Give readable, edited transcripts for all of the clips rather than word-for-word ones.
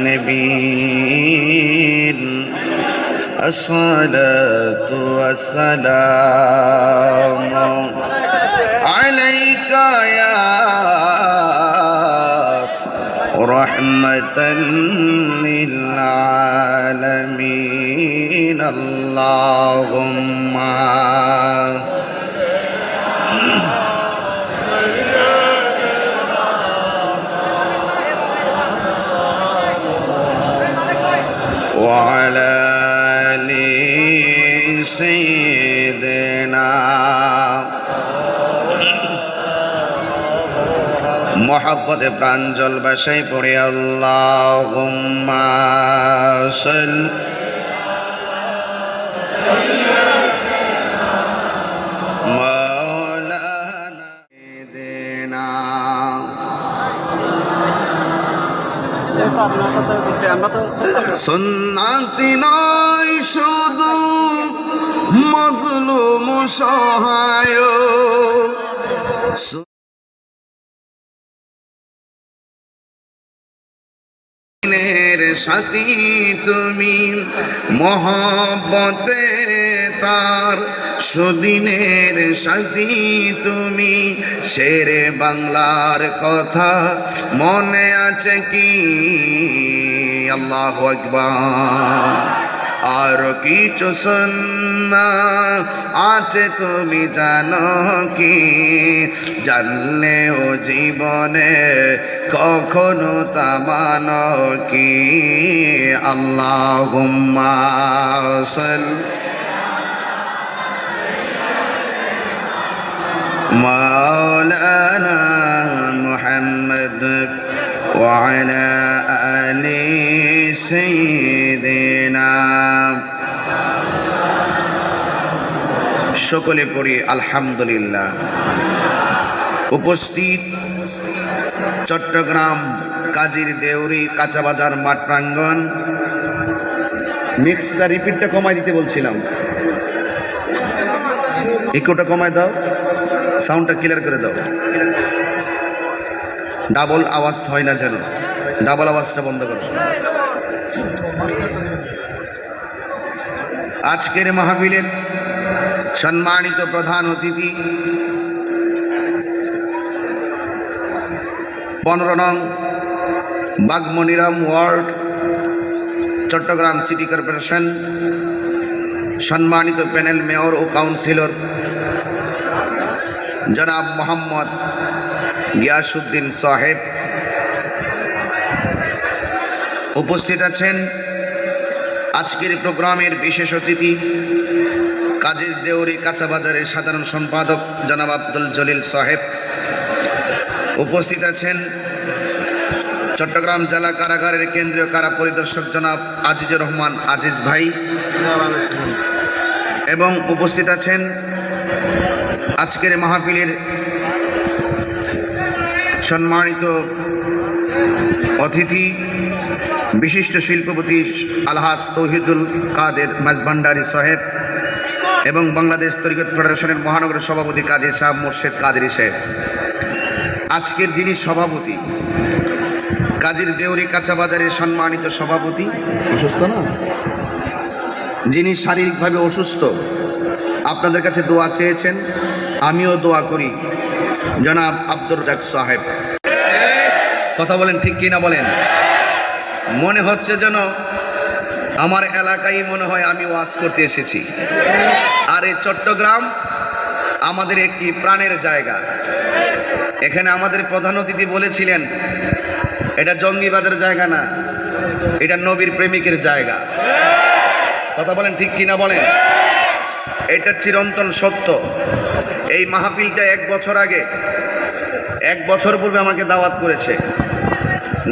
المذنبين الصلاة والسلام عليك يا رحمة للعالمين اللهم وعلى آل سيدنا محبت প্রাঞ্জল ভাষায় পড়ে আল্লাহুম্মা সাল্লি মাওলানা সাইয়্যিদিনা সুন্নাতি নয় শুধু মজলুম সহায় সুদিনের সাথী তুমি মহব্বতে তার সুদিনের সাথী তুমি শেরে বাংলার কথা মনে আছে কি আল্লাহু আকবার আর কিছু সুন্না আছে তুমি জানো কি জানলেও জীবনে কখনো তা মানো কি আল্লাহুম্মা সাল্লি মাওলানা মুহাম্মদ وعلى آل سيدنا সকলে পড়ি আলহামদুলিল্লাহ। উপস্থিত চট্টগ্রাম কাজীর দেউরি কাঁচা বাজার মাঠ প্রাঙ্গণ। মিক্সটা রিপিটটা কমাই দিতে বলছিলাম, ইকোটা কমাই দাও, সাউন্ডটা ক্লিয়ার করে দাও, ডাবল আওয়াজ হয় না যেন, ডাবল আওয়াজটা বন্ধ করো। আজকের মাহফিলের সম্মানিত প্রধান অতিথি 15 নং Bagmoniram ward Chittagong city corporation সম্মানিত প্যানেল মেয়র ও কাউন্সিলর জনাব মোহাম্মদ গিয়াসউদ্দিন সাহেব, উপস্থিত আছেন আজকের প্রোগ্রামের বিশেষ অতিথি কাজীর দেউরি কাঁচা বাজারের সাধারণ সম্পাদক জনাব আব্দুল জলিল সাহেব, উপস্থিত আছেন চট্টগ্রাম জেলা কারাগারের কেন্দ্রীয় কারা পরিদর্শক জনাব আজিজুর রহমান আজিজ ভাই, এবং উপস্থিত আছেন আজকের মাহফিলের সম্মানিত অতিথি বিশিষ্ট শিল্পপতি আলহাজ তৌহিদুল কাদের মাঝভান্ডারী সাহেব এবং বাংলাদেশ তরিকত ফেডারেশনের মহানগরের সভাপতি কাজী শাহ মোর্শেদ কাদেরী সাহেব। আজকের যিনি সভাপতি কাজীর দেউরি কাঁচা বাজারের সম্মানিত সভাপতি, অসুস্থ না, যিনি শারীরিকভাবে অসুস্থ, আপনাদের কাছে দোয়া চেয়েছেন, আমিও দোয়া করি, জনাব আব্দুর রাজ্জাক সাহেব। কথা বলেন ঠিক কি না বলেন? মনে হচ্ছে যেন আমার এলাকায় মনে হয় আমি ওয়াজ করতে এসেছি। আর এই চট্টগ্রাম আমাদের একটি প্রাণের জায়গা। এখানে আমাদের প্রধান অতিথি বলেছিলেন এটা জঙ্গিবাদের জায়গা না, এটা নবীর প্রেমিকের জায়গা। কথা বলেন ঠিক কি না বলেন? এটা চিরন্তন সত্য। এই মাহফিলটা 1 বছর আগে, 1 বছর পূর্বে আমাকে দাওয়াত করেছে।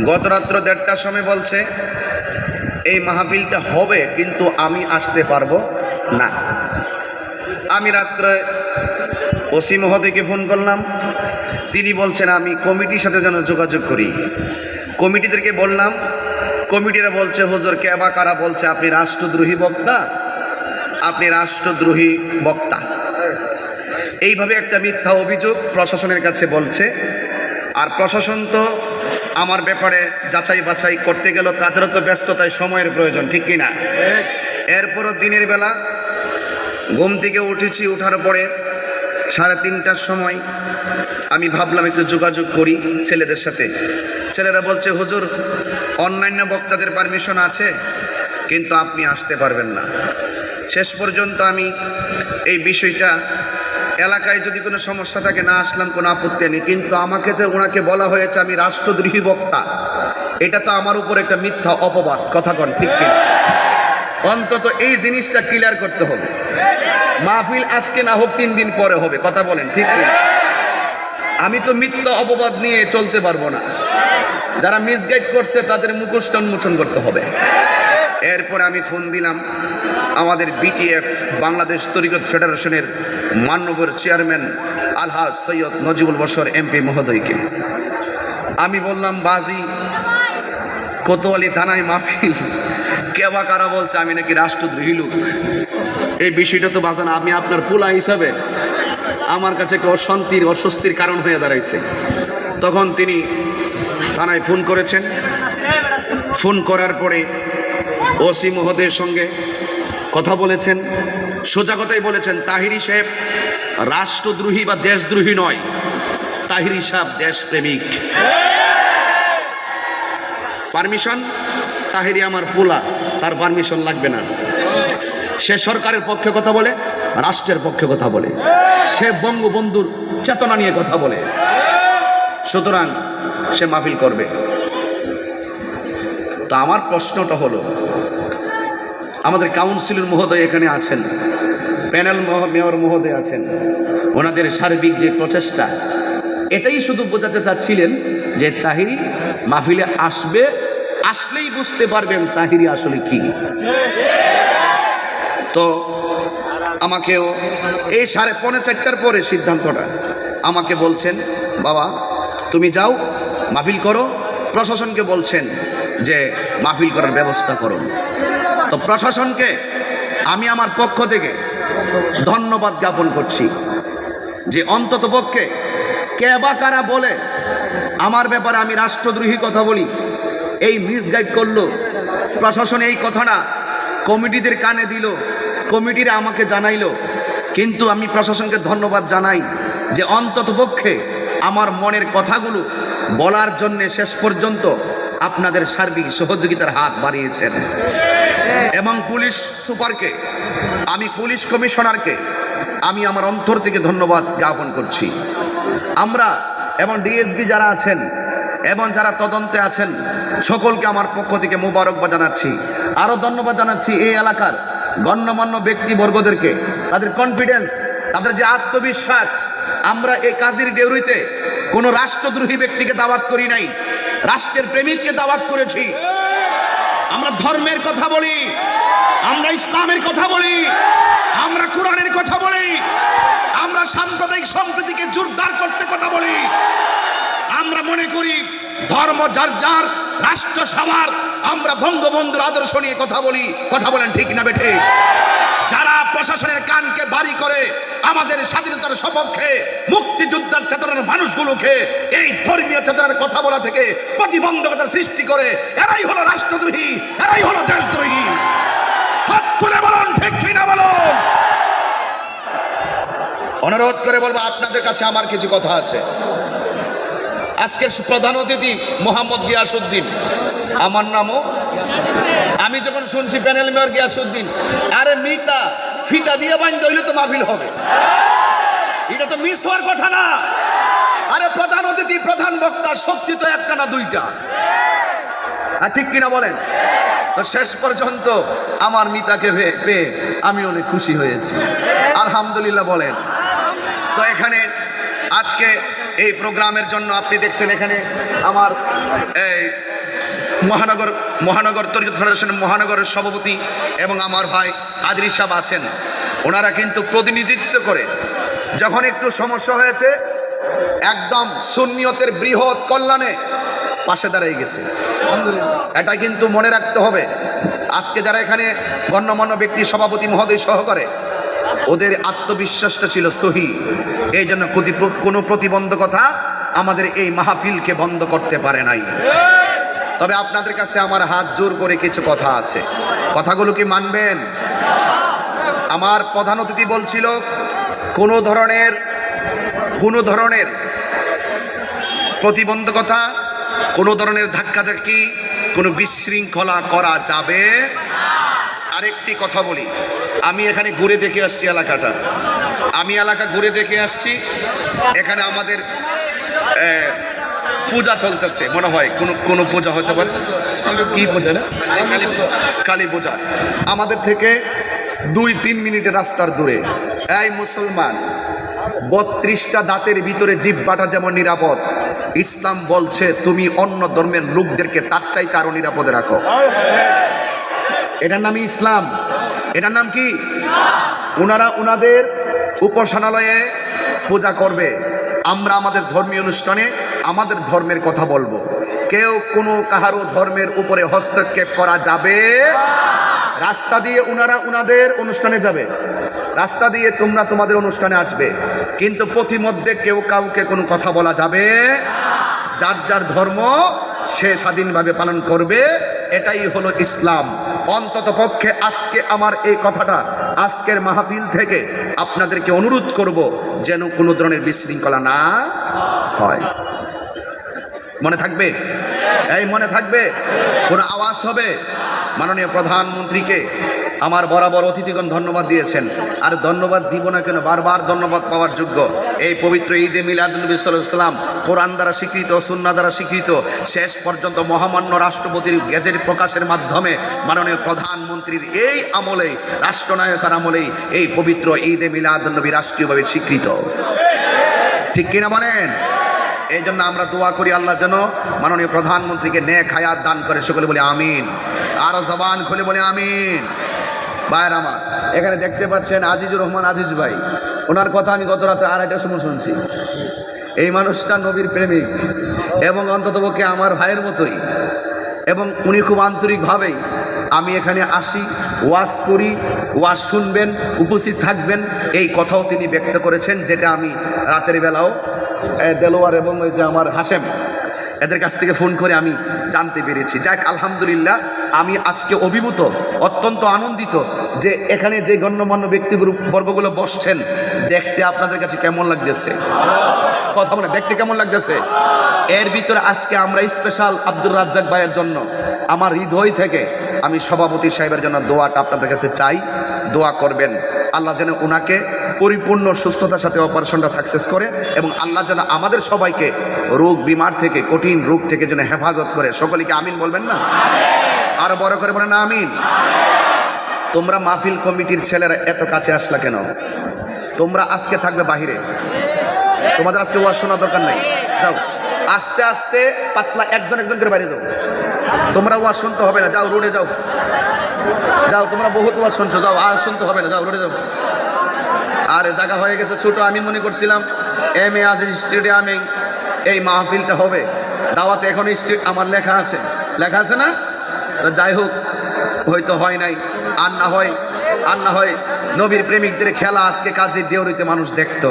গত রাত্র 1:30টার সময় বলছে এই মাহফিলটা হবে কিন্তু আমি আসতে পারবো না। আমি রাত্রে ওসি মহোদয়কে ফোন করলাম, তিনি বলছেন আমি কমিটির সাথে যেন যোগাযোগ করি। কমিটিদেরকে বললাম, কমিটিরা বলছে হুজুর কেবা কারা বলছে আপনি রাষ্ট্রদ্রোহী বক্তা, আপনি রাষ্ট্রদ্রোহী বক্তা। এইভাবে একটা মিথ্যা অভিযোগ প্রশাসনের কাছে বলছে। আর প্রশাসন তো আমার ব্যাপারে যাচাই বাছাই করতে গেল, তাদেরও তো ব্যস্ততায় সময়ের প্রয়োজন, ঠিক কিনা? এরপরও দিনের বেলা ঘুম থেকে উঠেছি, ওঠার পরে 3:30টার সময় আমি ভাবলাম একটু যোগাযোগ করি ছেলেদের সাথে। ছেলেরা বলছে, হুজুর অন্যান্য বক্তাদের পারমিশন আছে, কিন্তু আপনি আসতে পারবেন না। শেষ পর্যন্ত আমি এই বিষয়টা, এলাকায় যদি কোনো সমস্যা থাকে না আসলাম, কোনো আপত্তি নেই, কিন্তু আমাকে যে ওনাকে বলা হয়েছে আমি রাষ্ট্রদ্রোহী বক্তা, এটা তো আমার উপর একটা মিথ্যা অপবাদ। কথা কন ঠিক কি? অন্তত এই জিনিসটা ক্লিয়ার করতে হবে। মাহফিল আজকে না হোক 3 দিন পরে হবে, কথা বলেন ঠিক কি? আমি তো মিথ্যা অপবাদ নিয়ে চলতে পারবো না। যারা মিসগাইড করছে তাদের মুখোশ উন্মোচন করতে হবে। এরপরে আমি ফোন দিলাম আমাদের বিটিএফ বাংলাদেশ তরিকত ফেডারেশনের মাননীয় চেয়ারম্যান আলহাজ সৈয়দ নজিবুল বশর এমপি মহোদয়কে। আমি বললাম, বাজি কোতোয়ালি থানায় মাহফিল, কে বা কারা বলছে আমি নাকি রাষ্ট্রদ্রোহী লোক। এই বিষয়টা তো বাজান আমি আপনার পোলা হিসাবে আমার কাছে একটা অশান্তির অস্বস্তির কারণ হয়ে দাঁড়াইছে। তখন তিনি থানায় ফোন করেছেন। ফোন করার পরে ওসি মহোদয়ের সঙ্গে কথা বলেছেন। সোজা কথাই বলেছেন, তাহিরি সাহেব রাষ্ট্রদ্রোহী বা দেশদ্রোহী নয়, তাহিরি সাহেব দেশপ্রেমিক। পারমিশন, তাহিরি আমার পোলা, তার পারমিশন লাগবে না। সে সরকারের পক্ষে কথা বলে, রাষ্ট্রের পক্ষে কথা বলে, সে বঙ্গবন্ধুর চেতনা নিয়ে কথা বলে, সুতরাং সে মাহফিল করবে। তো আমার প্রশ্নটা হলো, আমাদের কাউন্সিলর মহোদয় এখানে আছেন, প্যানেল মেয়র মহোদয় আছেন, ওনাদের সার্বিক যে প্রচেষ্টা, এটাই শুধু বোঝাতে চাচ্ছিলেন যে তাহিরি মাহফিলে আসবে, আসলেই বুঝতে পারবেন তাহিরি আসলে কি। তো আমাকেও এই 3:45টার পরে সিদ্ধান্তটা আমাকে বলছেন, বাবা তুমি যাও মাহফিল করো, প্রশাসনকে বলছেন যে মাহফিল করার ব্যবস্থা করুন। তো প্রশাসনকে আমি আমার পক্ষ থেকে ধন্যবাদ জ্ঞাপন করছি যে অন্তত পক্ষে কে বা কারা বলে আমার ব্যাপারে আমি রাষ্ট্রদ্রোহী কথা বলি, এই মিসগাইড করলো, প্রশাসন এই কথাটা কমিটিদের কানে দিল, কমিটিরা আমাকে জানাইলো। কিন্তু আমি প্রশাসনকে ধন্যবাদ জানাই যে অন্তত পক্ষে আমার মনের কথাগুলো বলার জন্য শেষ পর্যন্ত আপনাদের সার্বিক সহযোগিতার হাত বাড়িয়েছেন। এবং পুলিশ সুপারকে, আমি পুলিশ কমিশনারকে আমি আমার অন্তর থেকে ধন্যবাদ জ্ঞাপন করছি। আমরা এবং ডিএসপি যারা আছেন এবং যারা তদন্তে আছেন সকলকে আমার পক্ষ থেকে মোবারকবাদ জানাচ্ছি। আরও ধন্যবাদ জানাচ্ছি এই এলাকার গণ্যমান্য ব্যক্তিবর্গদেরকে, তাদের কনফিডেন্স, তাদের যে আত্মবিশ্বাস। আমরা এই কাজীর ডেউরিতে কোনো রাষ্ট্রদ্রোহী ব্যক্তিকে দাওয়াত করি নাই, রাষ্ট্রের প্রেমিককে দাওয়াত করেছি। আমরা ধর্মের কথা বলি, আমরা ইসলামের কথা বলি, আমরা কোরআনের কথা বলি, আমরা সাম্প্রদায়িক সম্প্রীতিকে জোরদার করতে কথা বলি। আমরা মনে করি ধর্ম যার যার, রাষ্ট্র সবার। আমরা বঙ্গবন্ধুর আদর্শ নিয়ে কথা বলি, কথা বলেন ঠিক না বেঠে? যারা প্রশাসনের কানকে বাড়ি করে আমাদের স্বাধীনতার সপক্ষে, মুক্তিযোদ্ধার চেতনার মানুষগুলোকে এই ধর্মীয় চেতনার কথা বলা থেকে প্রতিবন্ধকতার সৃষ্টি করে, এরাই হলো রাষ্ট্রদ্রোহী, এরাই হলো দেশদ্রোহী। হাত তুলে বলুন ঠিক কিনা বলুন। অনুরোধ করে বলবো, আপনাদের কাছে আমার কিছু কথা আছে। আজকের প্রধান অতিথি মোহাম্মদ গিয়াসউদ্দিন, আমার নামও, আমি যখন শুনছি প্যানেল মেয়র গিয়াসউদ্দিন, আরে মিতা ফিতা দিয়ে বাইন্ধ হইলে তো মাহফিল হবে, এটা তো মিস হওয়ার কথা না। আরে প্রধান অতিথি, প্রধান বক্তা, শক্তি তো একটা না দুইটা, আর ঠিক কিনা বলেন? তো শেষ পর্যন্ত আমার মিতাকে পেয়ে আমি অনেক খুশি হয়েছি, আলহামদুলিল্লাহ বলেন। তো এখানে আজকে এই প্রোগ্রামের জন্য আপনি দেখছেন এখানে আমার এই মহানগর তরিকত ফেডারেশনের মহানগরের সভাপতি এবং আমার ভাই কাদরি সাহেব আছেন। ওনারা কিন্তু প্রতিনিধিত্ব করে যখন একটু সমস্যা হয়েছে একদম সুন্নিয়তের বৃহৎ কল্যাণে পাশে দাঁড়িয়ে গেছে। এটা কিন্তু মনে রাখতে হবে। আজকে যারা এখানে গণ্যমান্য ব্যক্তি, সভাপতি মহোদয় সহকারে, ওদের আত্মবিশ্বাসটা ছিল সহি, এই জন্য কোনো প্রতিবন্ধকতা আমাদের এই মাহফিলকে বন্ধ করতে পারে নাই। তবে আপনাদের কাছে আমার হাত জোর করে কিছু কথা আছে, কথাগুলো কি মানবেন? আমার প্রধান অতিথি বলছিল কোনো ধরনের প্রতিবন্ধকতা, কোনো ধরনের ধাক্কাধাক্কি, কোনো বিশৃঙ্খলা করা যাবে। আরেকটি কথা বলি, আমি এখানে ঘুরে দেখে আসছি এলাকাটা, এলাকা ঘুরে দেখে আসছি। এখানে আমাদের পূজা চলতেছে, মনে হয় কোনো পূজা হতে পারে। কি পূজা? না, কালী পূজা। আমাদের থেকে 2-3 মিনিটের রাস্তার দূরে। এই মুসলমান, 32টা দাঁতের ভিতরে জিহ্বাটা যেমন নিরাপদ, ইসলাম বলছে তুমি অন্য ধর্মের লোকদেরকে তার চাইতে আরো নিরাপদে রাখো। এটার নামই ইসলাম। এটার নাম কি? ওনারা ওনাদের উপাসনালয়ে পূজা করবে, আমরা আমাদের ধর্মীয় অনুষ্ঠানে আমাদের ধর্মের কথা বলবো। কেউ কোনো কাহারও ধর্মের উপরে হস্তক্ষেপ করা যাবে। রাস্তা দিয়ে ওনারা ওনাদের অনুষ্ঠানে যাবে, রাস্তা দিয়ে তোমরা তোমাদের অনুষ্ঠানে আসবে, কিন্তু পথিমধ্যে কেউ কাউকে কোনো কথা বলা যাবে। যার যার ধর্ম সে স্বাধীনভাবে পালন করবে, এটাই হলো ইসলাম। অন্তত পক্ষে আজকে আমার এই কথাটা আজকের মাহফিল থেকে আপনাদেরকে অনুরোধ করব যেন কোনো ধরনের বিশৃঙ্খলা না হয়। মনে থাকবে? এই মনে থাকবে? কোনো আওয়াজ হবে? মাননীয় প্রধানমন্ত্রীকে আমার বরাবর অতিথিগণ ধন্যবাদ দিয়েছেন, আর ধন্যবাদ দিব না কেন, বারবার ধন্যবাদ পাওয়ার যোগ্য। এই পবিত্র ঈদে মিলাদুন্নবী সাল্লাল্লাহু আলাইহি ওয়াসাল্লাম কোরআন দ্বারা স্বীকৃত, সুন্নাহ দ্বারা স্বীকৃত, শেষ পর্যন্ত মহামান্য রাষ্ট্রপতির গেজেট প্রকাশের মাধ্যমে মাননীয় প্রধানমন্ত্রীর এই আমলেই, রাষ্ট্রনায়কের আমলেই এই পবিত্র ঈদে মিলাদুন্নবী রাষ্ট্রীয়ভাবে স্বীকৃত। ঠিক কিনা বলেন? এই জন্য আমরা দোয়া করি আল্লাহ যেন মাননীয় প্রধানমন্ত্রীকে নেক হায়াত দান করে। সকলে বলে আমিন, আরো জবান খুলে বলে আমিন। ভাইয়ের আমার, এখানে দেখতে পাচ্ছেন আজিজুর রহমান আজিজ ভাই, ওনার কথা আমি গত রাতে 2:30টার সময় শুনছি। এই মানুষটা নবীর প্রেমিক এবং অন্ততপক্ষে আমার ভাইয়ের মতোই, এবং উনি খুব আন্তরিকভাবেই আমি এখানে আসি, ওয়াজ করি, ওয়াজ শুনবেন, উপস্থিত থাকবেন, এই কথাও তিনি ব্যক্ত করেছেন, যেটা আমি রাতের বেলাও দেলোয়ার এবং ওই যে আমার হাসেম এদের কাছ থেকে ফোন করে আমি জানতে পেরেছি। যাক, আলহামদুলিল্লাহ, আমি আজকে অভিভূত, অত্যন্ত আনন্দিত যে এখানে যে গণ্যমান্য ব্যক্তিবর্গগুলো বসছেন, দেখতে আপনাদের কাছে কেমন লাগতেছে? কথা বলে দেখতে কেমন লাগতেছে? এর ভিতরে আজকে আমরা স্পেশাল আব্দুর রাজ্জাক ভাইয়ের জন্য আমার হৃদয় থেকে আমি সভাপতি সাহেবের জন্য দোয়াটা আপনাদের কাছে চাই। দোয়া করবেন আল্লাহ যেন ওনাকে পরিপূর্ণ সুস্থতার সাথে অপারেশনটা সাকসেস করে, এবং আল্লাহ যেন আমাদের সবাইকে রোগ বিমার থেকে, কঠিন রোগ থেকে যেন হেফাজত করে। সকলকে আমিন বলবেন না? আরো বড় করে বলেন না আমিন। তোমরা মাহফিল কমিটির ছেলেরা এত কাছে আসলা কেন? তোমরা আজকে থাকবে বাহিরে, তোমাদের আজকে ওয়াজ শোনার দরকার নাই। যাও আস্তে আস্তে পাতলা একজন একজন করে বাইরে যাও, তোমরা ওয়াজ শুনতে হবে না, যাও রোডে যাও, যাও, তোমরা বহুত ওয়াজ শুনছো, যাও, আর শুনতে হবে না, যাও রোডে যাও। আর জায়গা হয়ে গেছে ছোট, আমি মনে করছিলাম MA আজিজ স্টেডিয়ামে এই মাহফিলটা হবে, দাওয়াতে এখন আমার লেখা আছে না? তো যাই হোক, হয়তো হয় নাই, আর না হয় নবীর প্রেমিকদের খেলা আজকে কাজে দেওরিতে মানুষ দেখতো।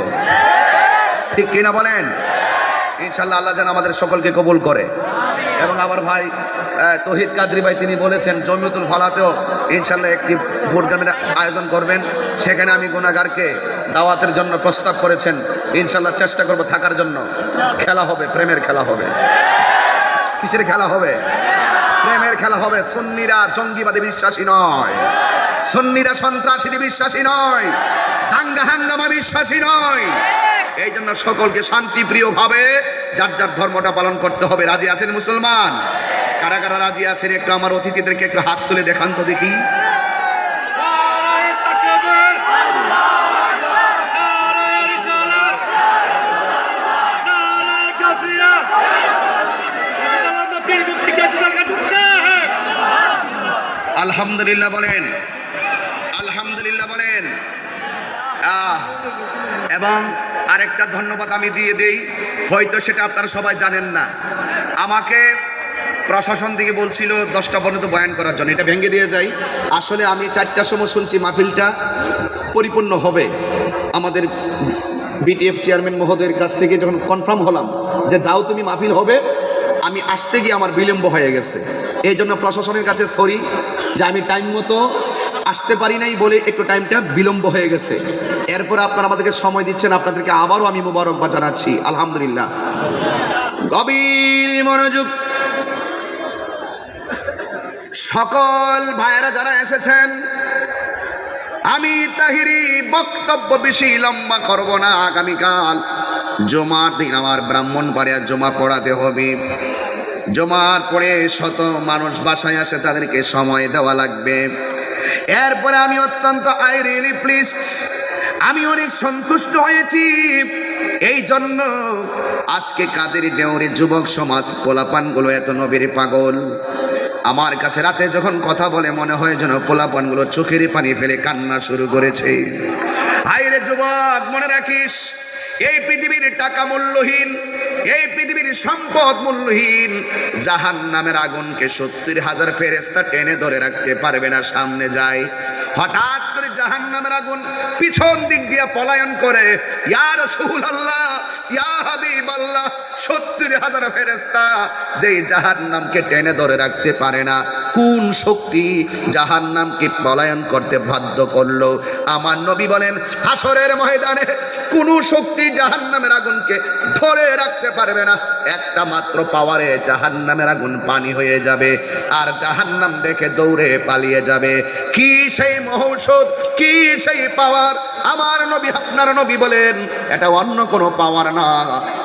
ঠিক কিনা বলেন? ইনশাল্লাহ আল্লাহ যেন আমাদের সকলকে কবুল করে। এবং আমার ভাই তৌহিদ কাদরি ভাই তিনি বলেছেন জমিয়তুল ফলাতেও ইনশাল্লাহ একটি প্রোগ্রামের আয়োজন করবেন, সেখানে আমি গুনাহগারকে দাওয়াতের জন্য প্রস্তাব করেছেন। ইনশাল্লাহ চেষ্টা করব থাকার জন্য। খেলা হবে, প্রেমের খেলা হবে। কিসের খেলা হবে? প্রেমের খেলা হবে। সুন্নিরা জঙ্গিবাদে বিশ্বাসী নয়, সুন্নিরা সন্ত্রাসীতে বিশ্বাসী নয়, দাঙ্গা হাঙ্গামা বিশ্বাসী নয়। এই জন্য সকলকে শান্তিপ্রিয় ভাবে যার যার ধর্মটা পালন করতে হবে। রাজি আছেন মুসলমান? কারা কারা রাজি আছেন একটু আমার অতিথিদেরকে একটু হাত তুলে দেখান তো দেখি। আলহামদুলিল্লাহ বলেন, আলহামদুলিল্লাহ বলেন। এবং আরেকটা ধন্যবাদ আমি দিয়ে দেই, হয়তো সেটা আপনারা সবাই জানেন না। আমাকে প্রশাসন থেকে বলছিল 10টা পর্যন্ত বয়ান করার জন্য, এটা ভেঙে দিয়ে যাই। আসলে আমি 4টার সময় শুনছি মাহফিলটা পরিপূর্ণ হবে, আমাদের বিটিএফ চেয়ারম্যান মহোদয়ের কাছ থেকে যখন কনফার্ম হলাম যে যাও তুমি মাহফিল হবে, আমি আসতে গিয়ে আমার বিলম্ব হয়ে গেছে। এই জন্য প্রশাসনের কাছে সরি যে আমি টাইম মতো আসতে পারি নাই বলে একটু টাইমটা বিলম্ব হয়ে গেছে। এরপর আপনারা আমাদেরকে সময় দিচ্ছেন, আপনাদেরকে আবারও আমি মোবারকবাদ জানাচ্ছি, আলহামদুলিল্লাহ। গভীর মনোযোগ, সকল ভাইয়েরা যারা এসেছেন, আমি তাহিরি বক্তব্য বেশি লম্বা করব না। আগামীকাল জুমার দিন আমার ব্রাহ্মণবাড়িয়া জমা পড়াতে হবে। জমার পরে শত মানুষ বাসায় আসে, তাদেরকে সময় দেওয়া লাগবে। এরপরে আমি অত্যন্ত আই রিয়েলি প্লিজড, আমি অনেক সন্তুষ্ট হয়েছি। এই জন্য আজকে কাজের দেওরে যুবক সমাজ পোলাপানগুলো এত নবীর পাগল। আমার কাছে রাতে যখন কথা বলে মনে হয় যেন পোলাপানগুলো চোখের পানি ফেলে কান্না শুরু করেছে। হায়রে যুবক, মনে রাখিস, এই পৃথিবীর টাকা মূল্যহীন, এই পৃথিবীর সম্পদ মূল্যহীন। জাহান্নামের আগুনকে 70,000 ফেরেশতা টেনে ধরে রাখতে পারবে না। সামনে যায়, হঠাৎ করে জাহান্নামের আগুন পিছন দিক দিয়ে পলায়ন করে। ইয়া রাসূলুল্লাহ, ইয়া হাবিবাল্লাহ, 70,000 ফেরেশতা যেই জাহান্নামকে টেনে ধরে রাখতে পারে না, কোন শক্তি জাহান্নামকে পলায়ন করতে বাধ্য করলো? আমার নবী বলেন, হাসরের ময়দানে কোন শক্তি জাহান্নামের আগুনকে ধরে রাখতে পারবে না। একটা মাত্র পাওয়ারে জাহান্নামের আগুন পানি হয়ে যাবে, আর জাহান্নাম দেখে দৌড়ে পালিয়ে যাবে। কি সেই মহৌষধ, কি সেই পাওয়ার! আমার নবী, আপনার নবী বলেন, এটা অন্য কোনো পাওয়ার না,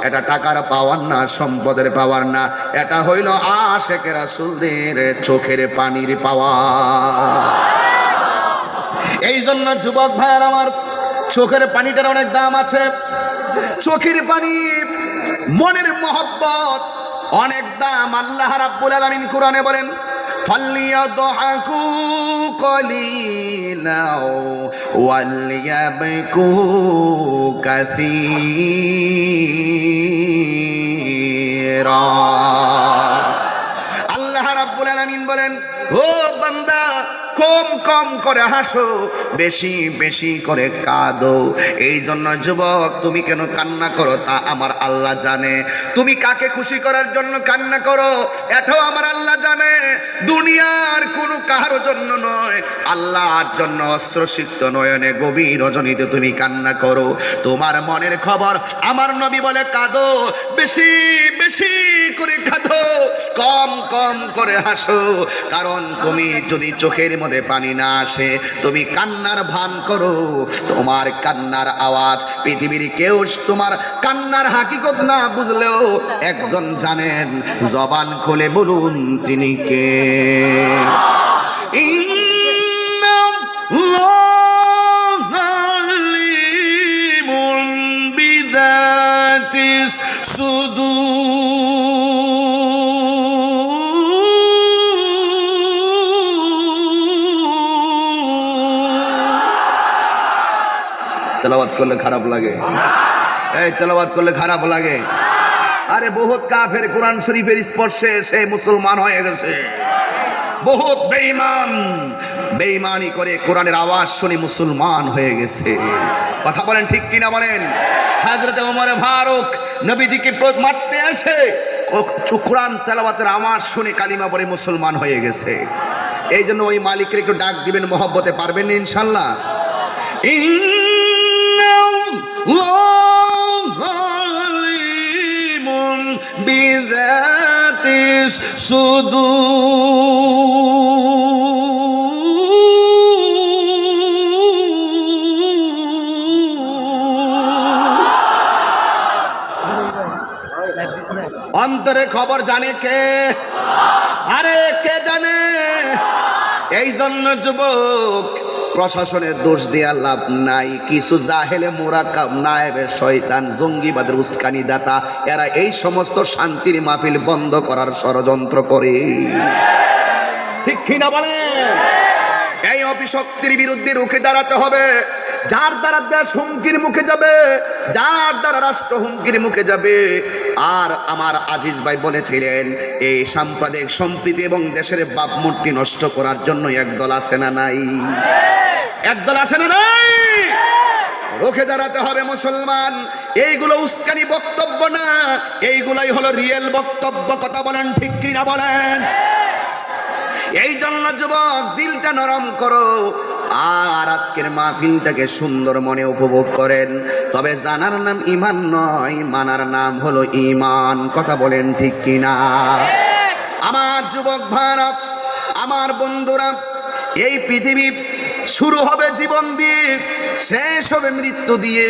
এটা টাকার পাওয়ার না, সম্পদের পাওয়ার না, এটা হইল আশেকে রাসূলদের চোখের পানির পাওয়ার। এই জন্য যুবক ভাইয়ার আমার, চোখের পানিটার অনেক দাম আছে। চোখের পানি, মনের মহব্বত অনেক দাম। আল্লাহ রাব্বুল আলামিন কোরআনে বলেন, ফালিয়াদহাকু কলিলাও ওয়ালিয়াবকু কাসীরা। আল্লাহ রাব্বুল আলামিন বলেন, ও বান্দা, কম কম করে হাসো, বেশি বেশি করে কাঁদো। এই জন্য যুবক, তুমি কেন কান্না করো তা আমার আল্লাহ জানে। তুমি কাকে খুশি করার জন্য কান্না করো এটাও আমার আল্লাহ জানে। দুনিয়ার কোনো কারো জন্য নয়, আল্লাহর জন্য অশ্রুসিক্ত নয়নে গভীর রজনীতে তুমি কান্না করো। তোমার মনের খবর আমার নবী বলে, কাঁদো, বেশি বেশি করে কাঁদো, কম কম করে হাসো। কারণ তুমি যদি চোখের মধ্যে পানি না আসে, তুমি কান্নার ভান করো, তোমার কান্নার আওয়াজ পৃথিবীর কেউ তোমার কান্নার হাকিকত না বুঝলেও একজন জানেন। জবান খুলে বলুন তিনি কে? তেলাওয়াত করলে খারাপ লাগে, এই তেলাওয়াত করলে খারাপ লাগে। আরে বহুত কাফের কোরআন শরীফের স্পর্শে সে মুসলমান হয়ে গেছে। বহুত বেঈমান বেঈমানি করে কোরআনের আওয়াজ শুনে মুসলমান হয়ে গেছে। কথা বলেন ঠিক কিনা বলেন? হযরত ওমর ফারুক নবীজিকে মারতে আসে, কোরআন তেলাওয়াতের আওয়াজ শুনে কালিমা পড়ে মুসলমান হয়ে গেছে। এই জন্য ওই মালিকের একটু ডাক দিবেন, মহব্বতে পারবেন না ইনশাআল্লাহ? আলিমুন বিযাতিস সুদূর। অন্তরে খবর জানে কে? আরে কে জানে? এই জন্য যুবক, প্রশাসনের দোষ দেওয়ার লাভ নাই। কিছু জাহেলে মুরাক্কাব, নায়েবে শয়তান, জঙ্গিবাদের উস্কানি দাতা, এরা এই সমস্ত শান্তির মাহফিল বন্ধ করার ষড়যন্ত্র করে। ঠিক কিনা বলেন? এই অপিশক্তির বিরুদ্ধে রুখে দাঁড়াতে হবে। যার দ্বারা দেশ হুমকির মুখে যাবে, যার দ্বারা রাষ্ট্র হুমকির মুখে যাবে। আর আমার আজিজ ভাই বলেছিলেন, এই সাম্প্রদায়িক সম্প্রীতি এবং দেশের ভাবমূর্তি নষ্ট করার জন্য একদল আছে না নাই? একদল আছে না নাই? রুখে দাঁড়াতে হবে মুসলমান। এইগুলো উস্কানি বক্তব্য না, এইগুলাই হলো রিয়েল বক্তব্য। কথা বলেন ঠিক কিনা বলেন? এই জন্য যুবক দিলটা নরম করো, আর আজকের মাহফিলটাকে সুন্দর মনে উপভোগ করেন। তবে জানার নাম ঈমান নয়, মানার নাম হলো ঈমান। কথা বলেন ঠিক কিনা? আমার যুবক ভাইরা, আমার বন্ধুরা, এই পৃথিবী শুরু হবে জীবন দিয়ে, শেষ হবে মৃত্যু দিয়ে।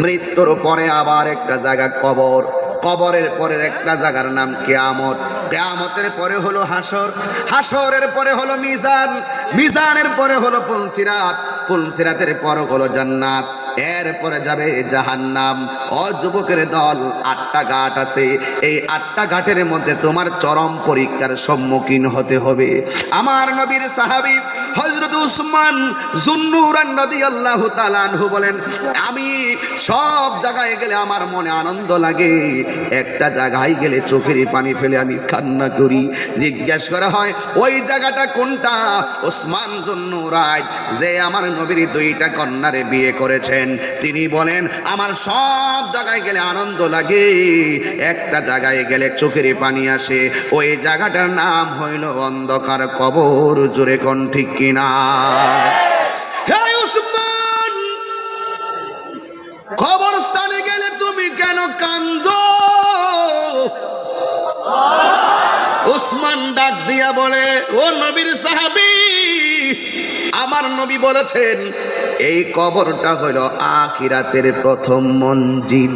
মৃত্যুর পরে আবার একটা জায়গা কবর, কবরের পরের একটা জায়গার নাম কিয়ামত, কিয়ামতের পরে হলো হাসর, হাসরের পরে হলো মিজান, মিজানের পরে হলো পুলসিরাত, পুলসিরাতের পরে হলো জান্নাত, এরপরে যাবে জাহান্নাম। ও যুবকের দল, 8টা ঘাট আছে। এই 8টা ঘাটের মধ্যে তোমার চরম পরীক্ষার সম্মুখীন হতে হবে। আমার নবীর সাহাবী হযরত উসমান যুন্নুরান রাদিয়াল্লাহু তাআলা আনহু বলেন, আমি সব জায়গায় গেলে আমার মনে আনন্দ লাগে, একটা জায়গায় গেলে চোখের পানি ফেলে আমি কান্না করি। জিজ্ঞেস করা হয় ওই জায়গাটা কোনটা? উসমান যুন্নুরাইন, যে আমার নবীর 2টা কন্যারে বিয়ে করেছেন, তিনি বলেন আমার সব জায়গায় গেলে আনন্দ লাগে, একটা জায়গায় গেলে চোখের পানি আসে, ওই জায়গাটার নাম হইল অন্ধকার কবর। জোরে কোন ঠিক কিনা? হে উসমান, কবরস্থানে গেলে তুমি কেন কান্দো? উসমান ডাক দিয়া বলে, ও নবীর সাহাবী, আমার নবী বলেছেন এই কবরটা হইল আখিরাতের প্রথম মঞ্জিল।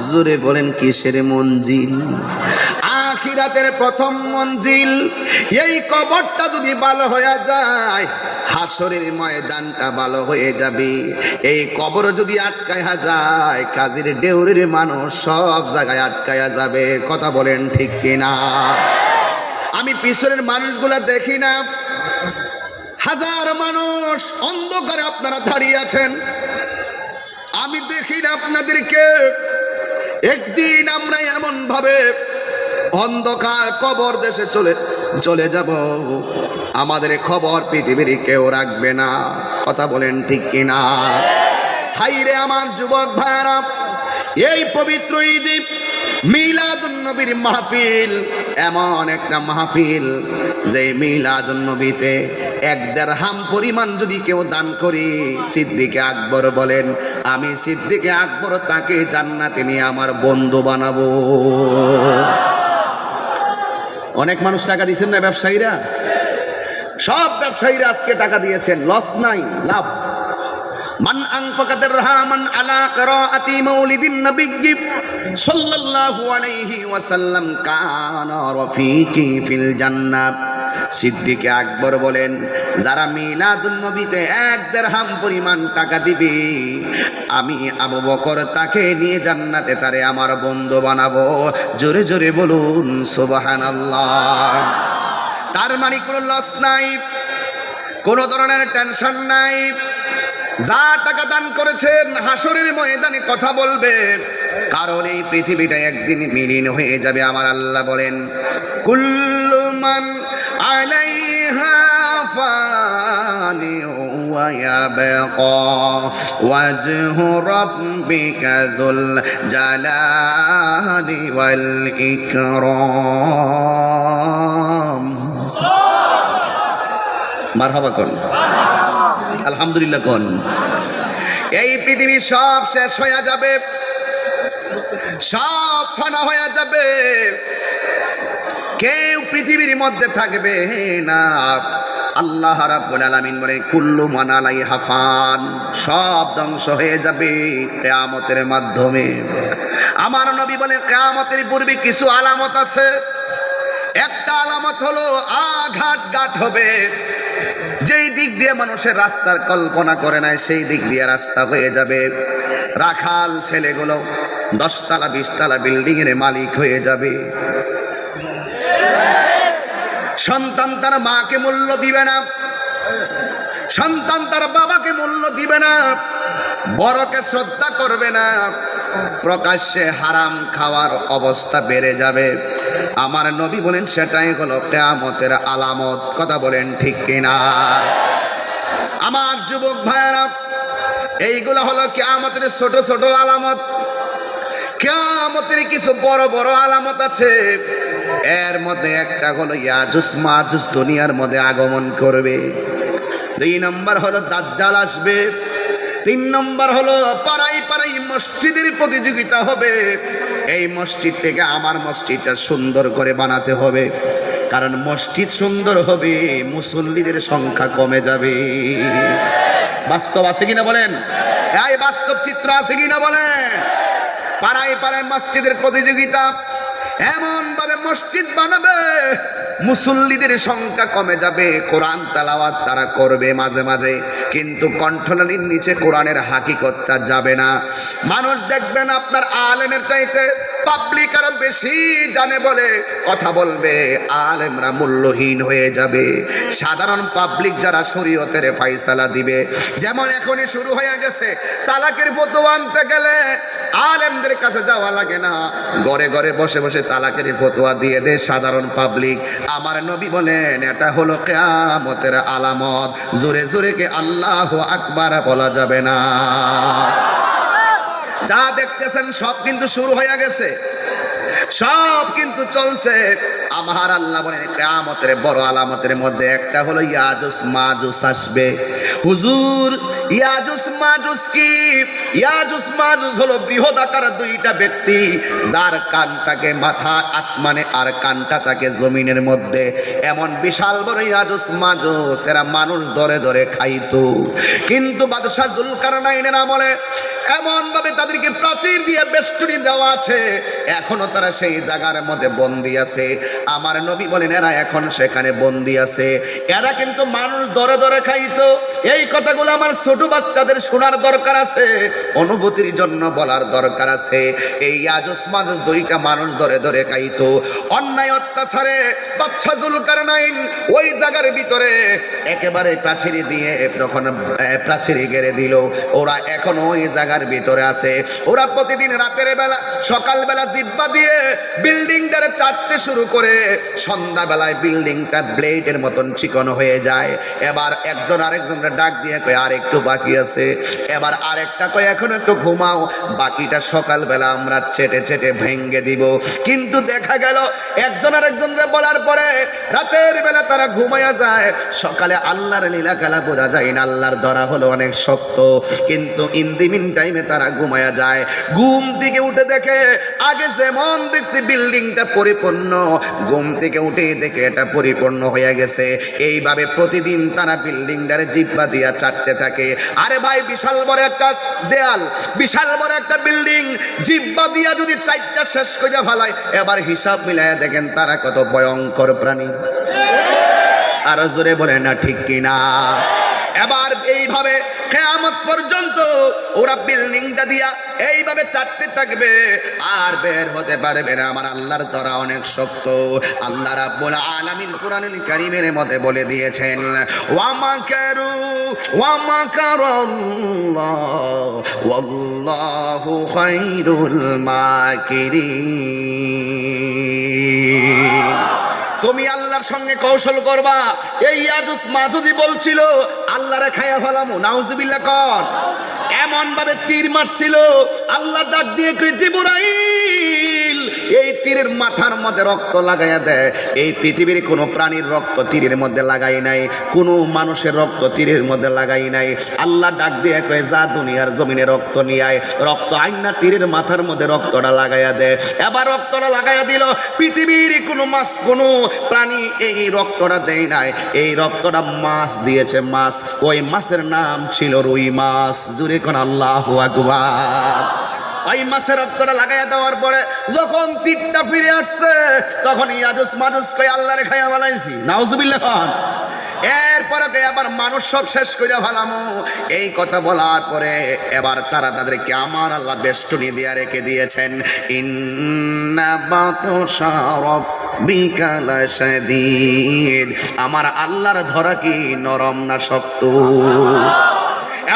জোরে বলেন কিসের মঞ্জিল? আখিরাতের প্রথম মঞ্জিল। এই কবরটা যদি ভালো হয়ে যায়, হাসরের ময়দানটা ভালো হয়ে যাবে। এই কবর যদি আটকায়া যায়, কাজীর ডেউরের মানুষ সব জায়গায় আটকায়া যাবে। কথা বলেন ঠিক কিনা? আমি পিছনের মানুষগুলা দেখি না, হাজার মানুষ অন্ধকারে আপনারা দাঁড়িয়ে আছেন, আমি দেখি না আপনাদেরকে। একদিন আমরা এমন ভাবে অন্ধকার কবর দেশে চলে যাব, আমাদের খবর পৃথিবীর কেউ রাখবে না। কথা বলেন ঠিক কিনা? হাইরে আমার যুবক ভাইরা, এই পবিত্র ঈদে মিলাদুন নবীর মাহফিল এমন একটা মাহফিল, যে মিলাদুন নবীতে 1 দিরহাম পরিমাণ যদি কেউ দান করি, সিদ্দিকে আকবর বলেন, আমি সিদ্দিকে আকবর তাকে জান্নাতে নিয়ে আমার বন্ধু বানাবো। অনেক মানুষ টাকা দিয়েছেন না ব্যবসায়ীরা? সব ব্যবসায়ীরা আজকে টাকা দিয়েছেন, লস নাই, লাভ। মান আনফাকা দিরহামান আলা কিরাআতি মাউলিদিন নবী সাল্লাল্লাহু আলাইহি ওয়াসাল্লাম কানা রাফিকি ফিল জান্নাহ। সিদ্দিকে আকবর বলেন, যারা মিলাদুন নবীতে 1 দিরহাম পরিমাণ টাকা দিবে, আমি আবু বকর তাকে নিয়ে জান্নাতে তারে আমার বন্ধু বানাবো। জোরে জোরে বলুন সুবহানাল্লাহ। তার মানে কোনো লস নাই, কোনো ধরনের টেনশন নাই। যা টাকা দান করেছেন হাসরের ময়দানে কথা বলবে, কারণ এই পৃথিবীটা একদিন বিলীন হয়ে যাবে। আমার আল্লাহ বলেন, কুল্লু মান আলাইহা ফানি ওয়া ইয়াবকা ওয়াজহু রাব্বিকা যুল জালালি ওয়াল ইকরাম। মারহাবা কোন, আলহামদুলিল্লাহ কোন। এই পৃথিবী সব শেষ হয়ে যাবে, সব ফানা হয়ে যাবে, কেউ পৃথিবীর মধ্যে থাকবে না। আল্লাহ রাব্বুল আলামিন বলেন, কুল্লু মান আলাইহা ফান, সব ধ্বংস হয়ে যাবে কিয়ামতের মাধ্যমে। আমার নবী বলেন, কিয়ামতের পূর্বে কিছু আলামত আছে। একটা আলামত হলো ঘাট হবে, যেই দিক দিয়ে মানুষের রাস্তার কল্পনা করে নাই সেই দিক দিয়ে রাস্তা হয়ে যাবে। রাখাল ছেলেগুলো 10 তলা 20 তলা বিল্ডিং এর মালিক হয়ে যাবে। সন্তান তার মাকে মূল্য দিবে না, সন্তান তার বাবাকে মূল্য দিবে না, বড়কে শ্রদ্ধা করবে না, প্রকাশ্যে হারাম খাওয়ার অবস্থা বেড়ে যাবে। আমার নবী বলেন সেটাই হলো কিয়ামতের আলামত। কথা বলেন ঠিক কিনা? আমার যুবক ভাইয়েরা, এইগুলো হলো কিয়ামতের ছোট ছোট আলামত। কিয়ামতের কিছু বড় বড় আলামত আছে, এর মধ্যে একটা হলো ইয়াজুজ মাজুজ দুনিয়ার মধ্যে আগমন করবে। 2 নম্বর হলো দাজ্জাল আসবে। 3 নম্বর হলো পাড়ায় পাড়ায় মসজিদের প্রতিযোগিতা হবে। এই মসজিদ থেকে আমার মসজিদটা সুন্দর করে বানাতে হবে, কারণ মসজিদ সুন্দর হবে মুসল্লিদের সংখ্যা কমে যাবে। বাস্তব আছে কিনা বলেন? এই বাস্তব চিত্র আছে কিনা বলেন? পাড়ায় পাড়ায় মসজিদের প্রতিযোগিতা, এমন ভাবে মসজিদ বানাবে মুসল্লিদের সংখ্যা কমে যাবে। কোরআন তেলাওয়াত তারা করবে মাঝে মাঝে, কিন্তু কণ্ঠনালীর নিচে কোরআনের হাকিকতটা যাবে না। মানুষ দেখবেন আপনার আলেমের চাইতে পাবলিক আরো বেশি জানে বলে কথা বলবে, আলেমরা মূল্যহীন হয়ে যাবে। সাধারণ পাবলিক যারা শরীয়তের ফয়সালা দিবে, যেমন এখনই শুরু হয়ে গেছে, তালাকের ফতোয়া আনতে গেলে আলেমদের কাছে যাওয়া লাগে না, ঘরে ঘরে বসে বসে তালাকের ফতোয়া দিয়ে দেয় সাধারণ পাবলিক। আমার নবী বলেন এটা হলো কিয়ামতের আলামত। জোরে জোরে কে আল্লাহু আকবার বলা যাবে না। যা দেখতেছেন সব কিন্তু শুরু হয়ে গেছে, সব কিন্তু চলছে। আমার আল্লাহ বলেন কিয়ামতের বড় আলামতের মধ্যে একটা হলো ইয়াজুজ মাজুজ আসবে। হুজুর ইয়াজুজ মাজুজ কি? ইয়াজুজ মাজুজ হলো বৃহৎ আকার 2টা ব্যক্তি, যার কান থাকে মাথা আসমানে আর কানটা থাকে জমিনের মধ্যে। এমন বিশাল বড় ইয়াজুজ মাজুজ, এরা মানুষ ধরে ধরে খাইতো। কিন্তু বাদশাহ জুলকারনাইনের আমলে এমন ভাবে তাদেরকে প্রাচীর দিয়ে বেষ্টনী দেওয়া আছে, এখনো তারা সেই জায়গার মধ্যে বন্দী আছে। আমার নবী বলেন এরা এখন সেখানে বন্দী আছে। এরা কিন্তু মানুষ ধরে ধরে খাইতো। এই কথাগুলো আমার ছোট বাচ্চাদের শোনার দরকার আছে, অনুভূতির জন্য বলার দরকার আছে। এই ইয়াজুজ মাজুজ 2টা মানুষ ধরে ধরে খাইতো। অন্যায় অত্যাচারে বাদশাহ জুলকারনাইন ওই জায়গার ভিতরে একেবারে প্রাচীর দিয়ে যখন প্রাচীর ঘেরে দিল, ওরা এখনো ওই জায়গার ভিতরে আছে। ওরা প্রতিদিন রাতের বেলা সকাল বেলা জিব্বা দিয়ে বিল্ডিংটারে চাটতে শুরু করে, সন্ধ্যা বেলায় বিল্ডিংটা ব্লেডের মতন চিকন হয়ে যায়। এবার একজন আরেকজনকে ডাক দিয়ে কয় আর একটু বাকি আছে, এবার আরেকটা কয় এখন একটু ঘুমাও, বাকিটা সকাল বেলা আমরা চেটে চেটে ভেঙ্গে দিব। কিন্তু দেখা গেল একজন আরেকজনকে বলার পরে রাতের বেলা তারা ঘুমায়া যায়, সকালে আল্লাহর লীলা খেলা বোঝা যায় না। আল্লাহর ধরা হলো অনেক শক্ত, কিন্তু ইন দি মিন টাইমে তারা ঘুমায়া যায়। ঘুম থেকে উঠে দেখে আগে যেমন দেখছি বিল্ডিংটা পরিপূর্ণ, ঘুম থেকে উঠে দেখে এটা পরিপূর্ণ হয়ে গেছে। এইভাবে প্রতিদিন তারা বিল্ডিংটারে জিব্বা দিয়া চাটতে থাকে। আরে ভাই, বিশাল বড় একটা দেয়াল, বিশাল বড় একটা বিল্ডিং জিব্বা দিয়া যদি 4টা শেষ করে ফেলায়, এবার হিসাব মিলাইয়া দেখেন তারা কত ভয়ঙ্কর প্রাণী। আর জোরে বলে না ঠিক কিনা? এবার এইভাবে কিয়ামত পর্যন্ত ওরা বিল্ডিংটা দিয়া এইভাবে চাটতে থাকবে, আর বের হতে পারবে না। আমার আল্লাহর ধরা অনেক শক্ত। আল্লাহ রাব্বুল আলামিন কুরআনুল কারীমের মধ্যে বলে দিয়েছেন, ওয়া মাকারু ওয়া মাকারাল্লাহ ওয়াল্লাহু খায়রুল মাকিরিন। তুমি আল্লাহর সঙ্গে কৌশল করবা। এই ইয়াজুজ মাজুজি বলছিল আল্লাহরে খাইয়া ফেলামু, নাউজুবিল্লাহ কর। এমন ভাবে তীর মারছিল, আল্লাহ ডাক দিয়ে কই জিবরাইল এই তীরের মাথার মধ্যে রক্ত লাগাইয়া দেয়। এই পৃথিবীর কোনো প্রাণীর রক্ত তীরের মধ্যে লাগাই নাই, কোনো মানুষের রক্ত তীরের মধ্যে লাগাই নাই। আল্লাহ ডাক দিয়ে কয় যা দুনিয়ার জমিনে রক্ত নিয়ে আয়, রক্ত আইনা তীরের মাথার মধ্যে রক্তটা লাগাইয়া দেয়। এবার রক্তটা লাগাইয়া দিল, পৃথিবীর কোনো মাছ কোনো প্রাণী এই রক্তটা দেয় নাই, এই রক্তটা মাছ দিয়েছে। মাছ, ওই মাছের নাম ছিল রুই মাছ। জুড়ে কোন আল্লাহু আকবার। ওই মাছের রক্তটা লাগাইয়া দেওয়ার পরে যখন তীরটা ফিরে আসছে, তখন ইয়াজুজ মাজুজ কই আল্লাহরে খাইয়া ফেলাইছি, নাউজুবিল্লাহ খান। এরপরে আবার মানুষ সব শেষ করে ফেলামু। এই কথা বলার পরে এবার তারা তাদেরকে আমার আল্লাহ বেষ্টনী দিয়ে রেখে দিয়েছেন। ইন্না বাতশা রাব্বিকা লাশাদীদ। আমার আল্লাহর ধরা কি নরম না শক্ত?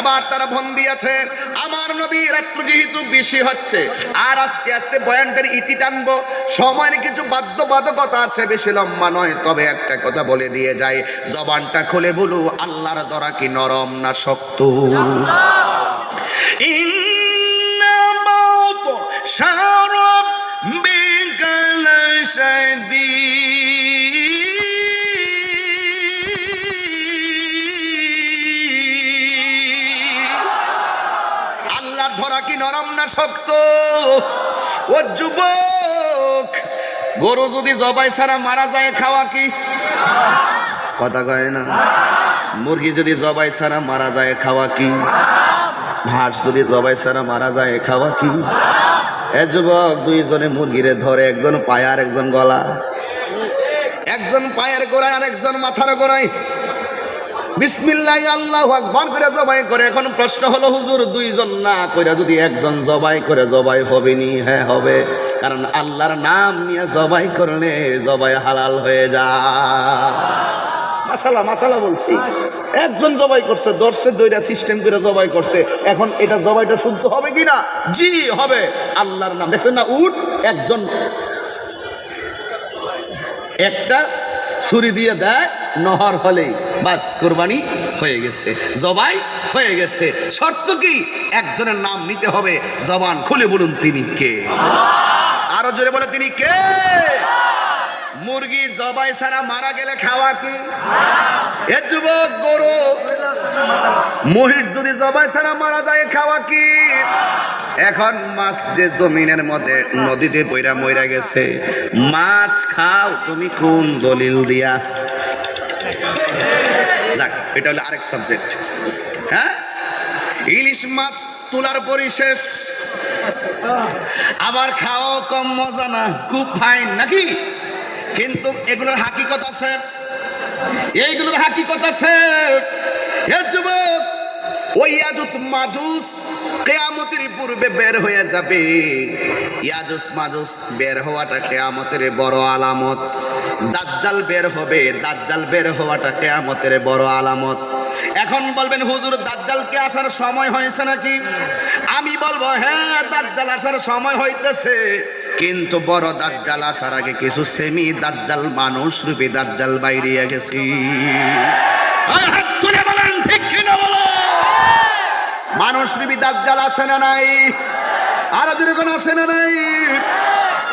এবার তারা বন্দী আছে। আমার নবী রাত্র যেহেতু বেশি হচ্ছে, আর আস্তে আস্তে বয়ানটার ইতি টানবো, সময়ের কিছু বাধ্যবাধকতা আছে, বেশি লম্বা নয়। তবে একটা কথা বলে দিয়ে যায়, জবানটা খুলে বলু আল্লাহর ধরা কি নরম না শক্ত? ইন্না মাউত শারব বিকাল আল্লাহর ধরা কি নরম না শক্ত? ও যুবক, গরু যদি জবাই ছাড়া মারা যায় খাওয়া কি? কথা কয় না। মুরগি যদি জবাই ছাড়া মারা যায় খাওয়া কি? হাঁস যদি জবাই ছাড়া মারা যায় খাওয়া কি? এ যুবক, দুইজনে মুরগিরে ধরে, একজন পায়ে আর একজন গলা, একজন পায়ের গোড়ায় আর একজন মাথার গোড়ায় বিসমিল্লাহ আল্লাহু আকবার করে জবাই করে। এখন প্রশ্ন হলো, হুজুর দুইজন না কইরা যদি একজন জবাই করে জবাই হবে নি? হ্যাঁ হবে, কারণ আল্লাহর নাম নিয়ে জবাই করলে জবাই হালাল হয়ে যায়। মাসালা বলছি, একজন জবাই করছে, দর্শে দইরা সিস্টেম করে জবাই করছে, এখন এটা জবাইটা শুদ্ধ হবে কিনা? জি হবে। আল্লাহর নাম দেখছেন না, উট একজন একটা ছুরি দিয়ে দেয় নহর হলেই বাস কোরবানি হয়ে গেছে, জবাই হয়ে গেছে। শর্ত কি? একজনের নাম নিতে হবে। জবান খুলে বলুন তিনি কে? আরো জোরে বলে তিনি কে? মুরগি জবাই ছাড়া মারা গেলে খাওয়া কি? এ যুবক, গরু মহিষ যদি জবাই ছাড়া মারা যায় খাওয়া কি? এখন মাছ যে জমিনের মধ্যে নদীতে বইরা মইরা গেছে, মাছ খাও তুমি কোন দলিল দিয়া? যাক, এটা হলো আরেক সাবজেক্ট। হ্যাঁ, ইলিশ মাছ তোলার পরই শেষ, আবার খাওয়াও কম মজা না, খুব ফাইন নাকি? কিন্তু এগুলোর হাকিকত আছে, এইগুলোর হাকিকত আছে। হে যুবক, ওই ইয়াজুস মাজুস কিয়ামতের পূর্বে বের হয়ে যাবে। ইয়াজুস মাজুস বের হওয়াটা কিয়ামতের বড় আলামত। দাজ্জাল বের হবে, দাজ্জাল বের হওয়াটা কিয়ামতের বড় আলামত। এখন বলবেন, হুজুর দাজ্জালকে আসার সময় হয়েছে নাকি? আমি বলবো, হ্যাঁ দাজ্জাল আসার সময় হইতেছে, কিন্তু বড় দাজ্জাল আসার আগে কিছু সেমি দাজ্জাল, মানুষ রূপী দাজ্জাল বাইরিয়া গেছি। হাত তুলে বলেন ঠিক কিনা বলো? মানুষ রূপী দাজ্জাল আছে না নাই? আরো যদি কোন আছে না নাই?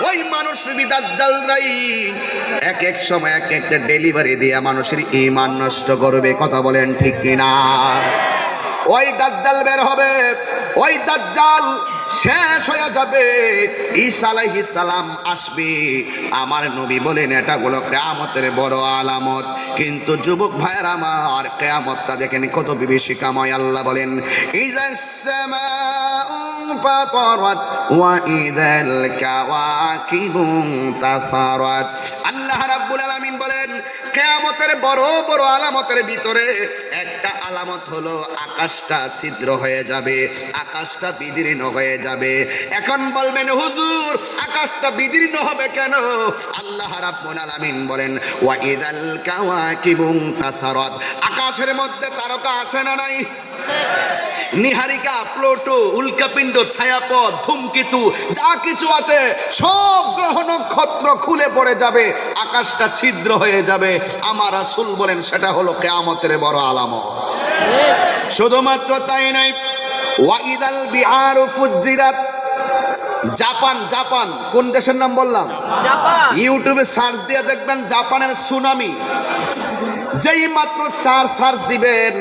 ওই মানুষ রূপী দাজ্জালরাই এক এক সময় এক একটা ডেলিভারি দিয়ে মানুষের ঈমান নষ্ট করবে। কথা বলেন ঠিক কিনা? ওই দাজ্জাল বের হবে, ওই দাজ্জাল শেষ হয়ে যাবে, ঈসা আলাইহিস সালাম আসবে। আমার নবী বলেন এটা হলো কিয়ামতের বড় আলামত। কিন্তু যুবক ভাইয়ের আমার, কিয়ামতটা দেখেন কত বিভীষিকাময়। আল্লাহ বলেন, ইযাস সামাউ ফাতারাত ওয়া ইযাল কাওয়াকিবু তাসারাত। আল্লাহ রাব্বুল আলামিন বলেন, কিয়ামতের বড় বড় আলামতের ভিতরে একটা আলামত হলো আকাশটা ছিদ্র হয়ে যাবে, আকাশটা বিদীর্ণ হয়ে যাবে। এখন বলবেন, হুজুর আকাশটা বিদীর্ণ হবে কেন? আল্লাহ রাব্বুল আলামিন বলেন, ওয়া ইযাল কাওয়াকিবু তাসারাত। আকাশের মধ্যে তারকা আছে না নাই? নিহারিকা, প্লুটো, উল্কাপিণ্ড, ছায়াপথ, ধূমকেতু যা কিছু আছে সব গ্রহ নক্ষত্র খুলে পড়ে যাবে, আকাশটা ছিদ্র হয়ে যাবে। আমার রাসূল বলেন সেটা হলো কিয়ামতের বড় আলামত। শুধুমাত্র তাই নাই, ওয়াইদাল বিহারু ফুজ্জিরাত। জাপান, জাপান কোন দেশের নাম বললাম? জাপান। ইউটিউবে সার্চ দিয়ে দেখবেন জাপানের সুনামি। যেই মাত্র সার্চ দিবেন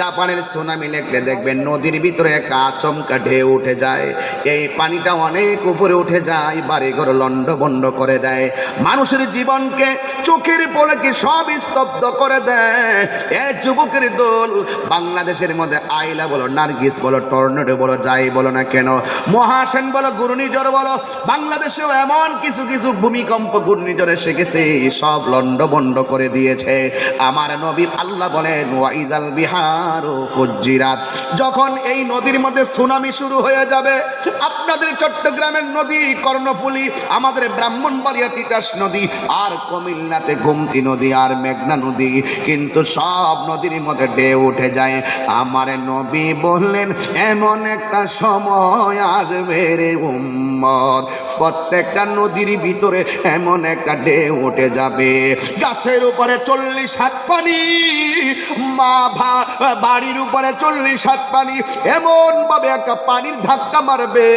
জাপানের সুনামি লিখলে দেখবেন নদীর ভিতরে একটা আচমকা ঢেউ উঠে যায়। এই পানিটা অনেক উপরে উঠে যায়, বাড়িঘর লন্ডভন্ড করে দেয়, মানুষের জীবনকে চোখের পলকে সব স্তব্ধ করে দেয়। এ যুবকের দল, বাংলাদেশের মধ্যে আইলা বলো, নার্গিস বলো, টর্নেডো বলো, যাই বলো না কেন, মহাসেন বলো, ঘূর্ণিঝড় বলো, বাংলাদেশেও এমন কিছু কিছু ভূমিকম্প ঘূর্ণিঝড় এসে গেছে, সব লন্ডভন্ড করে দিয়েছে। আমার নবী আল্লাহ বলেন, ওয়াইজাল বিহারু ফুজ্জিরাত। যখন এই নদীর মধ্যে সুনামি শুরু হয়ে যাবে, আপনাদের চট্টগ্রামের নদী কর্ণফুলী, আমাদের ব্রাহ্মণবাড়িয়া তিতাস নদী, আর কুমিল্লাতে গোমতী নদী আর মেঘনা নদী, কিন্তু সব নদীর মধ্যে ঢেউ উঠে যায়। আমার নবী বললেন, এমন একটা সময় আসবে রে উম্মত, প্রত্যেকটা নদীর ভিতরে এমন একটা ঢেউ উঠে যাবে, গাছের উপরে 40 হাত পানি, বাড়ির উপরে 40 হাত পানি, এমন ভাবে একটা পানির ধাক্কা মারবে,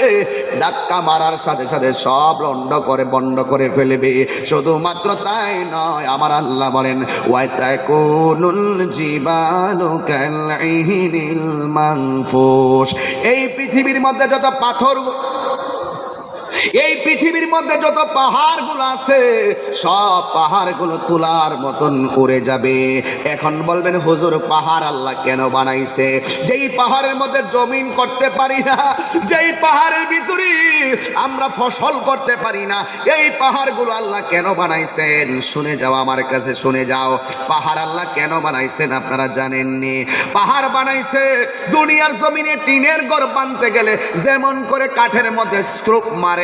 ধাক্কা মারার সাথে সাথে সব বন্ধ করে ফেলবে। শুধুমাত্র তাই নয়, আমার আল্লাহ বলেন ওয়াতাকুনুল জিবালু কালইহিনিল মানফুশ। এই পৃথিবীর মধ্যে যত পাথর, এই পৃথিবীর মধ্যে যত পাহাড়গুলো আছে, সব পাহাড়গুলো তুলার মতন উড়ে যাবে। এখন বলবেন হুজুর পাহাড় আল্লাহ কেন বানাইছে? যেই পাহাড়ের মধ্যে জমিন করতে পারি না, যেই পাহাড়ের ভিতরে আমরা ফসল করতে পারি না, এই পাহাড়গুলো আল্লাহ কেন বানাইছেন? শুনে যাও, আমার কাছে শুনে যাও। পাহাড় আল্লাহ কেন বানাইছেন আপনারা জানেননি? পাহাড় বানাইছে দুনিয়ার জমিনে টিনের ঘর বানতে গেলে যেমন করে কাঠের মধ্যে স্ক্রুপ মারে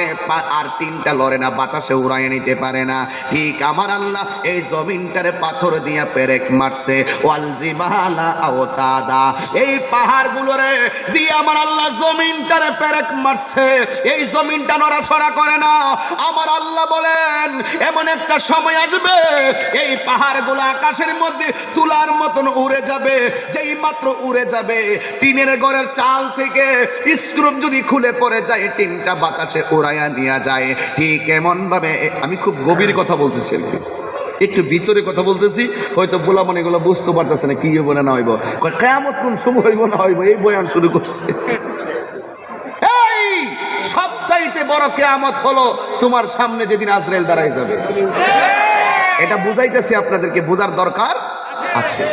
আর টিনটা লড়ে না, বাতাসে উড়াইয়ে নিতে পারে না, ঠিক আমার আল্লাহ এই জমিনটারে পাথর দিয়া পেরেক মারছে। ওয়াল জিবালা আওতাদা, এই পাহাড়গুলোরে দিয়ে আমার আল্লাহ জমিনটারে পেরেক মারছে। এই জমিনটা নড়াচড়া করে না। আমার আল্লাহ বলেন এমন একটা সময় আসবে এই পাহাড়গুলো আকাশের মধ্যে তুলার মতন উড়ে যাবে। যেই মাত্র উড়ে যাবে, টিনের ঘরের চাল থেকে স্ক্রুপ যদি খুলে পড়ে যায়, টিনটা বাতাসে উড়াইয়া নিয়ে যায়। ঠিক এমন ভাবে, আমি খুব গভীর কথা বলতেছি, একটু ভিতরে কথা বলতেছি, হয়তো বলা মনে এগুলো বুঝতে পারতেছে না কি হইব না হইব, কিয়ামত কোন সময় হইব না হইব, এই বয়ান শুরু করছে। এই সবচাইতে বড় কিয়ামত হলো তোমার সামনে যেদিন আজরাইল দাঁড়ায় যাবে। এটা বুঝাইতেছি আপনাদেরকে, বোঝার দরকার আছে,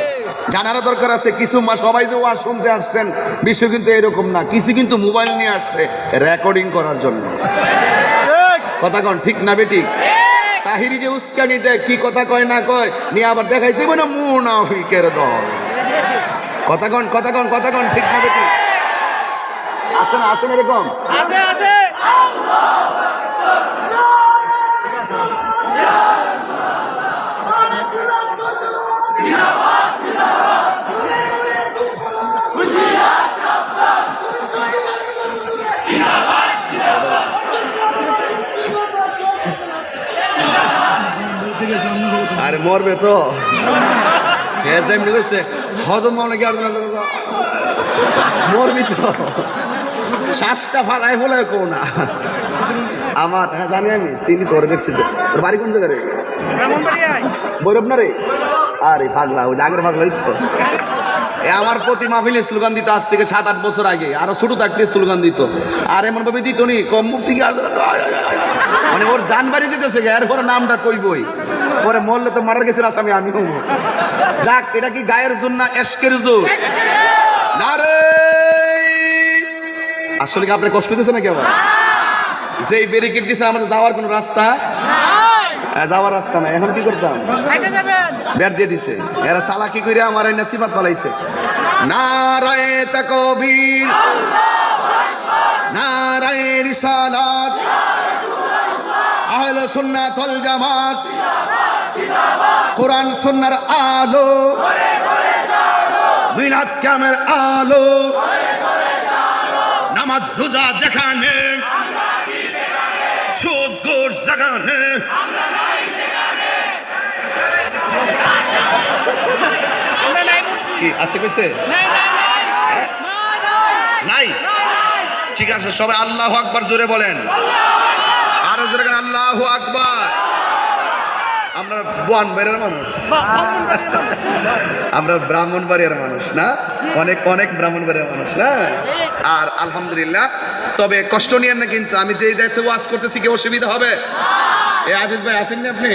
জানারও দরকার আছে। কিছু সবাই যে ওয়াজ শুনতে আসছেন, বিষয় কিন্তু এরকম না। কিছু কিন্তু মোবাইল নিয়ে আসছে রেকর্ডিং করার জন্য। কথা কন ঠিক না বেঠিক? তাহিরি যে উস্কানি দেয়, কি কথা কয় না কয় নিয়ে আবার দেখাই দেব না মুনাফিকের দল। কথা কন ঠিক না বেঠিক? আসেন আসেন, এরকম আছে আছে। আরে মরবে তো, হজম মরবি তো, শ্বাসটা ফালাই ফলে কো না। আমার জানি, আমি চিনি তোর দেখছি। তোর বাড়ি কোন জায়গায়? বৈরব না রে? আরে পাগলা, ওই আগের পাগলাই তো। আমার প্রতি মাহফিলে স্লোগান দিত আজ থেকে 7-8 বছর আগে, আরো ছোট থাকতে স্লোগান দিত। আর এমন ভাবে দিত নি, কম মুখ থেকে মানে ওর জান বাড়ি দিতেছে, এরপরে নামটা কইবই, পরে মরলে তো মারার গেছে আসামি আমি। যাক, এটা কি গায়ের জোর না এশকের জোর? না রে, আসলে কি আপনার কষ্ট দিতেছে নাকি? আবার যেই ব্যারিকেড দিছে আমাদের যাওয়ার কোনো রাস্তা, যাওয়ার রাস্তা নাই। এখন কি করতাম? ব্যাট দিয়ে দিছে। এরা চালাকি করে আমার এই নসিবত ফলাইছে। নারায়ে তাকবীর, নারায়ে রিসালাত, আহলে সুন্নাত ওয়াল জামাত, কোরআন সুন্নাহর আলো, মিলাদ কিয়ামের আলো, নামাজ রোজা যেখানে, সুদ ঘুষ যেখানে, কি আছে কইছে? নাই। ঠিক আছে, সবাই আল্লাহু আকবার জোরে বলেন, আরো জোরে বলেন আল্লাহু আকবার। আমরা বোয়ানবাড়িয়ার মানুষ, আমরা ব্রাহ্মণবাড়িয়ার মানুষ না, অনেক অনেক ব্রাহ্মণবাড়িয়ার মানুষ না। আর আলহামদুলিল্লাহ, তবে কষ্ট নিয়েন না কিন্তু, আমি যেই দেশে ওয়াজ করতেছি কি অসুবিধা হবে? এই আজিজ ভাই আসেননি আপনি,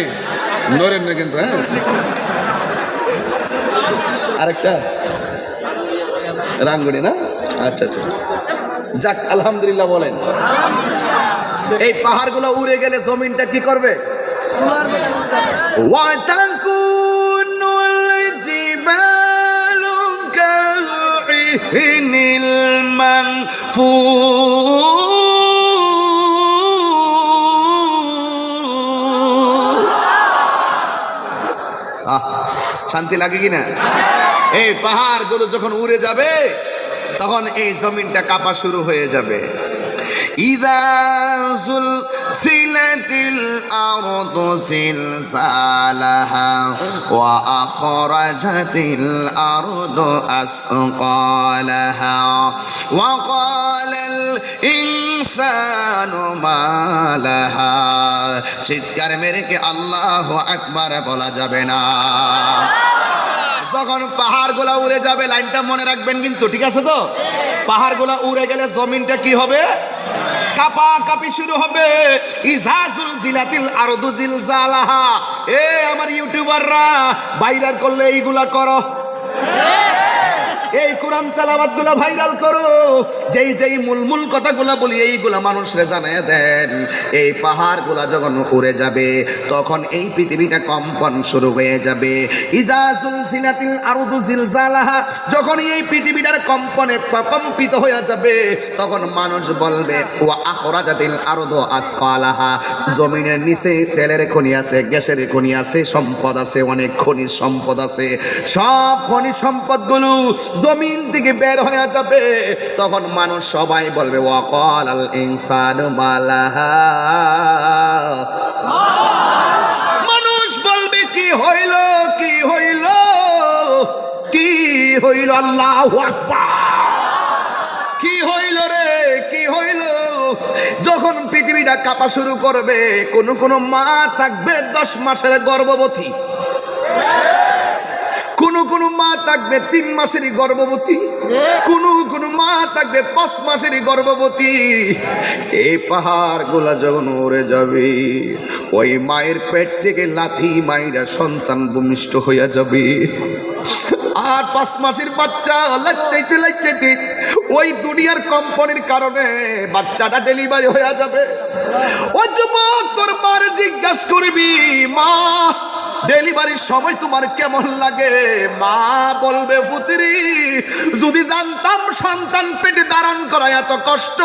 নড়েন না কিন্তু। হ্যাঁ, আরেকটা রাঙ্গুনি না? আচ্ছা আচ্ছা, যাক আলহামদুলিল্লাহ বলেন। এই পাহাড়গুলো উড়ে গেলে জমিনটা কি করবে? ওয়াতাকুনুল জিবালু কালইহিনিল মানফুশ। শান্তি লাগে কিনা? এই পাহাড়গুলো যখন উড়ে যাবে, তখন এই জমিনটা কাঁপা শুরু হয়ে যাবে। ইযা জিলাতিল আরদু জিলজালাহা ওয়া আখরাজাতিল আরদু আসকালাহা ওয়া ক্বালাল ইনসানু মা লাহা। চিৎকার মেরে কি আল্লাহু আকবার বলা যাবে না? যখন পাহাড়গুলা উড়ে যাবে, লাইনটা মনে রাখবেন কিন্তু, ঠিক আছে তো? পাহাড়গুলা উড়ে গেলে জমিনটা কি হবে? কাপা কাপি শুরু হবে। ইজাজুল জিলাতিল আরদু জিলজালাহা। এ আমার ইউটিউবাররা, ভাইরাল করলে এইগুলা করো, এই কোরআন তেলাওয়াত গুলা ভাইরাল করো, যেই যেই মূল কথাগুলা বলি এইগুলা মানুষরে জানায় দেন। এই পাহাড়গুলা যখন উড়ে যাবে তখন এই পৃথিবীটা কম্পন শুরু হয়ে যাবে। ইযা জুলজিলাতিল আরদু জিলজালাহা, যখন এই পৃথিবীটার কম্পনে কম্পিত হয়ে যাবে তখন মানুষ বলবে ওয়া আখরাজাতিল আরদু আসকালাহা। জমিনের নিচে তেলের খনি আছে, গ্যাসের খনি আছে, সম্পদ আছে, অনেক খনিজ সম্পদ আছে। সব খনিজ সম্পদগুলো জমিন থেকে বের হয়ে যাবে। তখন মানুষ সবাই বলবে ওয়াকালাল ইনসানু মা লাহা। মানুষ বলবে কি হইল, কি হইল, কি হইল? আল্লাহু আকবার। কি হইল রে, কি হইল? যখন পৃথিবীটা কাঁপা শুরু করবে, কোন মা থাকবে 10 মাসের গর্ভবতী, কোন মা থাকবে 3 মাসেরই গর্ভবতী, কোন মা থাকবে 5 মাসেরই গর্ভবতী। এই পাহাড় গুলা যখন উড়ে যাবে, ওই মায়ের পেট থেকে লাথি মাইরা সন্তান ভূমিষ্ঠ হইয়া যাবে। আর 5 মাসের বাচ্চা লাগতে ওই দুনিয়ার কম্পনের কারণে বাচ্চাটা ডেলিভারি হয়ে যাবে। ওই যুবক তোর মার জিজ্ঞাসা করবি, মা ডেলিভারির সময় তোমার কেমন লাগে? মা বলবে, পুত্রী যদি জানতাম সন্তান পেটে ধারণ করা এত কষ্ট,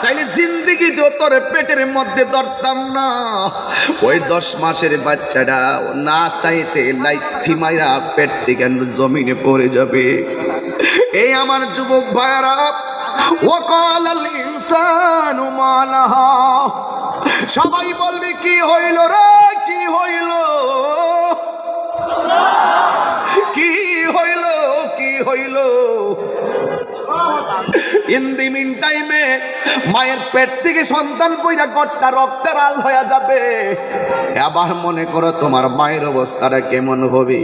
তাইলে জিন্দিগি তোর পেটের মধ্যে ধরতাম না। ওই 10 মাসের বাচ্চাটা না চাইতে লাইথি মাইরা পেট থেকে জমিনে পড়ে যাবে। এই আমার যুবক ভাইরা, ওয়াকালাল ইনসানু মা লাহা। সবাই বলবে কি হইল রে, কি হইল, কি হইল, কি হইল? ইন দি মিন টাইমে মায়ের পেট থেকে সন্তান পয়দা গট্টা রক্তের আল হয়ে যাবে। আবার মনে করো তোমার মায়ের অবস্থাটা কেমন হবে।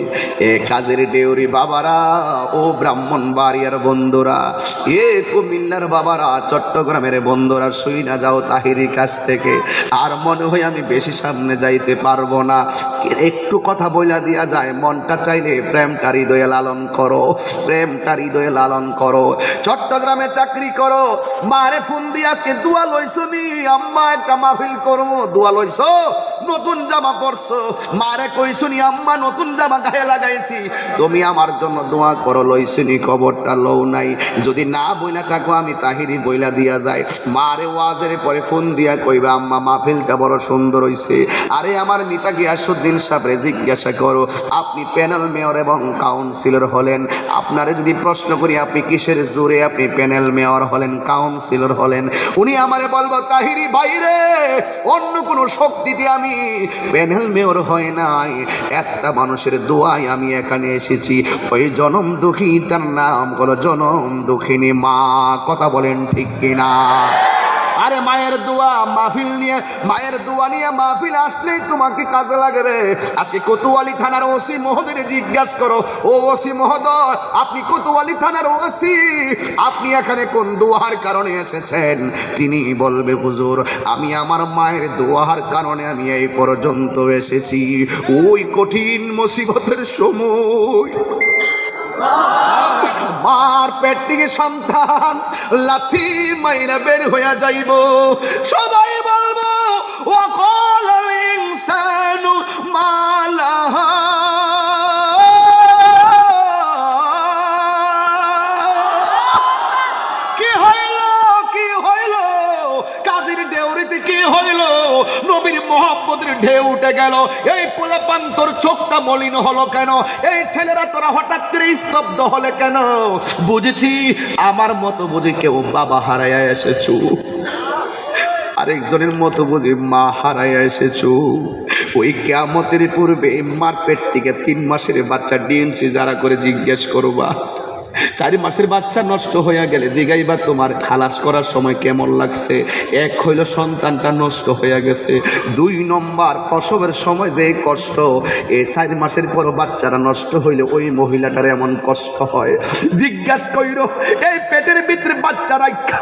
এ কাজের ডেউরি বাবারা, ও ব্রাহ্মণবাড়িয়ার বন্ধুরা, এ কুমিল্লার বাবারা, চট্টগ্রামের বন্ধুরা, শুই না যাও তাহিরি কাছ থেকে। আর মনে হয় আমি বেশি সামনে যাইতে পারবো না, একটু কথা বইলা দিয়া যায়। মনটা চাইলে প্রেমটা হৃদয়ে লালন করো, প্রেমটা হৃদয়ে লালন করো। চট্টগ্রামে চাকরি করো, মারে ফোন দিয়ে আজকে দোয়া লইছো নি আম্মা, একটা মাহফিল করবো, দোয়া লইছো, নতুন জামা পরছো, মারে কইছো নি আম্মা নতুন জামা গায়ে লাগাইছি, তুমি আমার জন্য দোয়া করো, লইছো নি? খবরটা লও নাই। যদি না বইলা থাকো আমি তাহিরি বইলা দিয়া যায়। মারে ওয়াজের পরে ফোন দিয়া কইবা আম্মা মাহফিলটা বড় সুন্দর হইছে। আরে আমার নেতা গিয়াসউদ্দিন সাহেবরে জিজ্ঞাসা করো, আপনি প্যানেল মেয়র এবং কাউন্সিলর হলেন, আপনারে যদি প্রশ্ন করি আপনি কিসের জোরে আপনি প্যানেল মেয়র হলেন, কাউন্সিলর হলেন? উনি আমারে বলবো, তাহিরি ভাইরে অন্য কোন শক্তিতে আমি প্যানেল মেয়র হয় নাই, একটা মানুষের দোয়ায় আমি এখানে এসেছি। ওই জনম দুঃখী, তার নাম হলো জনম দুঃখিনী মা। কথা বলেন ঠিক কিনা? আরে মায়ের দোয়া মাহফিল নিয়ে, মায়ের দোয়া নিয়ে মাহফিল আসলেই তোমাকে কাজে লাগবে। আজকে কোতোয়ালি থানার ওসি মহোদয় জিজ্ঞাসা করো, ও ওসি মহোদয় আপনি কোতোয়ালি থানার ওসি, আপনি এখানে কোন দোয়ার কারণে এসেছেন? তিনি বলবে, হুজুর আমি আমার মায়ের দোয়ার কারণে আমি এই পর্যন্ত এসেছি। ওই কঠিন মুসিবতের সময় মার পেট থেকে সন্তান লাথি মাইরা বের হইয়া যাইব, সবাই বলবো ওয়াকালাল ইনসানু মা লাহা। কি হইল, কি হইল? কাজের দেউরিতে কি হইল? নবীর মোহাম্মদের ঢেউ উঠে গেল। এই পোলাপান তোর চোখটা মলিন হলো কেন? এই ছেলেরা তোরা হঠাৎ করে স্তব্ধ হলে কেন? বুঝেছি আমার মতো বুঝি কেউ বাবা হারাইয়া এসেছো, আরেকজনের মতো বুঝি মা হারাইয়া এসেছো। ওই কিয়ামতের পূর্বে মার পেট থেকে 3 মাসের বাচ্চা ডিএনসি যারা করে জিজ্ঞেস করবা, 4 মাসের বাচ্চা নষ্ট হইয়া গেলে জিগাইবা তোমার খালাস করার সময় কেমন লাগছে। এক হইল সন্তানটা নষ্ট হইয়া গেছে, 2 নম্বর প্রসবের সময় যে কষ্ট, এই 4 মাসের পর বাচ্চারা নষ্ট হইলে ওই মহিলাটার এমন কষ্ট হয়। জিজ্ঞাসা কইর এই পেটের ভিতরে বাচ্চা রাখা,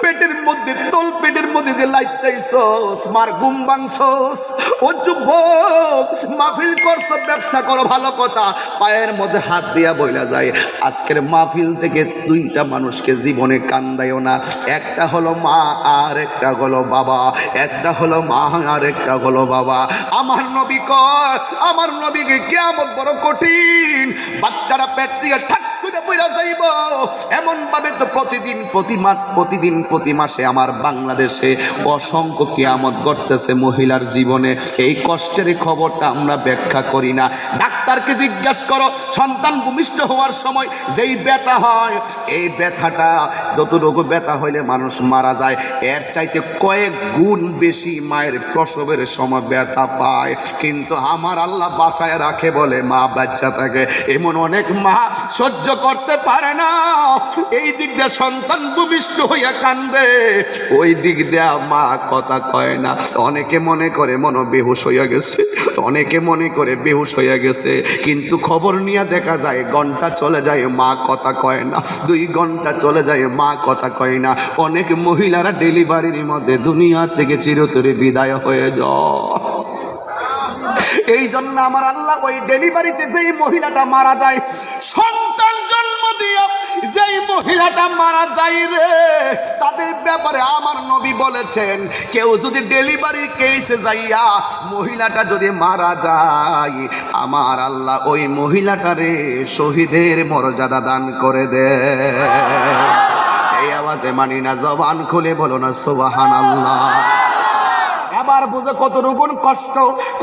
পেটের মধ্যে তোল পেটের মধ্যে যে লাইতাইছস, মার ঘুম ভাঙছস। ও যুবক, মাহফিল করছ, ব্যবসা করো, ভালো কথা, পায়ের মধ্যে হাত দিয়া বইলা যায় আজকের মাহফিল থেকে 2টা মানুষকে জীবনে কান্দাইও না। একটা হলো মা আর একটা হলো বাবা, একটা হলো মা আর একটা হলো বাবা। আমার নবী কয়, আমার নবীকে কিয়ামত বড় কঠিন, বাচ্চারা পেট দিয়ে ঠাক করে পড়া যাইব। এমন ভাবে তো প্রতি মাসে আমার বাংলাদেশে অসংখ্য কিয়ামত ঘটতেছে মহিলার জীবনে। এই কষ্টের খবরটা আমরা ব্যাখ্যা করি না। ডাক্তারকে জিজ্ঞাসা করো, সন্তান ভূমিষ্ঠ হওয়ার সময় যেই ব্যথা হয়, এই ব্যথাটা যতটুকু ব্যথা হইলে মানুষ মারা যায়, এর চাইতে কয়েক গুণ বেশি মায়ের প্রসবের সময় ব্যথা পায়। কিন্তু আমার আল্লাহ বাঁচায় রাখে বলে মা বাচ্চা থাকে। এমন অনেক মা সহ্য করতে পারে না, এই দিক দিয়ে সন্তান ভূমিষ্ঠ হইয়া কান্দে, ওই দিক দিয়ে মা কথা কয় না। অনেকে মনে করে বেহুশ হইয়া গেছে, অনেকে মনে করে বেহুশ হইয়া গেছে, কিন্তু খবর নিয়ে দেখা যায় ঘন্টা চলে যায় মা কথা কয় না, 2 ঘন্টা চলে যায় মা কথা কয় না। অনেক মহিলারা ডেলিভারির মধ্যে দুনিয়া থেকে চিরতরে বিদায় হয়ে যায়। এই জন্য আমার আল্লাহ ওই ডেলিভারিতে যেই মহিলাটা মারা যায়, সন্তান জন্ম দিয়া যেই মহিলাটা মারা যায় রে, তাদের ব্যাপারে আমার নবী বলেছেন, কেউ যদি ডেলিভারি কেসে যাইয়া মহিলাটা যদি মারা যায়, আমার আল্লাহ ওই মহিলাটারে শহীদের মর্যাদা দান করে দেয়। এই আওয়াজে মানি না, জবান খুলে বলো না সুবহানাল্লাহ। এবার বুঝে কতটুকুন কষ্ট,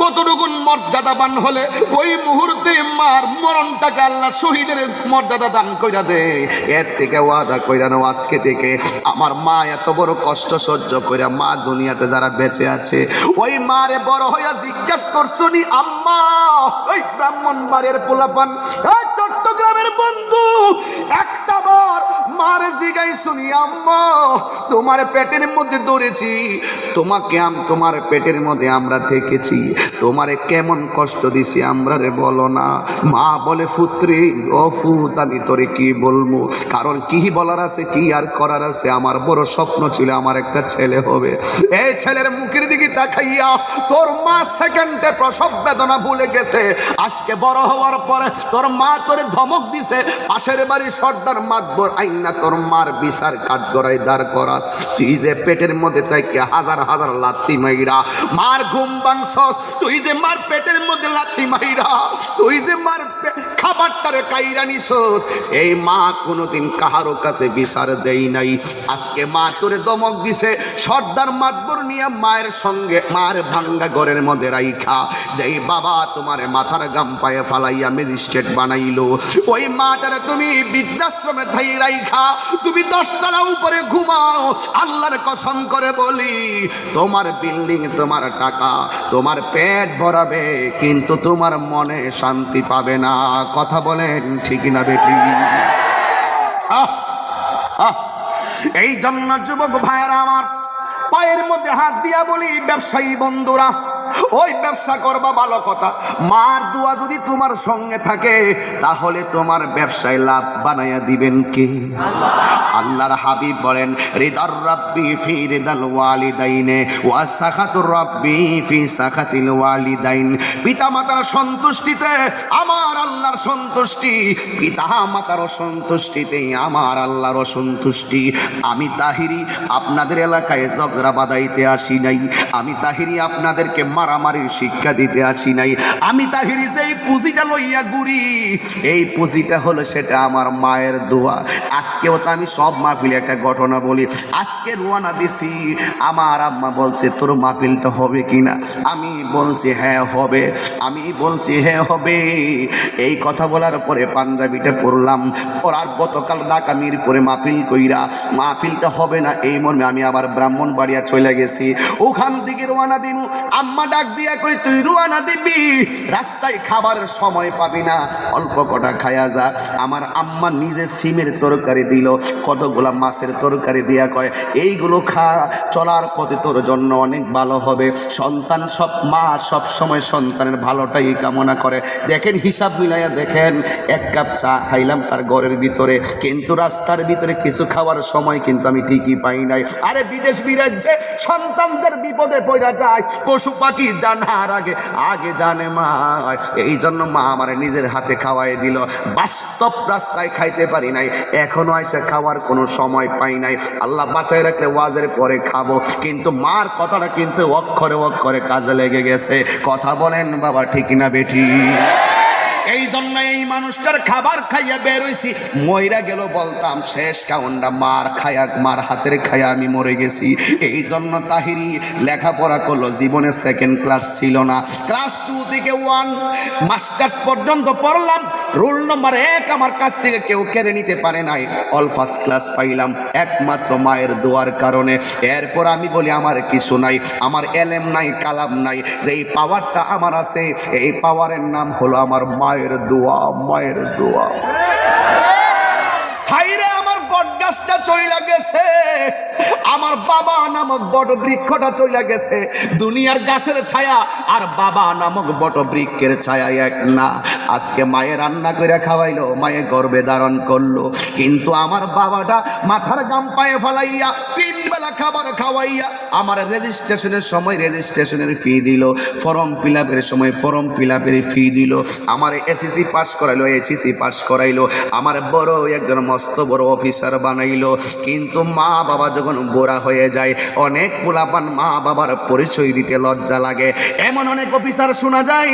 কতটুকুন মর্যাদাবান হলে ওই মুহূর্তে মার মরণটাকে আল্লাহ শহীদের মর্যাদা দান কইরা দেয়। এর থেকে ওয়াদা কইরা নাও, আজকে থেকে আমার মা এত বড় কষ্ট সহ্য কইরা মা দুনিয়াতে যারা বেঁচে আছে, ওই মারে বড় হইয়া জিজ্ঞাসা করছনি আম্মা, ওই ব্রাহ্মণবাড়ির পোলাপান, চট্টগ্রামের বন্ধু, একটা বার মারে জিগাই শুনি আম্মা তোমার পেটের মধ্যে ধরেছি, তোমাকে তোমার পেটের মধ্যে আমরা থেকেছি, তোমারে কেমন কষ্ট দিছি আমরা রে বলো না। মা বলে পুত্রী ও ফুত, আমি তোরে কি বলবো, কারণ কি বলার আছে, কি আর করার আছে, আমার বড় স্বপ্ন ছিল আমার একটা ছেলে হবে। এই ছেলের মুখের দিকে তাকাইয়া তোর মা সেকেন্ডে প্রসব বেদনা ভুলে গেছে। আজকে বড় হওয়ার পরে তোর মা তোরে ধমক দিছে, পাশের বাড়ি সর্দার মাতবর আইনা তোর মার বিচার কাঠ গড়াই দাঁড় করাস। তুই যে পেটের মধ্যে থেকে হাজার হাজার লাথি মাইরা মার ঘুম ভাঙছস, তুই যে মার পেটের মধ্যে লাথি মাইরা তুই যে মার খাবারটারে কাইরা নিছস, এই মা কোনোদিন কাহারো কাছে বিচার দেই নাই। আজকে মা তোরে দমক দিছে, সর্দার মাতবর নিয়ে মায়ের সঙ্গে মার ভাঙ্গা ঘরের মধ্যে রাইখা, যেই বাবা তোমার মাথার গাম পায়ে ফালাইয়া ম্যাজিস্ট্রেট বানাইলো, ওই মাটারে তুমি বৃদ্ধাশ্রমে ধাই রাইখা তুমি 10 তলা উপরে ঘুমাও। আল্লাহর কসম করে বলি, তোমার বিল্ডিং, তোমার টাকা, তোমার পেট ভরাবে, কিন্তু তোমার মনে শান্তি পাবে না। কথা বলেন ঠিক না বেটি? এই জন্য যুবক ভাইরা আমার, পায়ের মধ্যে হাত দিয়া বলি ব্যবসায়ী বন্ধুরা, ওই ব্যবসা করবা ভালো কথা, মার দোয়া যদি তোমার সঙ্গে থাকে তাহলে তোমার ব্যবসায় লাভ বানাইয়া দিবেন কে? আল্লাহর হাবিব বলেন, রিদার রাব্বি ফি রিদাল ওয়ালিদাইনে ওয়া সাখাতুর রাব্বি ফি সাখাতিল ওয়ালিদাইন। পিতা মাতার সন্তুষ্টিতে আমার আল্লাহর সন্তুষ্টি, পিতা মাতার সন্তুষ্টিতে আমার আল্লাহর সন্তুষ্টি। আমি তাহিরি আপনাদের এলাকায় ঝগড়া বাঁধাইতে আসি নাই, আমি তাহিরি আপনাদেরকে মারামারির শিক্ষা দিতে আসি নাই। আমি তাহিরি যেই পুঁজিটা লইয়া ঘুরি, এই পুঁজিটা হলো সেটা আমার মায়ের দোয়া। আজকেও তো আমি সব মাহফিলে একটা ঘটনা বলি। আজকে রওনা দিছি, আমার আম্মা বলছে তোর মাহফিলটা হবে কিনা? আমি বলছি হ্যাঁ হবে, আমি বলছি হ্যাঁ হবে। এই কথা বলার পরে পাঞ্জাবিটা পরলাম, পরার গতকাল ঢাকা মিরপুরে মাহফিল কইরা মাহফিলটা হবে না এই মর্মে আমি আবার ব্রাহ্মণবাড়িয়া চলে গেছি। ওখান থেকে রওনা দিমু, আম্মা ডাক দিয়া কই তুই রওনা দিবি, রাস্তায় খাবারের সময় পাবি না, অল্প কটা খায়া যা। আমার আম্মা নিজে সিমের তরকারি দিল, কতগুলা মাছের তরকারি দিয়া কয় এইগুলো খা, চলার পথে তোর জন্য অনেক ভালো হবে। সন্তান সব মা সব সময় সন্তানের ভালোটাই কামনা করে। দেখেন হিসাব মিলাইয়া দেখেন, এক কাপ চা খাইলাম তার ঘরের ভিতরে, কিন্তু রাস্তার ভিতরে কিছু খাওয়ার সময় কিন্তু আমি ঠিকই পাই নাই। আরে বিদেশ বিরাজ্যে সন্তানদের বিপদে পড়া যায়, পশু পাখি জানার আগে আগে জানে মা। এই জন্য মা আমার নিজের হাতে খাওয়াই দিল। বাস্তব রাস্তায় খাইতে পারি নাই, এখনো এসে খাওয়ার কোনো সময় পাই নাই। আল্লাহ বাঁচাই রাখলে ওয়াজের পরে খাবো, কিন্তু মার কথাটা কিন্তু অক্ষরে অক্ষরে কাজে লেগে গেছে। কথা বলেন বাবা, ঠিক না বেঠি? এই জন্য এই মানুষটার খাবার খাইয়া বের হইছি, মইরা গেল বলতাম শেষ কাউন্ডা মার খায়া, মার হাতের খায়া আমি মরে গেছি। এই জন্য তাহিরি লেখাপড়া করলো, জীবনে সেকেন্ড ক্লাস ছিল না, ক্লাস 2 থেকে 1 মাস্টার্স পর্যন্ত পড়লাম। রোল নম্বর 1 আমার কাছ থেকে কেউ কেড়ে নিতে পারে নাই, অল ফার্স্ট ক্লাস পাইলাম একমাত্র মায়ের দোয়ার কারণে। এরপর আমি বলি আমার কিছু নাই, আমার এলেম নাই, কালাম নাই, যেই পাওয়ারটা আমার আছে এই পাওয়ারের নাম হলো আমার মায়ের দোয়া, মায়ের দোয়া। হাইরে আমার বট গাছটা চইলা গেছে, আমার বাবা নামক বট বৃক্ষটা চইলা গেছে। দুনিয়ার গাছের ছায়া আর বাবা নামক বট বৃক্ষের ছায়া এক না। আজকে মায়ের রান্না করে খাওয়াইলো, মায়ে গর্বে ধারণ করলো, কিন্তু আমার বাবাটা মাথার গাম পায়ে ফেলাইয়া 3 বেলা খাবার খাওয়াইয়া আমার রেজিস্ট্রেশনের সময় রেজিস্ট্রেশনের ফি দিল, ফর্ম ফিল আপের সময় ফর্ম ফিল আপের ফি দিল, আমার এসএসসি পাস করাইলো, এইচএসসি পাস করাইলো, আমার বড় একজন মস্ত বড় অফিসার বানাইলো। কিন্তু মা বাবা যখন গোড়া হয়ে যায়, অনেক পোলাপান মা বাবার পরিচয় দিতে লজ্জা লাগে। এমন অনেক অফিসার শোনা যায়,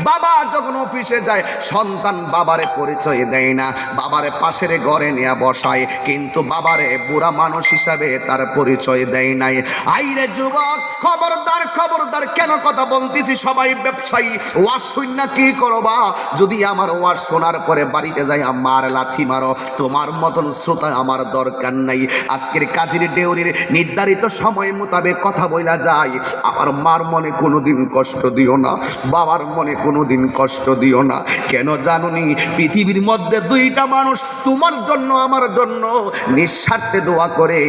বাবা যখন অফিসে যায় সন্তান বাবারে পরিচয় দেয় না, বাবারে পাশের ঘরে নিয়ে বসায়, কিন্তু বাবারে বুড়া মানুষ হিসাবে তার পরিচয় দেয় নাই। আইরে যুবক, খবরদার খবরদার, কেন কথা বলতেছি, সবাই ব্যবসায়ী, ওয়াজ শুন না কি করবা? যদি আমার ওয়াজ শোনার পরে বাড়িতে যাই আমার লাথি মারো, তোমার মতন শ্রোতা আমার দরকার নাই। আজকের কাজের ডেউরির নির্ধারিত সময় মোতাবেক কথা বইলা যায়। আমার মার মনে কোনোদিন কষ্ট দিও না, বাবার মনে কোনোদিন কষ্ট দিও না। কেন জানুনি, পৃথিবীর মধ্যে 2টা মানুষ তোমার জন্য আমার জন্য নিঃস্বার্থে দোয়া করে,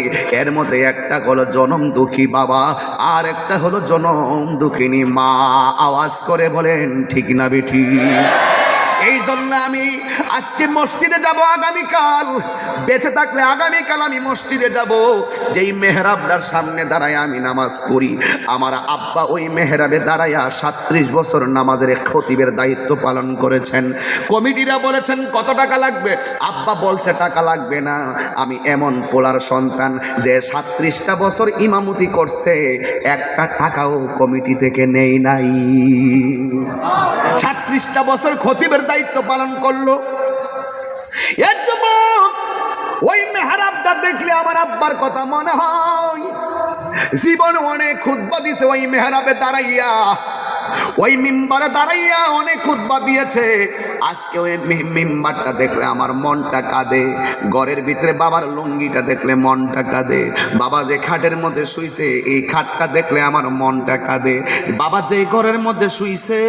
এর মধ্যে একটা হলো জনম দুঃখী বাবা, আর একটা হলো জনম দুঃখিনী মা। আওয়াজ করে বলেন ঠিক না বেঠি? এই জন্য আমি আজকে মসজিদে যাব, আগামীকাল বেঁচে থাকলে আগামীকাল আমি মসজিদে যাব। যেই মেহরাবদার সামনে দাঁড়ায় আমি নামাজ পড়ি, আমার আব্বা ওই মেহরাবে দাঁড়াইয়া 37 বছর নামাজের খতিবের দায়িত্ব পালন করেছেন। কমিটিরা বলেছেন কত টাকা লাগবে, আব্বা বলছে টাকা লাগবে না। আমি এমন পোলার সন্তান যে 37টা বছর ইমামতি করছে, একটা টাকাও কমিটি থেকে নেই নাই। 37টা বছর খতিবের দায়িত্ব পালন করলো। এর যুবক, ওই মেহরাবটা দেখলে আমার আব্বার কথা মনে হয়। জীবন অনেক খুতবা দিছে ওই মেহরাবে দাঁড়াইয়া, ওই মিম্বারে দাঁড়াইয়া অনেক খুতবা দিয়েছে। আজকে ওই মিম্বারটা দেখলে আমার মনটা কাঁদে, ঘরের ভিতরে বাবার লুঙ্গিটা দেখলে মনটা কাঁদে, বাবা যে খাটের মধ্যে শুইছে এই খাটটা দেখলে আমার মনটা কাঁদে, বাবা যে ঘরের মধ্যে শুইছে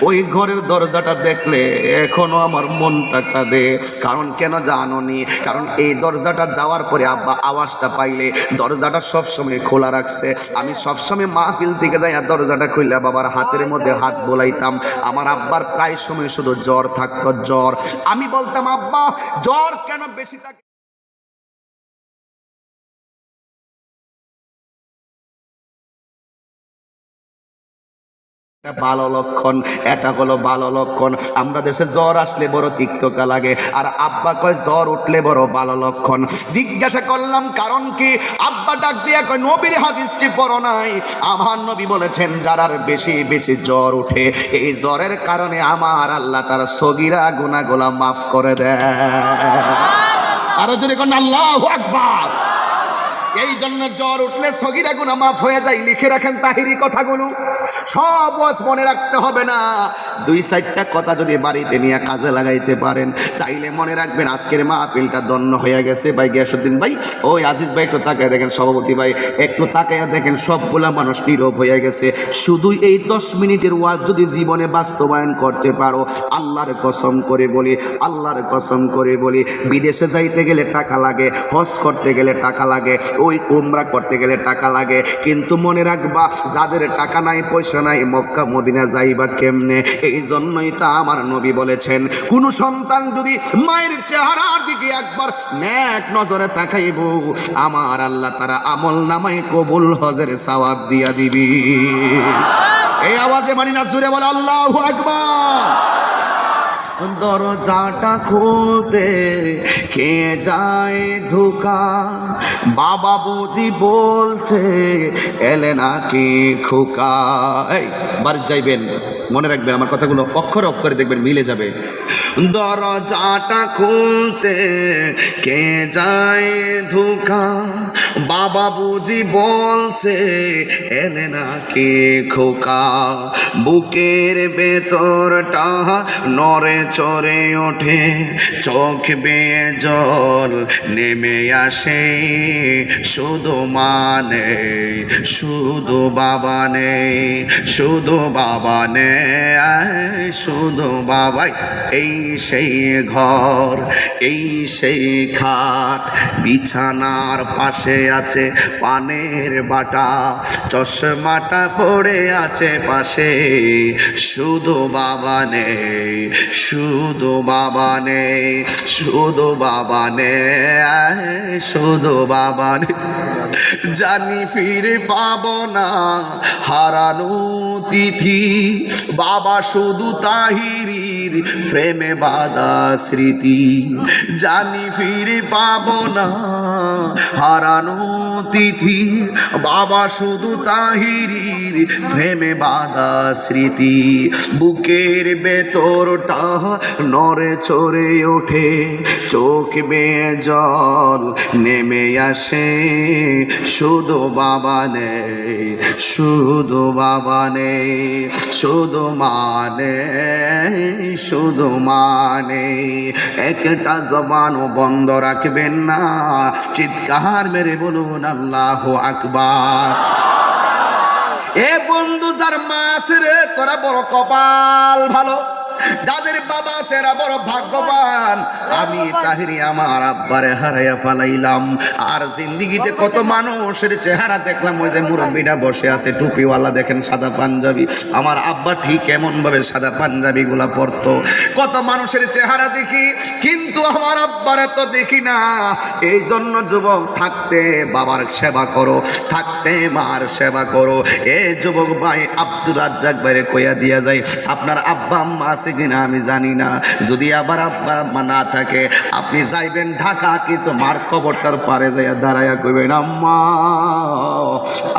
ওই ঘরের দরজাটা দেখলে এখনো আমার মনটা কাঁদে। কারণ কেন জানোনি? কারণ এই দরজাটা যাওয়ার পরে আব্বা আওয়াজটা পাইলে দরজাটা সবসময় খোলা রাখছে। আমি সবসময় মাহফিল থেকে যাই আর দরজাটা খুললে বাবার হাতের মধ্যে হাত বোলাইতাম। আমার আব্বার প্রায় সময় শুধু জ্বর থাকতো, জ্বর। আমি বলতাম আব্বা জ্বর কেন বেশি থাকে? ভালো লক্ষণ, এটা হলো ভালো লক্ষণ। আমরা দেশে জ্বর আসলে বড় তিক্ততা লাগে, আর আব্বা কয় জ্বর উঠলে বড় ভালো লক্ষণ। জিজ্ঞাসা করলাম কারণ কি? আব্বা ডাক দিয়া কয় নবীর হাদিস কি পড়ো নাই? আমার নবী বলেছেন যারার বেশি বেশি জ্বর উঠে এই জ্বরের কারণে আমার আল্লাহ তার সগীরা গুনাহগুলো মাফ করে দেয়। আরো জোরে কোন আল্লাহু আকবার। এই জন্য জ্বর উঠলে সগীরা গুনাহ মাফ হয়ে যায়। লিখে রাখেন তাহিরি কথাগুলো, সব ওয়াজ মনে রাখতে হবে না, 2-4টা কথা যদি বাড়িতে নিয়ে কাজে লাগাইতে পারেন তাইলে মনে রাখবেন আজকের মাহফিলটা ধন্য হয়ে গেছে। ভাই গিয়াসউদ্দিন ভাই, ওই আজিজ ভাই একটু তাকায় দেখেন, সভাপতি ভাই একটু তাকায় দেখেন, সবগুলা মানুষ নীরব হয়ে গেছে। শুধু এই 10 মিনিটের ওয়াজ যদি জীবনে বাস্তবায়ন করতে পারো, আল্লাহর কসম করে বলি, আল্লাহর কসম করে বলি, বিদেশে যাইতে গেলে টাকা লাগে, হজ করতে গেলে টাকা লাগে, ওই উমরা করতে গেলে টাকা লাগে, কিন্তু মনে রাখবা যাদের টাকা নাই পয়সা নাই মক্কা মদিনা যাইবা কেমনে? এই জন্যই তা আমার নবী বলেছেন, কোন সন্তান যদি মায়ের চেহারার দিকে একবার নেক নজরে তাকাইব, আমার আল্লাহ তারা আমল নামায় কবুল হজের সওয়াব দিয়া দিবি। এই আওয়াজে মানি না জুড়ে বলে আল্লাহু আকবার। দরজাটা খুলতে কে যায় ধোকা, বাবা বুঝি বলছে এলে নাকি খোকা। এই বাড়ি যাইবেন, মনে রাখবেন আমার কথাগুলো অক্ষরে অক্ষরে দেখবেন মিলে যাবে। দরজাটা খুলতে কে যায় ধোকা, বাবা বুঝি বলছে এলে নাকি খোকা। বুকের ভেতরটা নরে চরে ওঠে, চোখ বেয়ে জল নেমে আসে, শুধু মানে শুধু বাবা নেই, শুধু বাবা নেই, শুধু বাবাই। এই সেই ঘর, এই সেই খাট, বিছানার পাশে আছে পানের বাটা, চশমাটা পড়ে আছে পাশে, শুধু বাবা নেই, শুধু বাবা নেই, শুধু বাবা নেই, শুধু বাবা নেই। জানি ফিরে পাবো না হারানো তিথি, বাবা শুধু তাহিরির প্রেমে বাঁধা স্মৃতি। জানি ফিরে পাবো না হারানো তিথি, বাবা শুধু তাহিরির প্রেমে বাঁধা স্মৃতি। বুকের ভেতরটা নড়ে চড়ে ওঠে, চোখ বেয়ে জল নেমে আসে, শুধু বাবা নেই, শুধু বাবা নেই, শুধু মানে, শুধু মানে। একটা জবানও বন্ধ রাখবেন না, চিৎকার মেরে বলুন আল্লাহু আকবার। এ বন্ধু যার মা আছে রে তোরা বড় কপাল ভালো, যাদের বাবা সেরা বড় ভাগ্যবান। আমি তাহিরি আমার আব্বারে হারাইয়া ফালাইলাম, আর জিন্দিগিতে কত মানুষের চেহারা দেখলাম। ওই যে মুরব্বীটা বসে আছে টুপিওয়ালা, দেখেন সাদা পাঞ্জাবি, আমার আব্বা ঠিক এমন ভাবে সাদা পাঞ্জাবি গুলা পরতো। কত মানুষের চেহারা দেখি, কিন্তু আমার আব্বারে তো দেখি না। এই জন্য যুবক থাকতে বাবার সেবা করো, থাকতে মার সেবা করো। এ যুবক ভাই আব্দুর রাজ্জাক ভাইরে কইয়া দিয়া যায়, আপনার আব্বা আম্মা আছে কিনা আমি জানি না, যদি আবার আব্বা আম্মা না থাকে আপনি যাইবেন ঢাকা, কিন্তু মার কবরটার পারে যাইয়া দাঁড়াইয়া কইবেন, আম্মা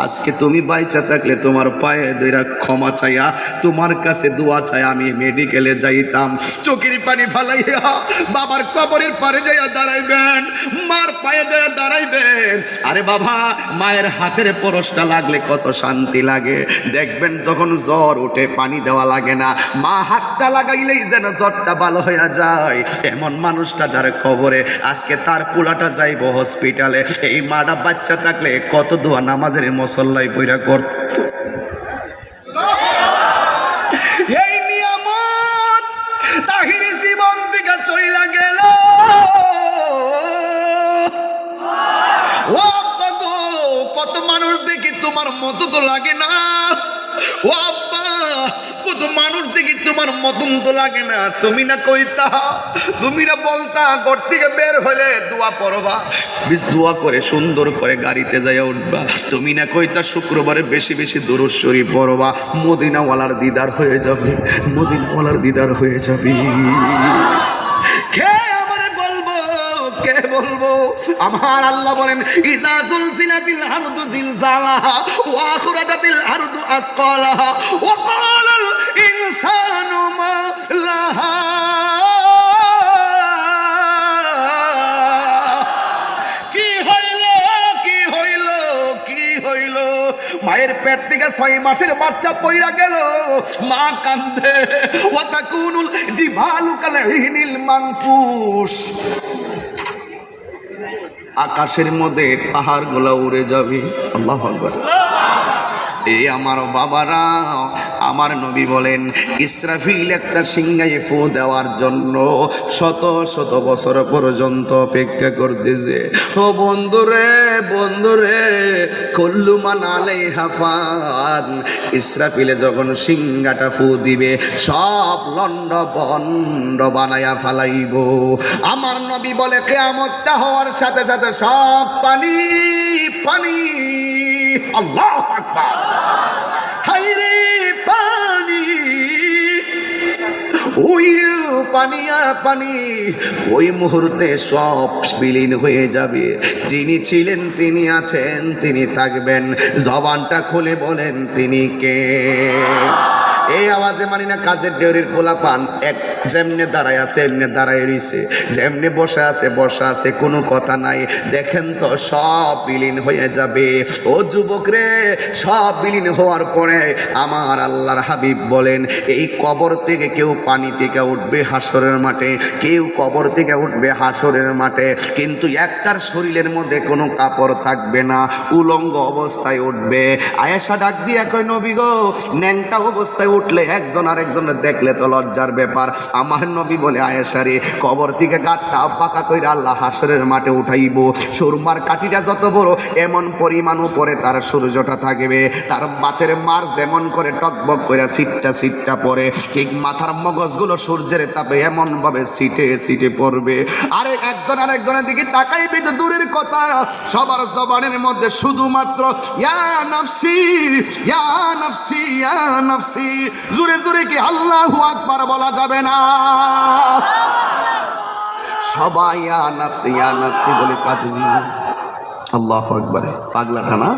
আজকে তুমি বাইচা থাকলে তোমার পায়ে দুইরা ক্ষমা চাইয়া তোমার কাছে দোয়া চাই আমি মেডিকেলে যাইতাম। চোখের পানি ফালাইয়া বাবার কবরের পারে যাইয়া দাঁড়াইবেন, মার পায়ে যাইয়া দাঁড়াইবেন। আরে বাবা, মায়ের হাতের পরশটা লাগলে কত শান্তি লাগে। দেখবেন যখন জ্বর ওঠে পানি দেওয়া লাগে না, মা হাতটা লাগাইলেই যেন জ্বরটা ভালো হয়ে যায়। এমন মানুষটা যার কবরে আজকে তার পোলাটা যাইব হসপিটালে, এই মাটা বাচ্চা থাকলে কত দোয়া নামাজের মসল্লাই বইরা করত। এই নিয়ামত তাহির জীবন থেকে চইলা গেল। ও আব্বা গো, কত মানুষ দেখি তোমার মতো তো লাগে না। ও আব্বা, কত মানুষ দেখি তোমার মতন তো লাগে না। তুমি না কইতা, তুমি না বলতা ঘর থেকে বের হলে দোয়া পড়বা, দোয়া করে সুন্দর করে গাড়িতে যাইয়া উঠবা। তুমি না কইতা শুক্রবারে বেশি বেশি দুরূদ শরীফ পড়বা, মদিনাওয়ালার দিদার হয়ে যাবে, মদিনাওয়ালার দিদার হয়ে যাবে। কে আমারে বলবো, কে বলবো? আমার আল্লাহ বলেন, ইযা যুলজিলাতিল আরদু জিলজালাহা ওয়া আখরাজাতিল আরদু আসকালাহা ওয়া ক্বালাল ইনসানু মা লাহা। পেট থেকে 6 মাসের বাচ্চা পইরা গেল, মা কান্দে। ওয়া তাকুনুল জিবালু কালহিনিল মানফুস, আকাশের মধ্যে পাহাড়গুলো উড়ে যাবে। আল্লাহু আকবার। এই আমার বাবারা, আমার নবী বলেন ইসরাফিল একটা সিংহায় ফু দেওয়ার জন্য শত শত বছর পর্যন্ত অপেক্ষা করতেছে। ও বন্ধুরে বন্ধুরে, কুল্লুমান আলাইহা ফান, ইসরাফিলে যখন সিংহাটা ফু দিবে সব লন্ড বন্ড বানায়া ফালাইব। আমার নবী বলে কিয়ামতটা হওয়ার সাথে সাথে সব পানি পানি। আল্লাহু আকবার। হায়রে পানি, ওই পানিয়া পানি, ওই মুহূর্তে সব বিলীন হয়ে যাবে। যিনি ছিলেন, তিনি আছেন, তিনি থাকবেন। জবানটা খুলে বলেন তিনি কে? এই আওয়াজে মানি না কাজের ডেউরির পোলা পান এক যেমনে দাঁড়ায় আছে এমনি দাঁড়ায় রইছে, যেমনি বসে আছে কোনো কথা নাই। দেখেন তো সব বিলীন হয়ে যাবে। ও যুবক রে, সব বিলীন হওয়ার পরে আমার আল্লাহর হাবিব বলেন এই কবর থেকে কেউ পানি থেকে উঠবে হাসরের মাঠে, কেউ কবর থেকে উঠবে হাসরের মাঠে, কিন্তু একটার শরীরের মধ্যে কোনো কাপড় থাকবে না, উলঙ্গ অবস্থায় উঠবে। আয়েশা ডাক দিয়ে কয় নবী গো, ন্যাংটা অবস্থায় উঠলে একজন আরেকজনের দেখলে তো লজ্জার ব্যাপার। আমার নবী বলে আয়েশা রে, কবর থেকে গাঁটটা পাকা কইরা আল্লাহ হাসরের মাঠে উঠাইব। সুরমার কাঠিটা যত বড় এমন পরিমাণ উপরে তার সূর্যটা থাকবে, তার মাথার মার যেমন করে টকবক করে সিটটা পড়ে, ঠিক মাথার মগজগুলো সূর্যের তাপে এমন ভাবে সিটে পড়বে। আরে একজন আরেকজনের দিকে তাকাইবে তো দূরের কথা, সবার জবানের মধ্যে শুধুমাত্র ইয়া নাফসি ইয়া নাফসি ইয়া নাফসি। জোরে জোরে কি আল্লাহু আকবার বলা যাবে না? সবাই ইয়া নাফসি বলে কাঁদবে। আল্লাহু আকবার। পাগলাটা না,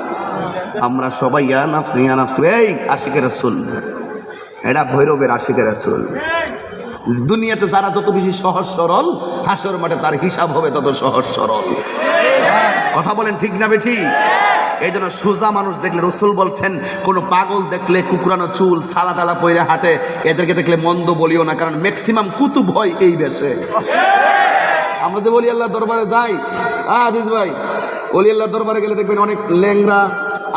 আমরা সবাই ইয়া নাফসি। এই আশিকে রাসূল, এটা ভৈরবের আশিকে রাসূল। দুনিয়াতে যারা যত বেশি সহজ সরল, হাসর মাঠে তার হিসাব হবে তত সহজ সরল। কথা বলেন ঠিক না বেঠি? এই জন্য সোজা মানুষ দেখলে রসুল বলছেন, কোনো পাগল দেখলে কুকুরানো চুল সালা টালা পরে হাঁটে, এদেরকে দেখলে মন্দ বলিও না, কারণ ম্যাক্সিমাম কুতুব হয় এই বেশে। আমরা যে বলি আল্লাহ দরবারে যাই, আজিজ ভাই, বলি আল্লাহ দরবারে গেলে দেখবেন অনেক ল্যাংরা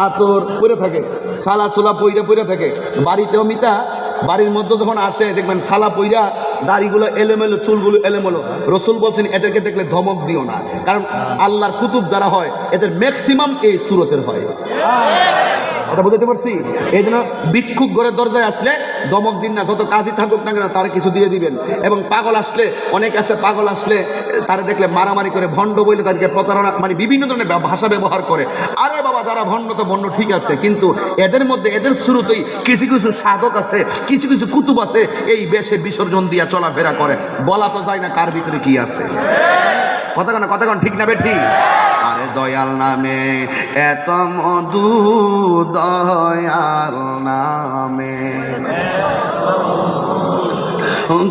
আতর পরে থাকে, সালা সোলা পইরা থাকে। বাড়িতেও মিতা, বাড়ির মধ্যে যখন আসে দেখবেন সালা পইরা, দাড়িগুলো এলোমেলো, চুলগুলো এলোমেলো। রসুল বলছেন এদেরকে দেখলে ধমক দিও না, কারণ আল্লাহর কুতুব যারা হয় এদের ম্যাক্সিমাম এই সুরতের হয়। কথা বুঝতে পারছি? এই জন্য ভিক্ষুক ঘরের দরজায় আসলে দমক দিন না, যত কাজই থাকুক না কেন তারা কিছু দিয়ে দিবেন। এবং পাগল আসলে, অনেক আছে পাগল আসলে তারা দেখলে মারামারি করে, ভণ্ড বইলে তাদেরকে প্রতারণা, মানে বিভিন্ন ধরনের ভাষা ব্যবহার করে। আরে বাবা, যারা ভণ্ড তো ভণ্ড ঠিক আছে, কিন্তু এদের মধ্যে এদের শুরুতেই কিছু কিছু সাধক আছে, কিছু কিছু কুতুব আছে, এই বেশে বিসর্জন দিয়া চলাফেরা করে। বলা তো যায় না কার ভিতরে কি আছে। কথাক্ষণ ঠিক না বেঠি? আরে দয়াল নামে এত মধু, দয়াল নামে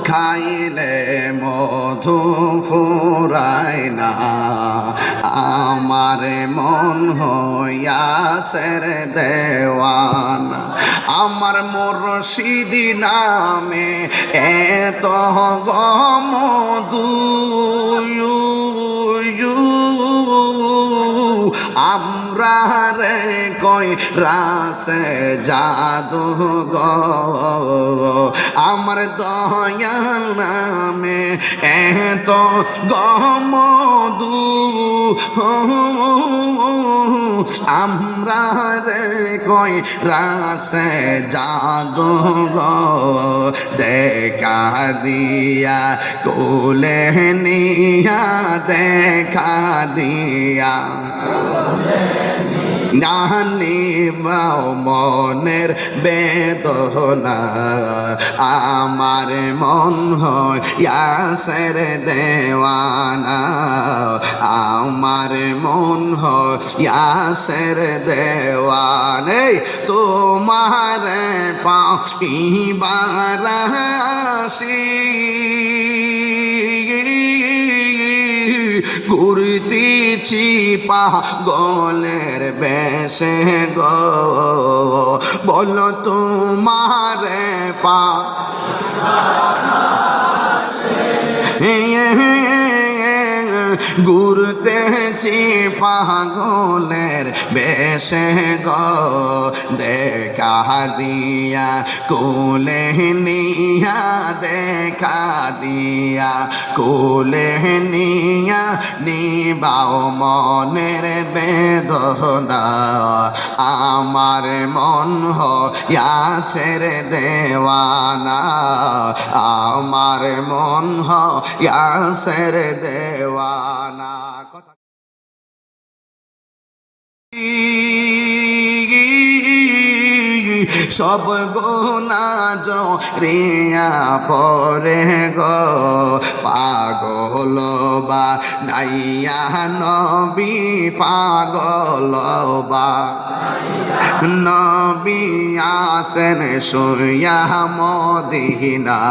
খাইলে মধু ফুরায় না, আমার মন হইয়াছে রে দেওয়ানা, আমার মুর্শিদি নামে এত মধু। আমরা রে কই রাসে জাদু গো, আমার দয়াল নামে এত গমধু। আমরা রে কই রাসে জাদু গো, দেখা দিয়া কোলে নিয়া, দেখা দিয়া জানিবাও মনের বেদনা, আমার মন হইয়াছে দেওয়ানা, আমার মন হইয়াছে দেওয়ানা। তোমার পাইবার আসি ঘুরতেছি পাগলের বেশে গো, বলো তোমারে পা ঘুরতেছি পাগলের বেশে গো, দেখা দিয়া কোলে নিয়া, দেখা দিয়া কোলে নিয়া, নিবাও মনের বেদনা, আমার মন হইয়াছের দেওয়ানা, আমার মন হইয়াছের দেওয়ানা। কথা সব গুনাহ জড়িয়া পড়ে গো, পাগল বা নাইয়া নবী, পাগল বা নবী আসেন শুইয়া মদিনা,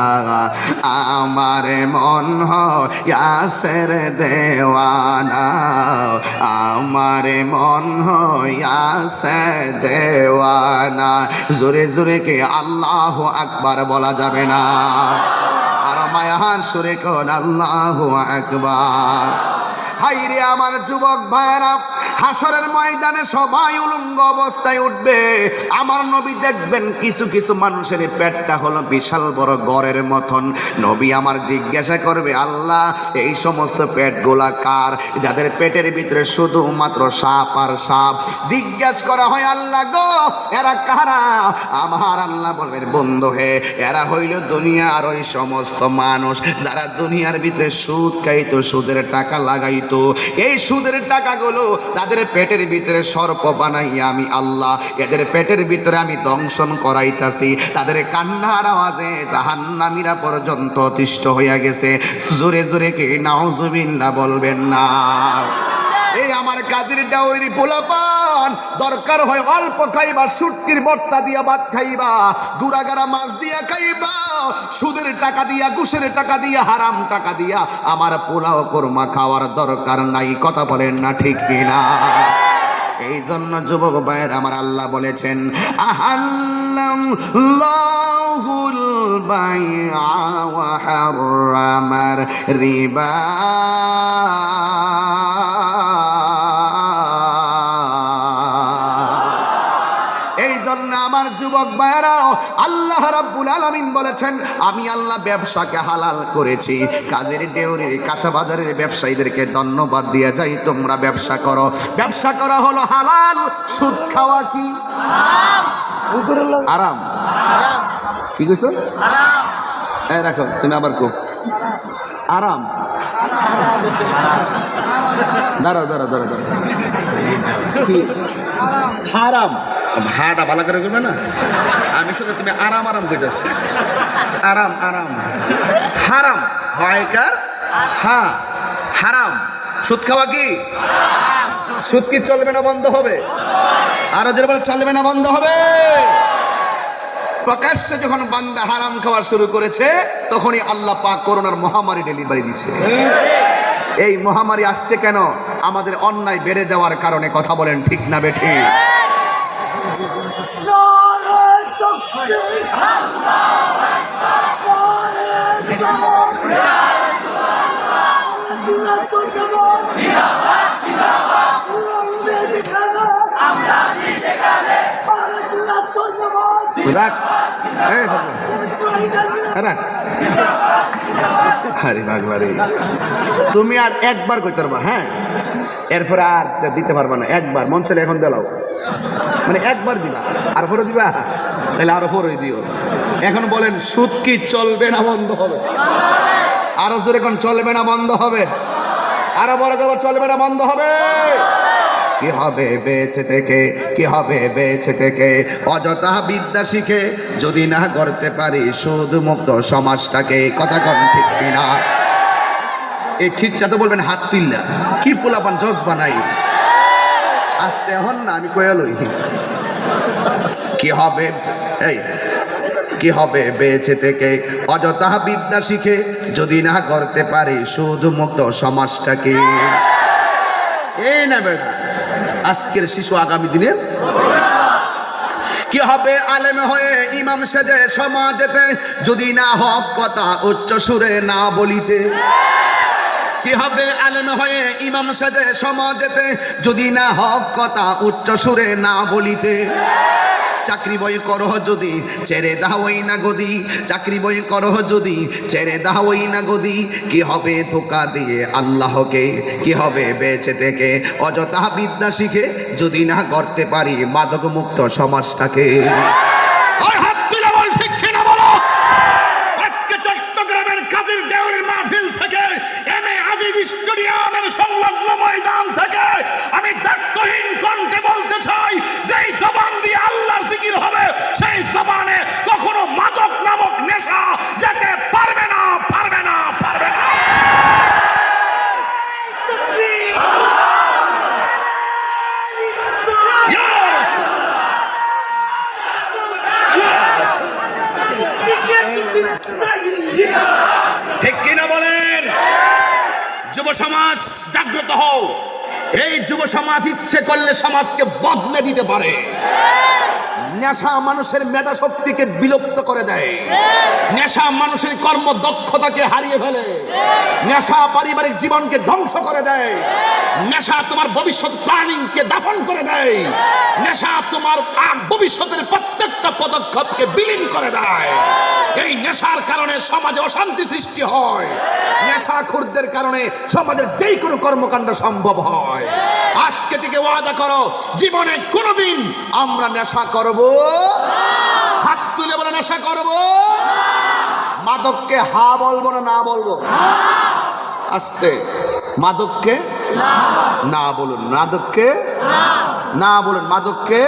আমার মন হইয়াছের দেওয়ানা, আমার মন হইয়াছে দেওয়ানা। জোরে জোরে কে আল্লাহু আকবার বলা যাবে না? আর মায়ার সুরে কোন আল্লাহু আকবার। হাইরে আমার যুবক ভাইরা, হাসরের ময়দানে সবাই উলঙ্গ অবস্থায় উঠবে। আমার নবী দেখবেন কিছু কিছু মানুষের পেটটা হলো বিশাল বড় গড়ের মতন। নবী আমার জিজ্ঞাসা করবে, আল্লাহ এই সমস্ত পেটগুলা কার? যাদের পেটের ভিতরে শুধুমাত্র সাপ আর সাপ। জিজ্ঞাসা করা হয়, আল্লাহ গো এরা কারা? আমার আল্লাহ বলবেন, বন্ধু হে, এরা হইল দুনিয়ার ওই সমস্ত মানুষ যারা দুনিয়ার ভিতরে সুদ খাইতো, সুদের টাকা লাগাইতো। এই সুদের টাকাগুলো তাদের পেটের ভিতরে সর্প বানাইয়া আমি আল্লাহ এদের পেটের ভিতরে আমি দংশন করাইতাছি। তাদের কান্নার আওয়াজে জাহান্নামীরা পর্যন্ত অতিষ্ঠ হইয়া গেছে। জোরে জোরে কে নাউজুবিল্লাহ বলবেন না? এই আমার কাজের ডাউরির পোলাপান দরকার হয় অল্প খাইবা, শুটকির ভর্তা দিয়া ভাত খাইবা, গুড়াগাড়া মাছ দিয়া খাইবা, সুদের টাকা দিয়া, ঘুষের টাকা দিয়া, হারাম টাকা দিয়া আমার পোলাও কোরমা খাওয়ার দরকার নাই। কথা বলেন না ঠিক কিনা? এই জন্য যুবক ভাইয়ের আমার আল্লাহ বলেছেন, আহাল্লাহুল বাইআ ওয়া হারামার রিবা। এই জন্য আমার যুবক ভাইয়েরাও আল্লাহ রাব্বুল আলামিন বলেছেন, আমি আল্লাহ ব্যবসাকে হালাল করেছি। কাজের ডেউরির কাঁচা বাজারের ব্যবসায়ীদেরকে ধন্যবাদ দিয়ে যাই, তোমরা ব্যবসা করো। ব্যবসা করা হলো হালাল, সুদ খাওয়া কি আরাম? কি কইছো? এই রাখো, তুমি আবার কো আরাম। দাঁড়াও দাঁড়াও দাঁড়াও দাঁড়াও, কি হারাম? ভাড়া ভালো করে করবে না? আমি শুধু তুমি আরাম আরাম কইতাছি। আরাম আরাম হারাম হয়কার, হ্যাঁ হারাম। সুদ খাওয়া কি? সুদ কি চলবে না বন্ধ হবে? আরো যে বলে চলবে না বন্ধ হবে? প্রকাশ্যে যখন বান্দা হারাম খাওয়া শুরু করেছে, তখনই আল্লাহ পাক করোনার মহামারী ডেলিভারি দিছে। এই মহামারী আসছে কেন? আমাদের অন্যায় বেড়ে যাওয়ার কারণে। কথা বলেন ঠিক না বেঠিক? তুমি আর একবার কইতে পারবা, হ্যাঁ, এরপরে আর দিতে পারবা না। একবার মন চাইলে এখন দিলাও, মানে একবার দিবা, আর পরে দিবা, তাহলে আরো পরে দিও। এখন বলেন, সুদ কি চলবে না বন্ধ হবে? আরো জোরে কোন চলবে না বন্ধ হবে? আরো বড় করে চলবে না বন্ধ হবে? কি হবে বেঁচে থেকে? কি হবে বেঁচে থেকে? অযথা বিদ্যা শিখে যদি না করতে পারি সুদ মুক্ত সমাজটাকে। কথা কন ঠিক কিনা? এই ঠিকটা তো বলবেন হাত তুললা। কি পোলাপান জজবা নাই? আসতে হন না, আমি কয়ালই। কি হবে? এই কি হবে বেঁচে থেকে অযথা বিদ্যা শিখে যদি না করতে পারি শুধু মুক্ত সমাজটাকে। এই না বেটা আজকের শিশু আগামী দিনের। কি হবে আলেম হয়ে ইমাম সেজে সমাজেতে যদি না হক কথা উচ্চ সুরে না বলিতে। কি হবে আলেম হয়ে ইমাম সেজে সমাজেতে যদি না হক কথা উচ্চ সুরে না বলিতে। চাকরি বই করহ যদি ছেড়ে দাওই না গদি, চাকরি বই করহ যদি ছেড়ে দাওই না গদি। কি হবে ধোকা দিয়ে আল্লাহকে, কি হবে বেঁচে থেকে অযথা বিদ্যা শিখে যদি না করতে পারি মাদক মুক্ত সমাজটাকে। আজকে চট্টগ্রামের কাজীর দেওয়ারের মাহফিল থেকে এমএ আজিজ স্টেডিয়ামের সংলগ্ন ময়দান থেকে আমি দায়িত্বহীন কণ্ঠে বলতে চাই, যেই জবান দিয়ে আল্লাহর জিকির হবে সেই জবানে কখনো মাদক নামক নেশা যেতে পারবে না, পারবে না, পারবে না। ঠিক কিনা বলেন? যুব সমাজ জাগ্রত হও। এই যুব সমাজ ইচ্ছে করলে সমাজকে বদলে দিতে পারে। নেশা মানুষের মেধা শক্তিকে বিলুপ্ত করে দেয়। নেশা মানুষের কর্মদক্ষতাকে হারিয়ে ফেলে। নেশা পারিবারিক জীবনকে ধ্বংস করে দেয়। নেশা তোমার ভবিষ্যৎ প্ল্যানিংকে দাফন করে দেয়। নেশা তোমার ভবিষ্যতের প্রত্যেকটা পদক্ষেপকে বিলীন করে দেয়। এই নেশার কারণে সমাজে অশান্তি সৃষ্টি হয়। নেশাখোরদের কারণে সমাজের যে কোনো কর্মকাণ্ড সম্ভব হয়। আজকে থেকে ওয়াদা করো জীবনে কোনোদিন আমরা নেশা করব। হাত তুলে বলে নেশা করব। মাদককে হা বলবো না না বলবো? আস্তে। মাদককে না বলুন, মাদককে না বলুন, মাদককে।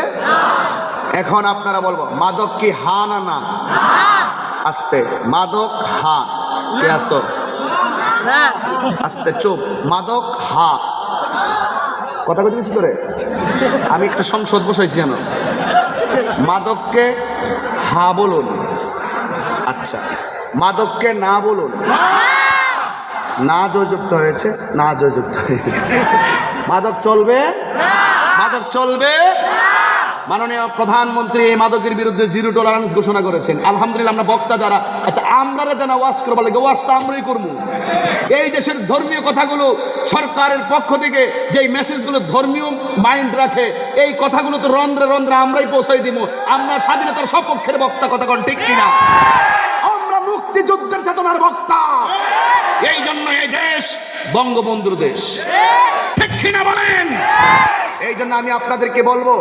এখন আপনারা বলবো মাদক কি হা না না? আস্তে। মাদক হা। কে আসো? আস্তে চুপ। মাদক হা। কথা কথা বেশি করে আমি একটা সংসদ বসাইছি জানো। মাদককে হা বলুন। আচ্ছা মাদককে না বলুন। না জয়যুক্ত হয়েছে, না জয়যুক্ত হয়েছে। মাদক চলবে, মাদক চলবে। মাননীয় প্রধানমন্ত্রী এই মাদকের বিরুদ্ধে জিরো টলারেন্স ঘোষণা করেছেন। আলহামদুলিল্লাহ আমরা বক্তা যারা, আচ্ছা আমরা যেন ওয়াজ করবার লাগে ওয়াজ তো আমরাই করবো। এই দেশের ধর্মীয় কথাগুলো সরকারের পক্ষ থেকে যেই মেসেজগুলো ধর্মীয় মাইন্ড রাখে, এই কথাগুলো তো রন্ধ্রে রন্ধ্রে আমরাই পৌঁছাই দিব। আমরা স্বাধীনতার সপক্ষের বক্তা, কথা কোন ঠিক কিনা? আমরা মুক্তিযুদ্ধের চেতনার বক্তা। এই জন্য এই দেশ বঙ্গবন্ধুর দেশ, ঠিক কিনা বলেন? এই জন্য আমি আপনাদেরকে বলবো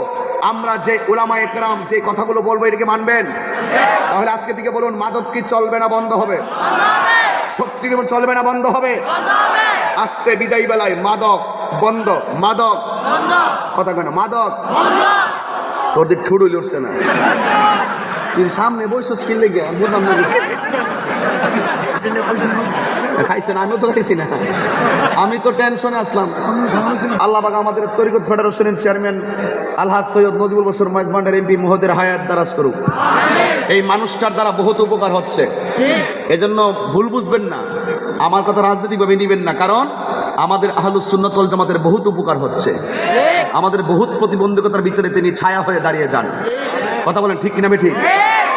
আমরা যে উলামা একরাম যে কথাগুলো বলবো এটাকে মানবেন। তাহলে আজকে থেকে বলুন মাদক কি চলবে না বন্ধ হবে? সত্যি কি চলবে না বন্ধ হবে? আস্তে বিদায় বেলায় মাদক বন্ধ, মাদক কথা কেন মাদক। তোদের ঠুড়ুল উঠছে না, তুই সামনে বসে কি লেগে বুঝলাম না। খাইছেন? আমিও তো খাইছি না, আমি তো টেনশনে আসলাম। আল্লাহ পাক আমাদের তরিকত ফেডারেশনের চেয়ারম্যান আলহাজ সৈয়দ নজিবুল বশর মাইজভান্ডার এমপি মহোদয়ের হায়াত দারাজ করুক। এই মানুষটার দ্বারা বহুত উপকার হচ্ছে। এজন্য ভুল বুঝবেন না, আমার কথা রাজনৈতিকভাবে নিবেন না। কারণ আমাদের আহলুস সুন্নাত ওয়াল জামাতের বহুত উপকার হচ্ছে। আমাদের বহুত প্রতিবন্ধকতার ভিতরে তিনি ছায়া হয়ে দাঁড়িয়ে যান। কথা বলেন ঠিক কিনা? ঠিক।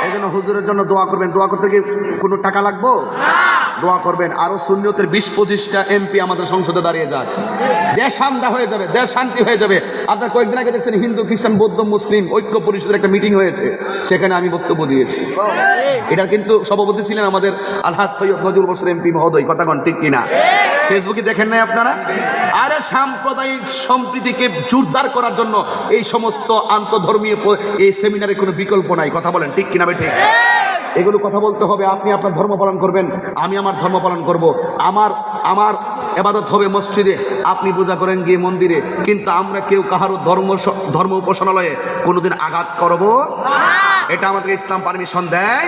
এই জন্য হুজুরের জন্য দোয়া করবেন। দোয়া করতে কি কোনো টাকা লাগবো? দোয়া করবেন আরো সুন্নিয়তের 20-25টা এমপি আমাদের সংসদে দাঁড়িয়ে যাক। দেশ শান্তি হয়ে যাবে, দেশ শান্তি হয়ে যাবে। আপনার কয়েকদিন আগে দেখছেন হিন্দু খ্রিস্টান বৌদ্ধ মুসলিম ঐক্য পরিষদের একটা মিটিং হয়েছে, সেখানে আমি বক্তব্য দিয়েছি। এটা কিন্তু সভাপতি ছিলেন আমাদের আলহাজ সৈয়দ নজিবুল বশর এমপি মহোদয়। কথা কন ঠিক কিনা? ফেসবুকে দেখেন নাই আপনারা? আরে সাম্প্রদায়িক সম্প্রীতিকে জোরদার করার জন্য এই সমস্ত আন্তধর্মীয় এই সেমিনারে কোনো বিকল্প নাই। কথা বলেন ঠিক কিনা? ঠিক। এগুলো কথা বলতে হবে। আপনি আপনার ধর্ম পালন করবেন, আমি আমার ধর্ম পালন করব। আমার ইবাদত হবে মসজিদে, আপনি পূজা করেন গিয়ে মন্দিরে। কিন্তু আমরা কেউ কাহারও ধর্ম উপাসনালয়ে কোনোদিন আঘাত করব এটা আমাদের ইসলাম পারমিশন দেয়।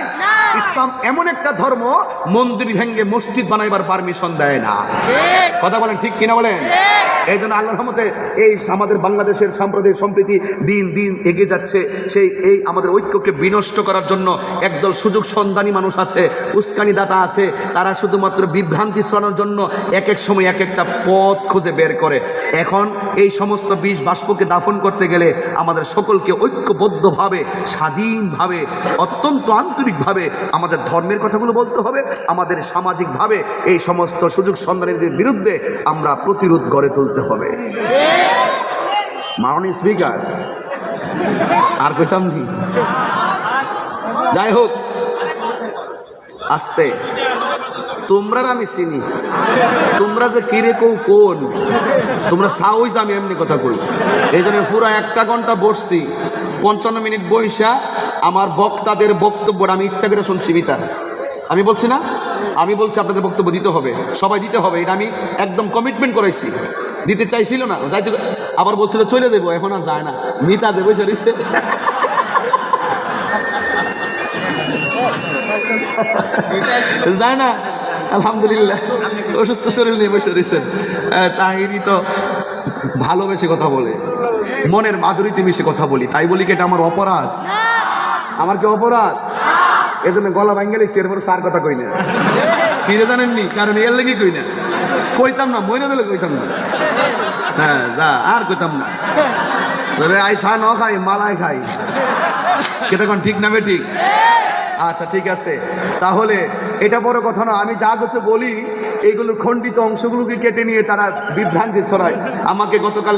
ইসলাম এমন একটা ধর্ম মন্দির ভেঙ্গে মসজিদ বানাইবার পারমিশন দেয় না। কথা বলেন ঠিক কিনা বলেন? এই জন্য আল্লাহর রহমতে এই আমাদের বাংলাদেশের সাম্প্রদায়িক সম্প্রীতি দিন দিন এগিয়ে যাচ্ছে। সেই এই আমাদের ঐক্যকে বিনষ্ট করার জন্য একদল সুযোগ সন্ধানী মানুষ আছে, উস্কানি দাতা আছে, তারা শুধুমাত্র বিভ্রান্তি ছড়ানোর জন্য এক এক সময় এক একটা পথ খুঁজে বের করে। এখন এই সমস্ত বিষ বাষ্পকে দাফন করতে গেলে আমাদের সকলকে ঐক্যবদ্ধভাবে, স্বাধীনভাবে, অত্যন্ত আন্তরিকভাবে আমাদের ধর্মের কথাগুলো বলতে হবে। আমাদের সামাজিকভাবে এই সমস্ত সুযোগ সন্ধানীদের বিরুদ্ধে আমরা প্রতিরোধ গড়ে তুলতে হবে। মাননীয় স্পিকার, আর কইতাম নি, যাই হোক, আস্তে তোমরা আমি চিনি, তোমরা যে কিরে কৌ কোন, তোমরা চাওই যে আমি এমনি কথা কই। এই জন্য পুরো 1 ঘন্টা বসছি, 55 মিনিট বইসা আমার বক্তাদের বক্তব্যটা আমি ইচ্ছা করে শুনছি। মিতা আমি বলছি না, আমি বলছি আপনাদের বক্তব্য দিতে হবে, সবাই দিতে হবে, এটা আমি একদম কমিটমেন্ট করাইছি। দিতে চাইছিল না, যাইতে আবার বলছিল চলে যাবো, এখন আর যায় না। মিতা যে বসে রয়েছে, যায় না, আলহামদুলিল্লাহ অসুস্থ শরীর নিয়ে বসে রয়েছেন। তাহিরি তো ভালোবেসে কথা বলে, মনের মাধুরীতে মিশে কথা বলি, তাই বলি কি এটা আমার অপরাধ? আমার কি অপরাধ? এই জন্য গলা ভাঙ্গে লিখছি, এরপর সার কথা কই না। ফিরে জানেননি, কারণ এর লেগে কই না, কইতাম না, মইনা দিলে কইতাম না। হ্যাঁ যা, আর কইতাম না। তবে আই চা ন খাই, মালাই খাই, কেটা কোন ঠিক না বে ঠিক? আচ্ছা ঠিক আছে, তাহলে এটা বড় কথা না। আমি যা কিছু বলি এইগুলোর খণ্ডিত অংশগুলোকে কেটে নিয়ে তারা বিভ্রান্তি ছড়ায়। আমাকে গতকাল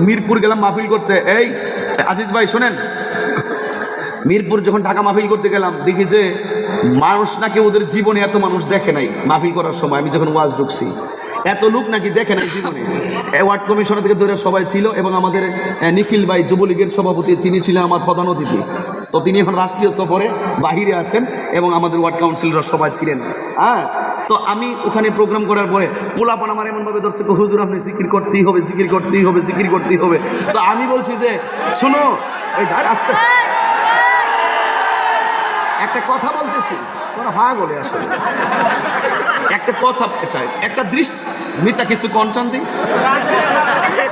মিরপুর গেলাম মাহফিল করতে। এই আজিজ ভাই শোনেন, মিরপুর যখন ঢাকা মাহফিল করতে গেলাম, দেখি যে মানুষ নাকি ওদের জীবনে এত মানুষ দেখে নাই। মাহফিল করার সময় আমি যখন ওয়াজ ঢুকছি, এত লোক নাকি দেখে নাই জীবনে। ওয়ার্ড কমিশনার থেকে ধরে সবাই ছিল, এবং আমাদের নিখিল ভাই যুবলীগের সভাপতি, তিনি ছিলেন আমার প্রধান অতিথি। তো তিনি এখন রাষ্ট্রীয় সফরে বাহিরে আছেন, এবং আমাদের ওয়ার্ড কাউন্সিলররা সবাই ছিলেন। হ্যাঁ, তো আমি ওখানে প্রোগ্রাম করার পরে পোলাপান আমার এমনভাবে ধরছে, হুজুর আপনি জিকির করতেই হবে, জিকির করতেই হবে, জিকির করতেই হবে। তো আমি বলছি যে শোনো, এই ধার আসতে একটা কথা বলতেছি, তোরা হা বলে আসে, একটা কথা চাই, একটা দৃষ্টি মিতা কিছু কনচান্তি,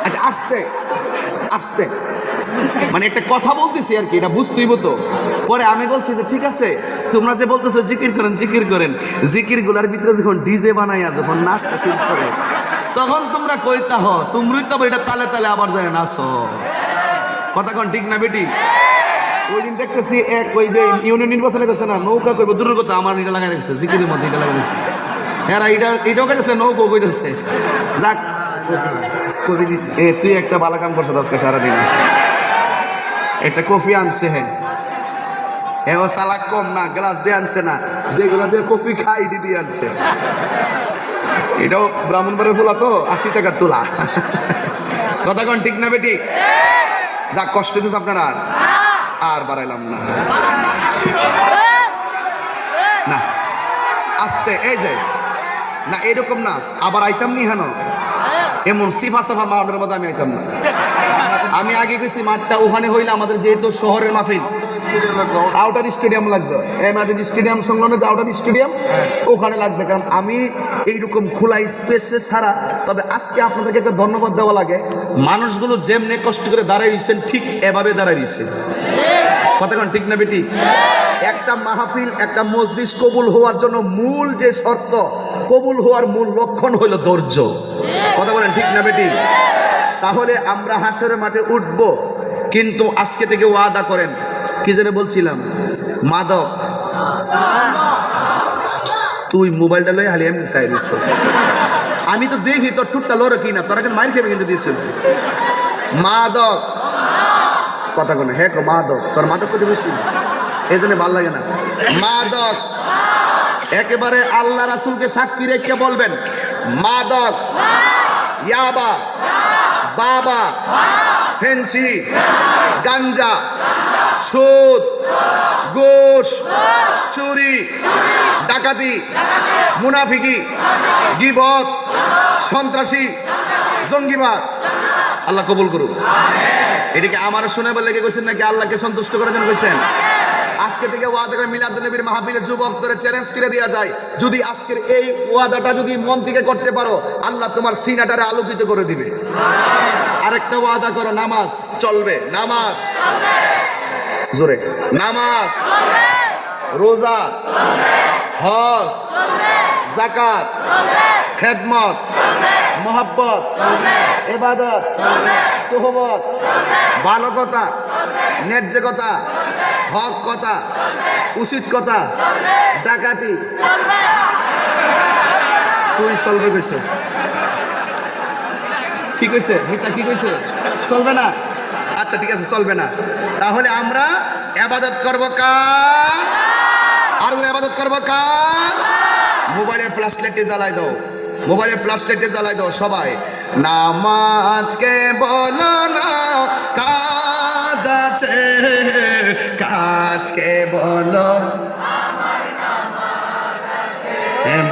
আচ্ছা আস্তে আস্তে, মানে একটা কথা বলতেছি আর কি, এটা বুঝতেই হতো। পরে আমি বলছি যে ঠিক আছে, তোমরা যে বলতেছো জিকির করেন, জিকির করেন, জিকির গুলার ভিতরে যখন ডিজে বানাইয়া যখন নাচটা শুরু করে, তখন তোমরা কইতা হ, তোমরাই তো এটা তালে তালে আবার যায় নাচো। কথা কোন ঠিক না বেটি? ওই দিন দেখতেছি এক, ওই যে ইউনিয়ন নির্বাচনে গেছে না, নৌকা কইব দূরের কথা, আমার এটা লাগাই রেখেছে, জিকিরের মধ্যে এটা লাগাই রেখেছে। হ্যাঁ এটাও কেছে, নৌকো কইতেছে। যাক কবি দিস, তুই একটা ভালো কাম করছো আজকে সারাদিন, একটা কফি আনছে। হ্যাঁ ও সালাক কম না, গ্লাস দিয়ে আনছে না, যেগুলো দিয়ে কফি খাই দিদি আনছে। এটাও ব্রাহ্মণবাড়ির ফুলা তো 80 টাকার তোলা। কথা কোন ঠিক না বেটি? যাক কষ্ট দিচ্ছে আপনারা, আর বাড়াইলাম না, না আস্তে, এই যে না এরকম না, আবার আইতাম নি হেন এমন সিফা সাফা মাঠের মধ্যে আমি আইতাম না। আমি আগে গেছি মাঠটা ওখানে হইলে আমাদের যেহেতু শহরের মাহফিল, আউটার স্টেডিয়াম লাগবে, আমাদের স্টেডিয়াম সংলগ্ন যে আউটার স্টেডিয়াম, ওখানে লাগবে। কারণ আমি এইরকম খোলা স্পেসে ছাড়া, তবে আজকে আপনাদেরকে একটা ধন্যবাদ দেওয়া লাগে, মানুষগুলো যেমনি কষ্ট করে দাঁড়াই দিচ্ছেন ঠিক এভাবে দাঁড়াই দিচ্ছে। কথা কোন ঠিক না বেটি? একটা মাহফিল, একটা মজলিস কবুল হওয়ার জন্য মূল যে শর্ত, কবুল হওয়ার মূল লক্ষণ হইল ধৈর্য। কথা বলেন ঠিক না বেটি? তাহলে আমরা হাসরের মাঠে উঠব, কিন্তু আজকে থেকে ওয়াদা করেন, কি যেন বলছিলাম, মাদক, তুই মোবাইলটা লই হালি এমনি চাই দিচ্ছ, আমি তো দেখি তোর টুকটা লড়ে কিনা, তোরা কিন্তু মাইর খেয়ে কিন্তু দিয়ে ফেলছি। মাদক, কথা কোন হ্যাঁ মাদক, তোর মাদক করতে বেশি, এই জন্য ভাল লাগে না। মাদক একেবারে আল্লাহ রাসূলকে সাক্ষী রেখে বলবেন, মাদক, ইয়াবা, বাবা, ফেন্সি, গাঞ্জা, সুদ, ঘুষ, চুরি, ডাকাতি, মুনাফিকি, গীবত, সন্ত্রাসী, জঙ্গিবাদ, আল্লাহ কবুল করুক। এটাকে আমার শুনে বলে কইছেন নাকি আল্লাহকে সন্তুষ্ট করার জন্য কইছেন? আজকে থেকে ওয়াদা করে মিলাদুন্নবীর মাহফিলের যুবকদের চ্যালেঞ্জ করে দেওয়া যায়, যদি আজকের এই ওয়াদাটা যদি মন থেকে করতে পারো, আল্লাহ তোমার সিনাটারে আলোকিত করে দিবে। আরেকটা ওয়াদা করো, নামাজ চলবে, নামাজ জোরে, নামাজ, রোজা, হজ, যাকাত, খেদমত, মহব্বত, ইবাদত, সুহবত, ভালো কথা, ন্যায্য কথা, হক কথা, উচিত কথা, ডাকাতি। তুই চলবে কইছিস? কি কইছে মিতা, কি কইছে? চলবে না? আচ্ছা ঠিক আছে, চলবে না। তাহলে আমরা ইবাদত করব কার? আর ইবাদত করব কার? মোবাইলের ফ্ল্যাশ লাইটে জ্বালাই দাও, মোবাইলের ফ্ল্যাশ লাইটে জ্বালাই দাও সবাই। নামাজকে বলো না কাজ আছে, কাজকে বলো,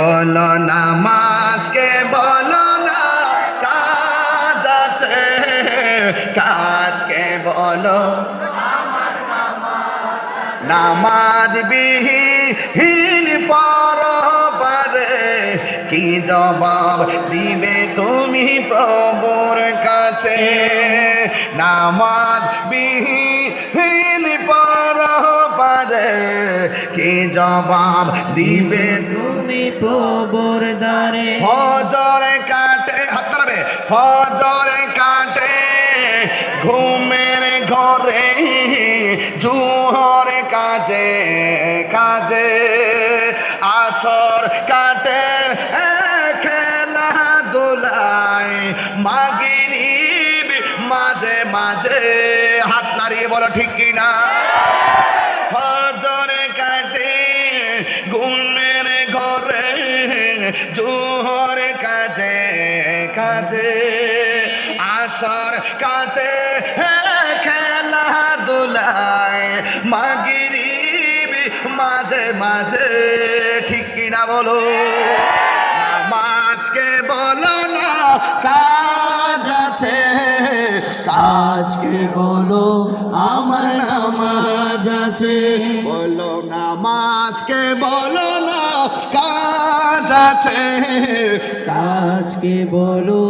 বলো নামাজকে বলো না কাজ আছে, কাজকে বলো। নামাজ বিহীন পরপারে কি জবাব দিবে তুমি প্রভুর কাছে? নামাজ বিহীন পরপারে কি জবাব দিবে তুমি প্রভুর দ্বারে। ফজর কাটে, হাত নাড়াবে, ফজর কাটে ঘুমের ঘরে, জোহর কাজে কাজে, আসর কাটে খেলাধুলায়, মাগরিব মাঝে মাঝে। হাত নাড়িয়ে বলো ঠিক কিনা? ফজর কাটে ঘুমের ঘরে, জোহর কাজে কাজে, আসর কাটে খেলাধুলায়, মাগরিব মাঝে মাঝে। ঠিক কিনা বলো? নামাজকে বলো না কাজ আছে, আজকে বলো আমার নামাজ আছে। বলো নামাজকে বলো না কাজ আছে, আজকে বলো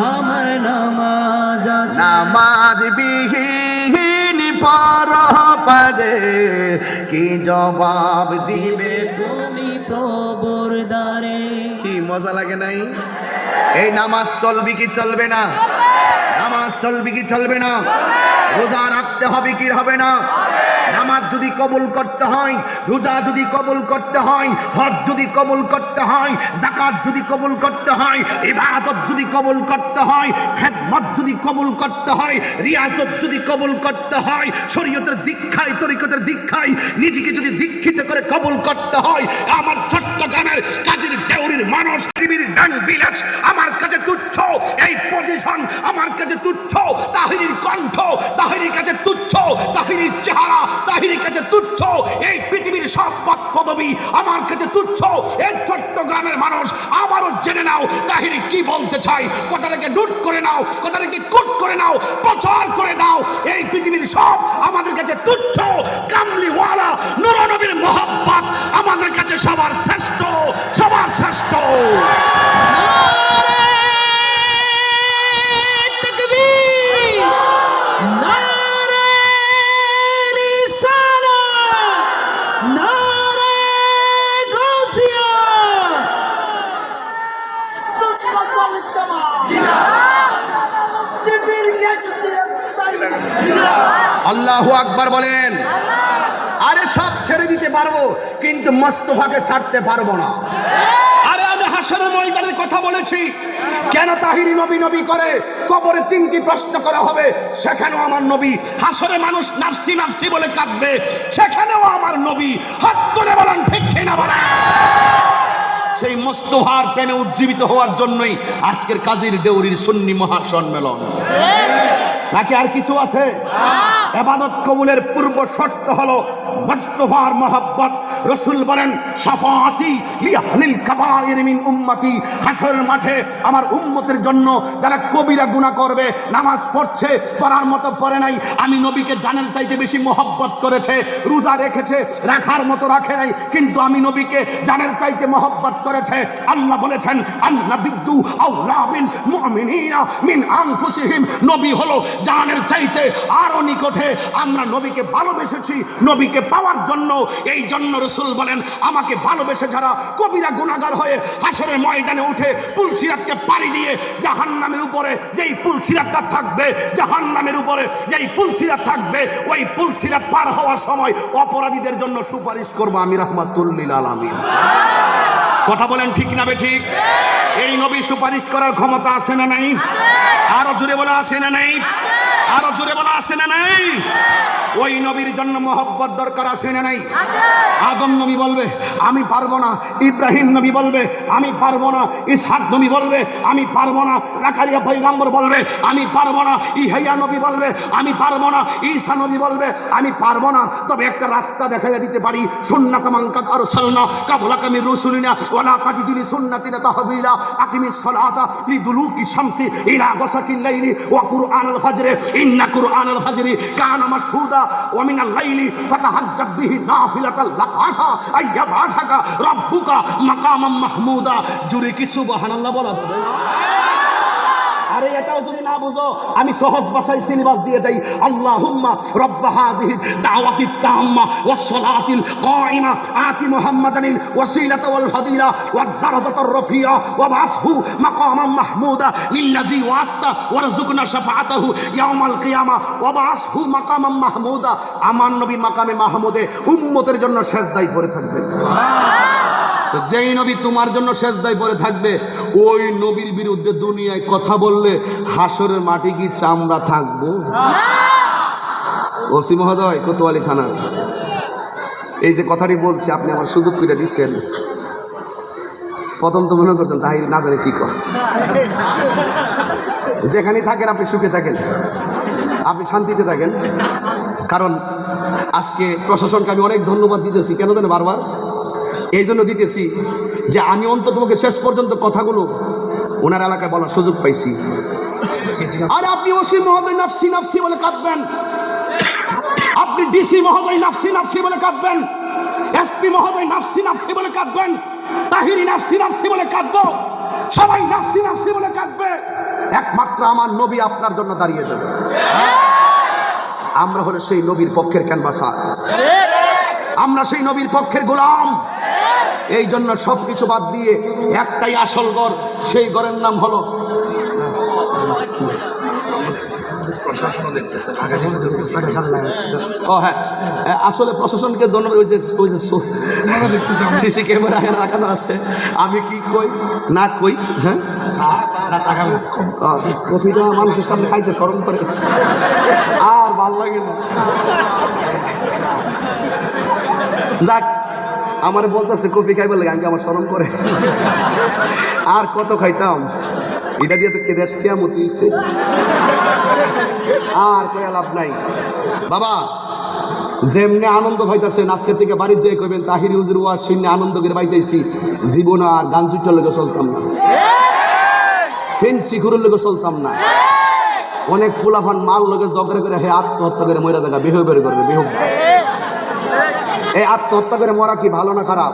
আমার নামাজ আছে। নামাজ বিহীন পরপারে কি জবাব দিবে? তুমি প্রভুর দ্বারে। কি মজা লাগে নাই? এই নামাজ চলবে কি চলবে না? নামাজ চলবে কি চলবে না? রোজা রাখতে হবে কি হবে না? নামাজ যদি কবুল করতে হয়, রোজা যদি কবুল করতে হয়, হজ যদি কবুল করতে হয়, যাকাত যদি কবুল করতে হয়, ইবাদত যদি কবুল করতে হয়, খেদমত যদি কবুল করতে হয়, রিয়াজত যদি কবুল করতে হয়, শরীয়তের দীক্ষায়, তরিকতের দীক্ষায় নিজেকে যদি দীক্ষিত করে কবুল করতে হয়, আমার চট্টগ্রামের কাজের দেউরির মানুষ পৃথিবীর ডান বিলাস আমার কাছে তুচ্ছ, এই পজিশন আমার কাছে তুচ্ছ, তাহিরির কণ্ঠ তাহিরির কাছে তুচ্ছ, তাহিরির চেহারা তাহিরির কাছে তুচ্ছ, এই পৃথিবীর সব পদ পদবী আমার কাছে তুচ্ছ। এই চট্টগ্রামের মানুষ আবারও জেনে নাও তাহিরি কি বলতে চাই, কথাটাকে নোট করে নাও, কথাটাকে কোট করে নাও, প্রচার করে দাও। এই পৃথিবীর সব আমাদের কাছে তুচ্ছ, কামলিওয়ালা নূর নবীর মোহাব্বত আমাদের কাছে সবার শ্রেষ্ঠ, সবার শ্রেষ্ঠ। আল্লাহু আকবার বলেন। আরে সব ছেড়ে দিতে পারবো কিন্তু মোস্তফাকে ছাড়তে পারবো না। আরে আমি হাসরের ময়দানের কথা বলেছি, কেন তাহিরি নবী নবী করে কবরে তিনটি প্রশ্ন করা হবে, সেখানেও আমার নবী। হাসরে মানুষ নাফসি নাফসি বলে কাঁদবে, সেখানেও আমার নবী। হাত তুলে বলেন ঠিক কিনা বলেন। সেই মোস্তফার প্রেমে উজ্জীবিত হওয়ার জন্যই আজকের কাজীর দেউরির সুন্নি মহাসম্মেলন। নাকি আর কিছু আছে? ইবাদত কবুলের পূর্ব শর্ত হলো মুস্তাফার মহব্বত, রাসূল বলেন শাফাআতি লিআহলিল কাবায়ের মিন উম্মতি, হাসরের মাঠে আমার উম্মতের জন্য যারা কবিরা গুনাহ করবে, নামাজ পড়ছে পড়ার মতো পড়ে নাই, আমি নবীকে জানের চাইতে বেশি মহব্বত করেছে, রোজা রেখেছে রাখার মতো রাখে নাই, কিন্তু আমি নবীকে জানের চাইতে মহব্বত করেছে। আল্লাহ বলেছেন আন-নাবিয়্যু আওলা বিল মুমিনিনা মিন আনফুসিহিম, নবী হলো জানের চাইতে আরো নিকটে। আমরা নবীকে ভালোবেসেছি নবীকে পাওয়ার জন্য। এই জন্য রাসূল বলেন আমাকে ভালোবেসে যারা কবিরা গুনাহগার হয়ে হাসরের ময়দানে উঠে পুলসিরাতকে পাড়ি দিয়ে জাহান্নামের উপরে যেই পুলসিরাতটা থাকবে, জাহান্নামের উপরে যেই পুলসিরাত থাকবে, ওই পুলসিরাত পার হওয়ার সময় অপরাধীদের জন্য সুপারিশ করব আমি রাহমাতুল লিল আলামিন। কথা বলেন ঠিক না বেঠিক? এই নবী সুপারিশ করার ক্ষমতা আছে না নাই? আরো জোরে বলা আছে না নাই? আরো জোরে বলা আছে না নাই? ওই নবীর জন্য মহব্বত দরকার আছে না নাই? আদম নবী বলবে আমি পারবো না, ইব্রাহিম নবী বলবে আমি পারবো না, ইসহাক নবী বলবে আমি পারবো না, জাকারিয়া পয়গম্বর বলবে আমি পারবো না, ইহইয়া নবী বলবে আমি পারবো না, ঈসা নবী বলবে আমি পারবো না। তবে একটা রাস্তা দেখাইয়া দিতে পারি, সুন্নাত মান কাদ আরসালনা কাবলাকা মির রাসূলিনা ওয়ালা তাজিদুলি সুন্নাতিনা তাহবিলা আকিমিস সালাতা লিদুলুকি শামসি ইলা গাসাকিল লাইলি ওয়া কুরআনাল ফাজরি ইন্না কুরআনাল ফাজরি কানা মাশহুদা ওয়া মিনাল লাইলি ফাতাহাজ্জাব বিহি নাফিলাতাল লাক আশা আইয়াবাসাকা রাব্বুকা মাকামাম মাহমুদা। জুরে কি সুবহানাল্লাহ বলা যাবে? আরে এটাও যদি না বুঝো আমি সহজ ভাষায় সিলেবাস দিয়ে যাই। আল্লাহুম্মা রব্ব হাযিহি দাওয়াতিত তাম্মা ওয়াস সালাতিল কায়িমা আতি মুহাম্মাদানিল ওয়াসিলাতা ওয়াল ফাদিলা ওয়াদ দারাজাতার রফিয়া ওয়া বাসহু মাকামাম মাহমুদা লিল্লাযী ওয়া'আতা ওয়ারযুকনা শাফাআতাহু ইয়াউমাল কিয়ামা ওয়া বাসহু মাকামাম মাহমুদা। আমার নবী মাকামে মাহমুদে উম্মতের জন্য সেজদায় পড়ে থাকবে। তো যেই নবী তোমার জন্য সেজদায় পড়ে থাকবে, ওই নবীর বিরুদ্ধে দুনিয়ায় কথা বললে হাসরের মাটি কি চামড়া থাকবো? ওসি মহোদয় কোতোয়ালি থানা, এই যে কথাটি বলছি আপনি আমার সুযোগ করে দিচ্ছেন। প্রথম তো মনে করছেন তাহির না জানে কি কর, যেখানে থাকেন আপনি সুখে থাকেন, আপনি শান্তিতে থাকেন। কারণ আজকে প্রশাসনকে আমি অনেক ধন্যবাদ দিতেছি। কেন জানেন? বারবার এই জন্য দিতেছি যে আমি অন্তত শেষ পর্যন্ত কথাগুলো ওনার এলাকায় বলার সুযোগ পাইছি। আর আপনি ওসি মহোদয় নাফসি নাফসি বলে কাঁদবেন, আপনি ডিসি মহোদয় নাফসি নাফসি বলে কাঁদবেন, এসপি মহোদয় নাফসি নাফসি বলে কাঁদবেন, তাহিরি নাফসি নাফসি বলে কাঁদবো, সবাই নাফসি নাফসি বলে কাঁদবে। একমাত্র আমার নবী আপনার জন্য দাঁড়িয়ে যাবে। আমরা হলো সেই নবীর পক্ষের ক্যানভাসার, আমরা সেই নবীর পক্ষের গোলাম। এই জন্য সবকিছু বাদ দিয়ে একটাই আসল ঘর, সেই ঘরের নাম হলো আসলে প্রশাসনকে ধন্যবাদ। সিসি ক্যামেরা লাগানো আছে, আমি কি কই না কই, হ্যাঁ কফিটা মানুষের সামনে খাইতে শরম করে আর ভাল লাগে না। যাক, আমার বলতেছে কফি খাইবার লাগে, আমি আমার শরম করে আর কত খাইতাম। এটা দিয়ে তো কেদেশ কিয়ামত হইছে, আর কয়া লাভ নাই। বাবা যেমনি আনন্দ পাইতেছেন, আজকে থেকে বাড়ির যে কইবেন তাহিরি হুজুর ওয়াজ শুনে আনন্দ করে পাইতেছি, জীবন আর গান চুটার লেগে চলতাম না, ফেন্সি ঘুরের লেগে চলতাম না। অনেক ফুলাফান মাল লোকে জগরে করে হে আত্মহত্যা করে মরে দেখা বেহ বের করবে। বেহ এই আত্মহত্যা করে মরা কি ভালো না খারাপ?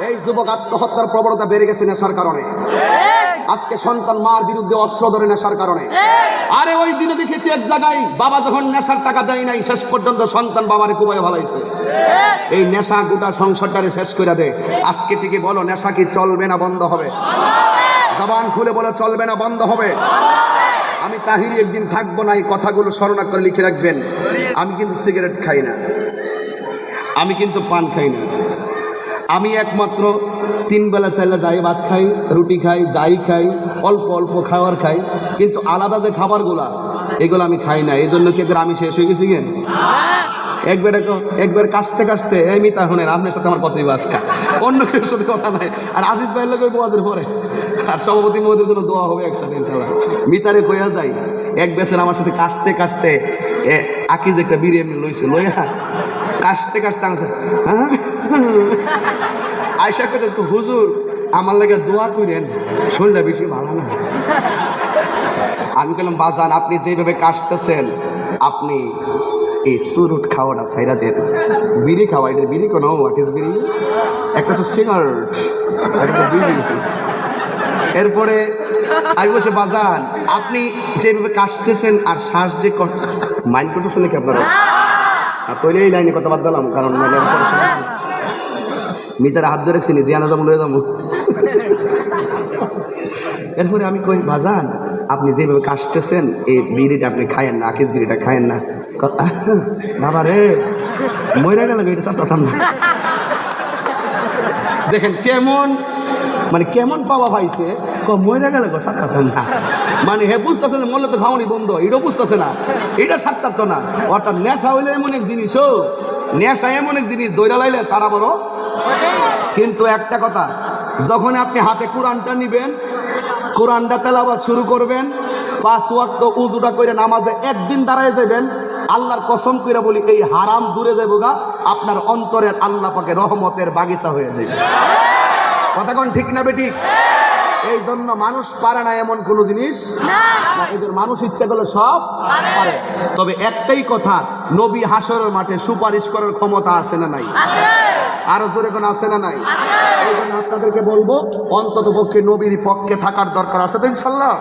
এই যুবক আত্মহত্যার প্রবণতা বেড়ে গেছে নেশার কারণে। আজকে সন্তান মার বিরুদ্ধে অস্ত্র ধরে নেশার কারণে। আরে ওই দিনে দেখেছি এক জায়গায় বাবা যখন নেশার টাকা দেয় নাই, শেষ পর্যন্ত সন্তান বাবারে কুবাইয়া ভালাইছে। এই নেশা গোটা সংসারটারে শেষ করে দেয়। আজকে থেকে বলো নেশা কি চলবে না বন্ধ হবে? জবান খুলে বলো চলবে না বন্ধ হবে? আমি তাহিরি একদিন থাকবো না, এই কথাগুলো স্মরণ করে লিখে রাখবেন। আমি কিন্তু সিগারেট খাই না, আমি কিন্তু পান খাই না, আমি একমাত্র 3 বেলা 4 বেলা যাই ভাত খাই, রুটি খাই, যাই খাই, অল্প অল্প খাবার খাই, কিন্তু আলাদা যে খাবারগুলা এগুলো আমি খাই না। এই জন্য কি আমি শেষ হয়ে গেছি? কেন একবার কাশতে কাশতে এমনি তখন আপনার সাথে আমার কতই বাজকা, অন্য কেউ সাথে কথা নাই। আর আজিজ ভাইয়ের লোক ওয়াজের পরে আর সভাপতি মহোদয়ের জন্য দোয়া হবে একসাথে ইনশাআল্লাহ। মিতারে কইয়া যাই এক বেসের আমার সাথে কাশতে কাশতে আকিজ একটা বিরিয়ানি লইছে, লইয়া কাশতে কাশতে আমার হ্যাঁ আয়সা কথা হুজুর আমার লাগে দোয়া করেন, শরীরটা বেশি ভালো না। আমি বললাম বাজান আপনি যেভাবে কাশতেছেন আপনি এই সুরুট খাওয়াটা সাইরা দেন, বিড়ি খাওয়া, এটা বিড়ি কোনো ওয়াকিস বিড়ি, একটা তো সিগারেট, একটা বিড়ি। এরপরে আমি বলছি বাজান আপনি যেভাবে কাশতেছেন আর শ্বাস যে মাইন্ড করতেছেন নাকি আপনারা? আর তৈরি এই লাইনে কথা বাদ দিলাম, কারণ মিটারে হাত ধরে রাখছি নি জিয়ানা যাবো লয়ে যাবো। এরপরে আমি কই বাজান আপনি যেভাবে কাশতেছেন এই বিড়িটা আপনি খায়েন না, আকিস বিড়িটা খায়েন না। বাবা রে মরে গেল এটা সব কথা না। দেখেন কেমন মানে কেমন পাওয়া পাইছে, মরে গেল গো সাত কথা না। মানে হে বুঝতেছে না মরলে তো খাওয়ানি বন্ধ, এটাও বুঝতেছে না, এটা সাতটার তো না। অর্থাৎ নেশা হইলে এমন এক জিনিস, ও নেশা এমন এক জিনিস দৈরা লাইলে সারা বড়। কিন্তু একটা কথা, যখন আপনি হাতে কোরআনটা নিবেন, কোরআনটা তেলাওয়াত শুরু করবেন, 5 ওয়াক্ত উজুটা করে নামাজে একদিন দাঁড়ায় যাবেন, আল্লাহর কসম করে বলি এই হারাম দূরে যাবো গা, আপনার অন্তরের আল্লাহ পাকে রহমতের বাগিচা হয়ে যাবে। কথা কোন ঠিক না বেঠিক? এই জন্য মানুষ পারে না এমন কোনো জিনিস না, এদের মানুষ ইচ্ছা করলে সব পারে। তবে একটাই কথা, নবী হাসরের মাঠে সুপারিশ করার ক্ষমতা আছে না নাই? আরো জোরে কোন আছে না নাই? এই জন্য আপনাদেরকে বলবো অন্তত পক্ষে নবীর পক্ষে থাকার দরকার আছে তো ইনশাল্লাহ।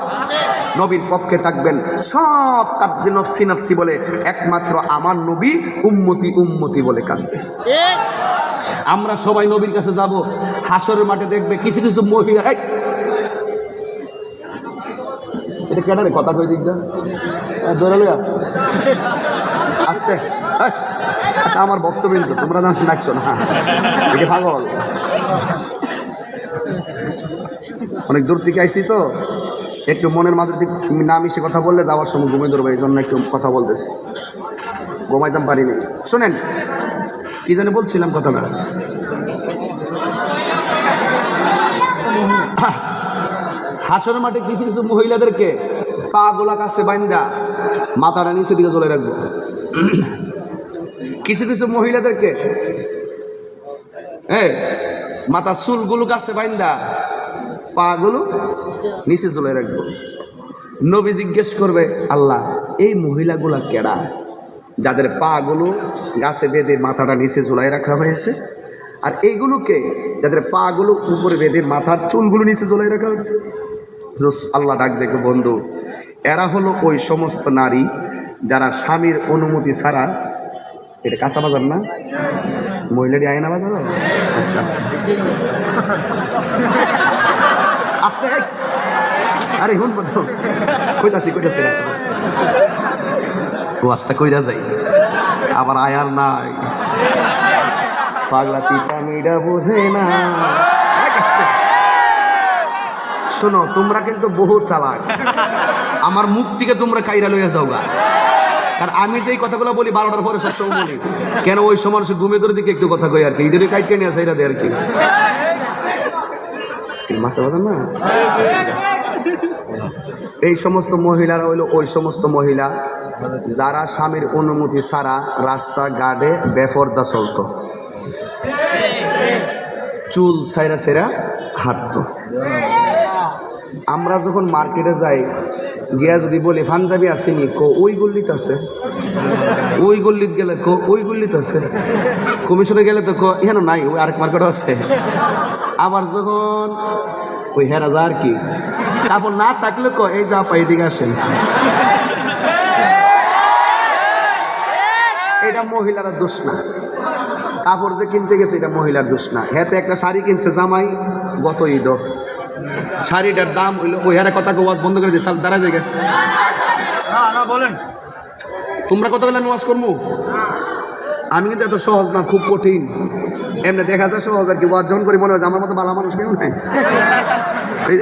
নবীর পক্ষে থাকবেন, সব কাঁদবে নফসি নফসি বলে, একমাত্র আমার নবী উম্মতি উম্মতি বলে কাঁদবে। আমরা সবাই নবীর কাছে যাব, হাসরের মাঠে দেখবে কিছু কিছু মহিলা, এটা কেডারে কথা কই দিক ধরে লইয়া আস্তে, আমার বক্তব্য তোমরা নাচছো না, এটা পাগল। অনেক দূর থেকে আইসি তো, একটু মনের মাধুরী না মিশে কথা বললে যাওয়ার সময় ঘুমিয়ে ধরবে, এই জন্য একটু কথা বলতেছি, ঘুমাইতাম পারিনি। শোনেন কি জানি বলছিলাম কথাটা, হাসরের মাঠে কিছু কিছু মহিলাদেরকে পা গোলা কাছে বাইন্দা মাথাটা নিচে দিকে চলে রাখবো। কিছু কিছু মহিলাদেরকে মাথার চুলগুলো কাছে বাইন্দা পা গুলো নিচে চলে রাখবো। নবী জিজ্ঞেস করবে আল্লাহ এই মহিলাগুলা কেডা, যাদের পা গুলো গাছে বেঁধে মাথাটা নিচে ঝুলাই রাখা হয়েছে, আর এইগুলোকে যাদের পা গুলো উপরে বেঁধে মাথার চুলগুলো নিচে ঝুলাই রাখা হচ্ছে। আল্লাহ ডাক দেখে বন্ধু, এরা হলো ওই সমস্ত নারী যারা স্বামীর অনুমতি ছাড়া, এটা কাঁচা বাজার না, মহিলাটি আয়না বাজার। আচ্ছা আস্তে, আরে হুন বন্ধু কইতাছি ও আস্তে কইরা যাই, আবার আয়ার নাই, পাগলা তিতা মিডা বোঝে না। শোনো তোমরা কিন্তু বহু চালাক, আমার মুখ থেকে তোমরা কাইরা লইয়া যাও গা, কারণ আমি যেই কথাগুলো বলি 12টার পরে সবসময় বলি, কেন ওই সময় সে ঘুমে ধরে দিকে একটু কথা কই আর কি, ইডেরে কাইটে নিয়ে আসে এরা দেয় আর কি মাসে বাজার না। এই সমস্ত মহিলারা হইলো ওই সমস্ত মহিলা যারা স্বামীর অনুমতি ছাড়া রাস্তাঘাটে বেপরদা চলতো, চুল ছাইরা ছাইরা হাঁটতো। আমরা যখন মার্কেটে যাই গিয়া যদি বলি পাঞ্জাবি আসেনি, ওই গল্লিতে আছে, ওই গল্লিত গেলে ওই গল্লিতে আছে, কমিশনে গেলে তো এখানে নাই, ওই আরেক মার্কেটও আছে। আবার যখন ওই হেরা যা আর কি, তারপর না থাকলে এই যা পাই দিকে আসেন। এটা মহিলারা দোষ না, কাপড় যে কিনতে গেছে এটা মহিলার দোষ না। হ্যাঁ একটা শাড়ি কিনছে জামাই গত ঈদ, শাড়িটার দাম হইলো, ওই হারে কথা ওয়াজ বন্ধ করে দিয়েছে, দাঁড়া জায়গা বলেন তোমরা কথা বলে আমি ওয়াজ করবো। আমি কিন্তু এত সহজ না, খুব কঠিন। এমনি দেখা যায় সহজ আর কি, ওয়াজ যখন করি মনে হয় আমার মতো ভালো মানুষ কেউ নাই,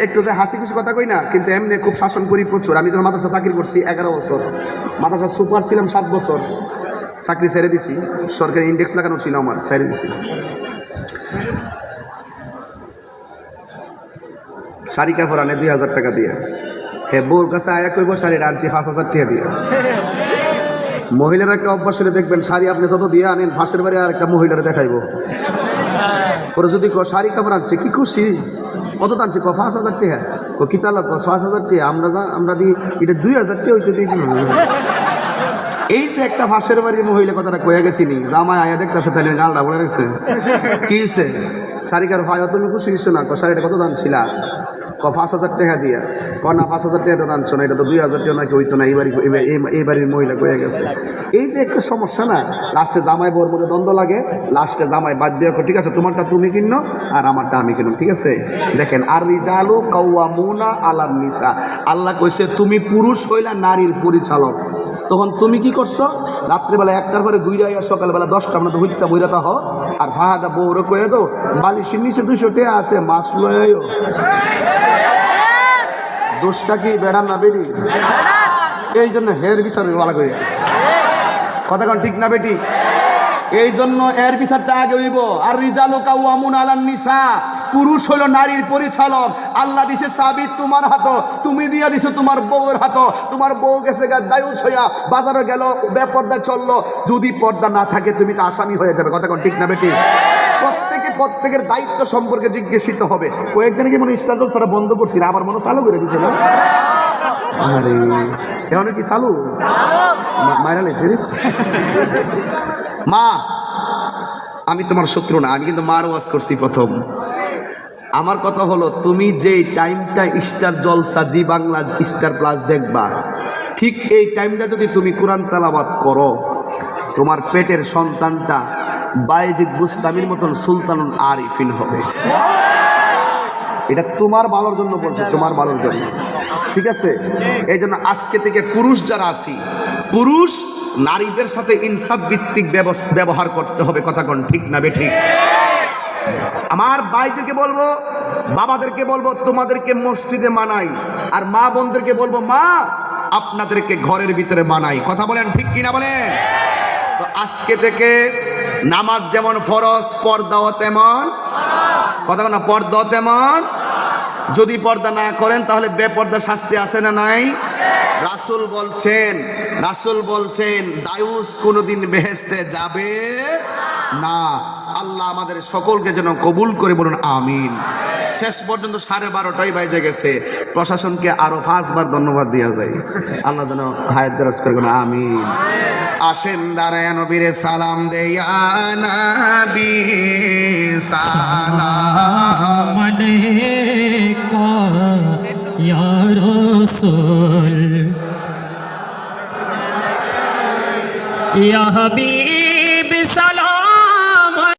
একটু যে হাসি খুশি কথা কই না, কিন্তু এমনি খুব শাসন করি প্রচুর। আমি যখন মাদ্রাসা চাকরি করছি 11 বছর, মাদ্রাসা সুপার ছিলাম 7 বছর, চাকরি ছেড়ে দিছি, সরকারি ইন্ডেক্স লাগানো ছিল আমার, ছেড়ে দিছি। শাড়ি কাপড় আনে 2000 টাকা দিয়ে, হে বউর কাছে আয়া কইব শাড়ি আনছি 5000 টাকা দিয়ে। মহিলার একটা অভ্যাস হলে দেখবেন শাড়ি আপনি যত দিয়ে আনেন ফাঁসের বাড়ি আর একটা মহিলারা দেখাইব, পরে যদি ক শাড়ি কাপড় আনছে কি খুশি, কত আনছে ক 5,000 টাকা, ক কিতা লাগ 5,000 টাকা, আমরা দিই এটা 2,000 টাকা হইতে দিই। এই যে একটা ফাঁসের বাড়ির মহিলা কথাটা কয়ে গেছিনি, জামাই আয়া দেখতেছে তাহলে গালটা বলে রাখছে কি হয়েছে শাড়িকার ভাই তুমি খুশি হইছো না, ক শাড়িটা কত দাম ছিল, ক 5,000 টাকা দিয়া, ক না 5,000 টাকা তো দাঁড়ছো না, এটা তো 2,000 টাকা নাকি হইতো না, এই বাড়ির মহিলা কয়ে গেছে। এই যে একটা সমস্যা না, লাস্টে জামাই বউর মধ্যে দ্বন্দ্ব লাগে, লাস্টে জামাই বাদ দিয়ে ঠিক আছে তোমারটা তুমি কিনো আর আমারটা আমি কিনো, ঠিক আছে। দেখেন আর রিজালু কাওয়ামুনা আলান নিসা, আল্লাহ কইছে তুমি পুরুষ হইলা নারীর পরিচালক। তখন তুমি কি করছো, রাত্রিবেলা 1টার পরে ঘুরে আইয়া সকালবেলা 10টা আমরা তো হইতা বইরাতা হ, আর ফাহাদা বউরে কয়ে দো বালিশের নিচে 200 টাকা আছে মাছ লয়ে আইও। দোষটা কি বেড়ান না বেরি? এই জন্য হের বিচার ভালো করে কথা কন ঠিক না বেটি? এই জন্য এর বিচারটা আগে হইব। আর রিজালু কাওয়ামুন আলান নিসা, পুরুষ হলো নারীর পরিচালক। আল্লাহ দিছে চাবি তোমার হাত, তুমি দিয়া দিছো তোমার বউয়ের হাত। তোমার বউ গেছে গা দায়ুস হইয়া বাজারে গেল, বেপর্দা চললো, যদি পর্দা না থাকে তুমি তো আসামি হয়ে যাবে, কথা কন ঠিক না বেটি? প্রত্যেকের দায়িত্ব সম্পর্কে জিজ্ঞাসিত হবে। কয়েকদিন কি মনে স্টার জলসাটা বন্ধ করছি, আবার মনে চালু করে দিছে না? আরে এখন কি চালু মাইরা লেছে রে। মা আমি তোমার শত্রু না, আমি কিন্তু মার ওয়াজ করছি প্রথম। আমার কথা হলো তুমি যে টাইমটা স্টার জলসা জি বাংলা স্টার প্লাস দেখবা, ঠিক এই টাইমটা যদি তুমি কোরআন তেলাওয়াত করো, তোমার পেটের সন্তানটা বায়েজিদ বুস্তামির মতন সুলতানুল আরিফিন হবে। এটা তোমার ভালোর জন্য বলছে, তোমার ভালোর জন্য, ঠিক আছে। এই জন্য আজকে থেকে পুরুষ যারা আছি, পুরুষ নারীদের সাথে ইনসাফ ভিত্তিক ব্যবহার করতে হবে, কথা কোন ঠিক না বেঠিক? আমার ভাইদেরকে বলবো, বাবাদেরকে বলবো তোমাদেরকে মসজিদে মানাই, আর মা বোনদেরকে বলবো মা আপনাদেরকে ঘরের ভিতরে মানাই, কথা বলেন ঠিক কিনা বলেন? তো আজকে থেকে নামাজ যেমন ফরজ, পর্দাও তেমন, কথা না পর্দাও তেমন। যদি পর্দা না করেন তাহলে বেপর্দা শাস্তি আছে না নাই? রাসূল বলছেন দায়ুস কোনোদিন বেহেশতে যাবে না। আল্লাহ আমাদের সকলকে যেন কবুল করে, বলুন আমিন। শেষ পর্যন্ত 12:30 বাজে গেছে, প্রশাসনকে আরো 5 বার ধন্যবাদ দেওয়া যায়। আল্লাহ যেন হায়াত দারাজ করে, বলুন আমিন। আসেন দাঁড়ায় নবীরে সালাম দেয়া নবী সালাম আলাইকা ইয়া রাসূল ইয়া হাবিব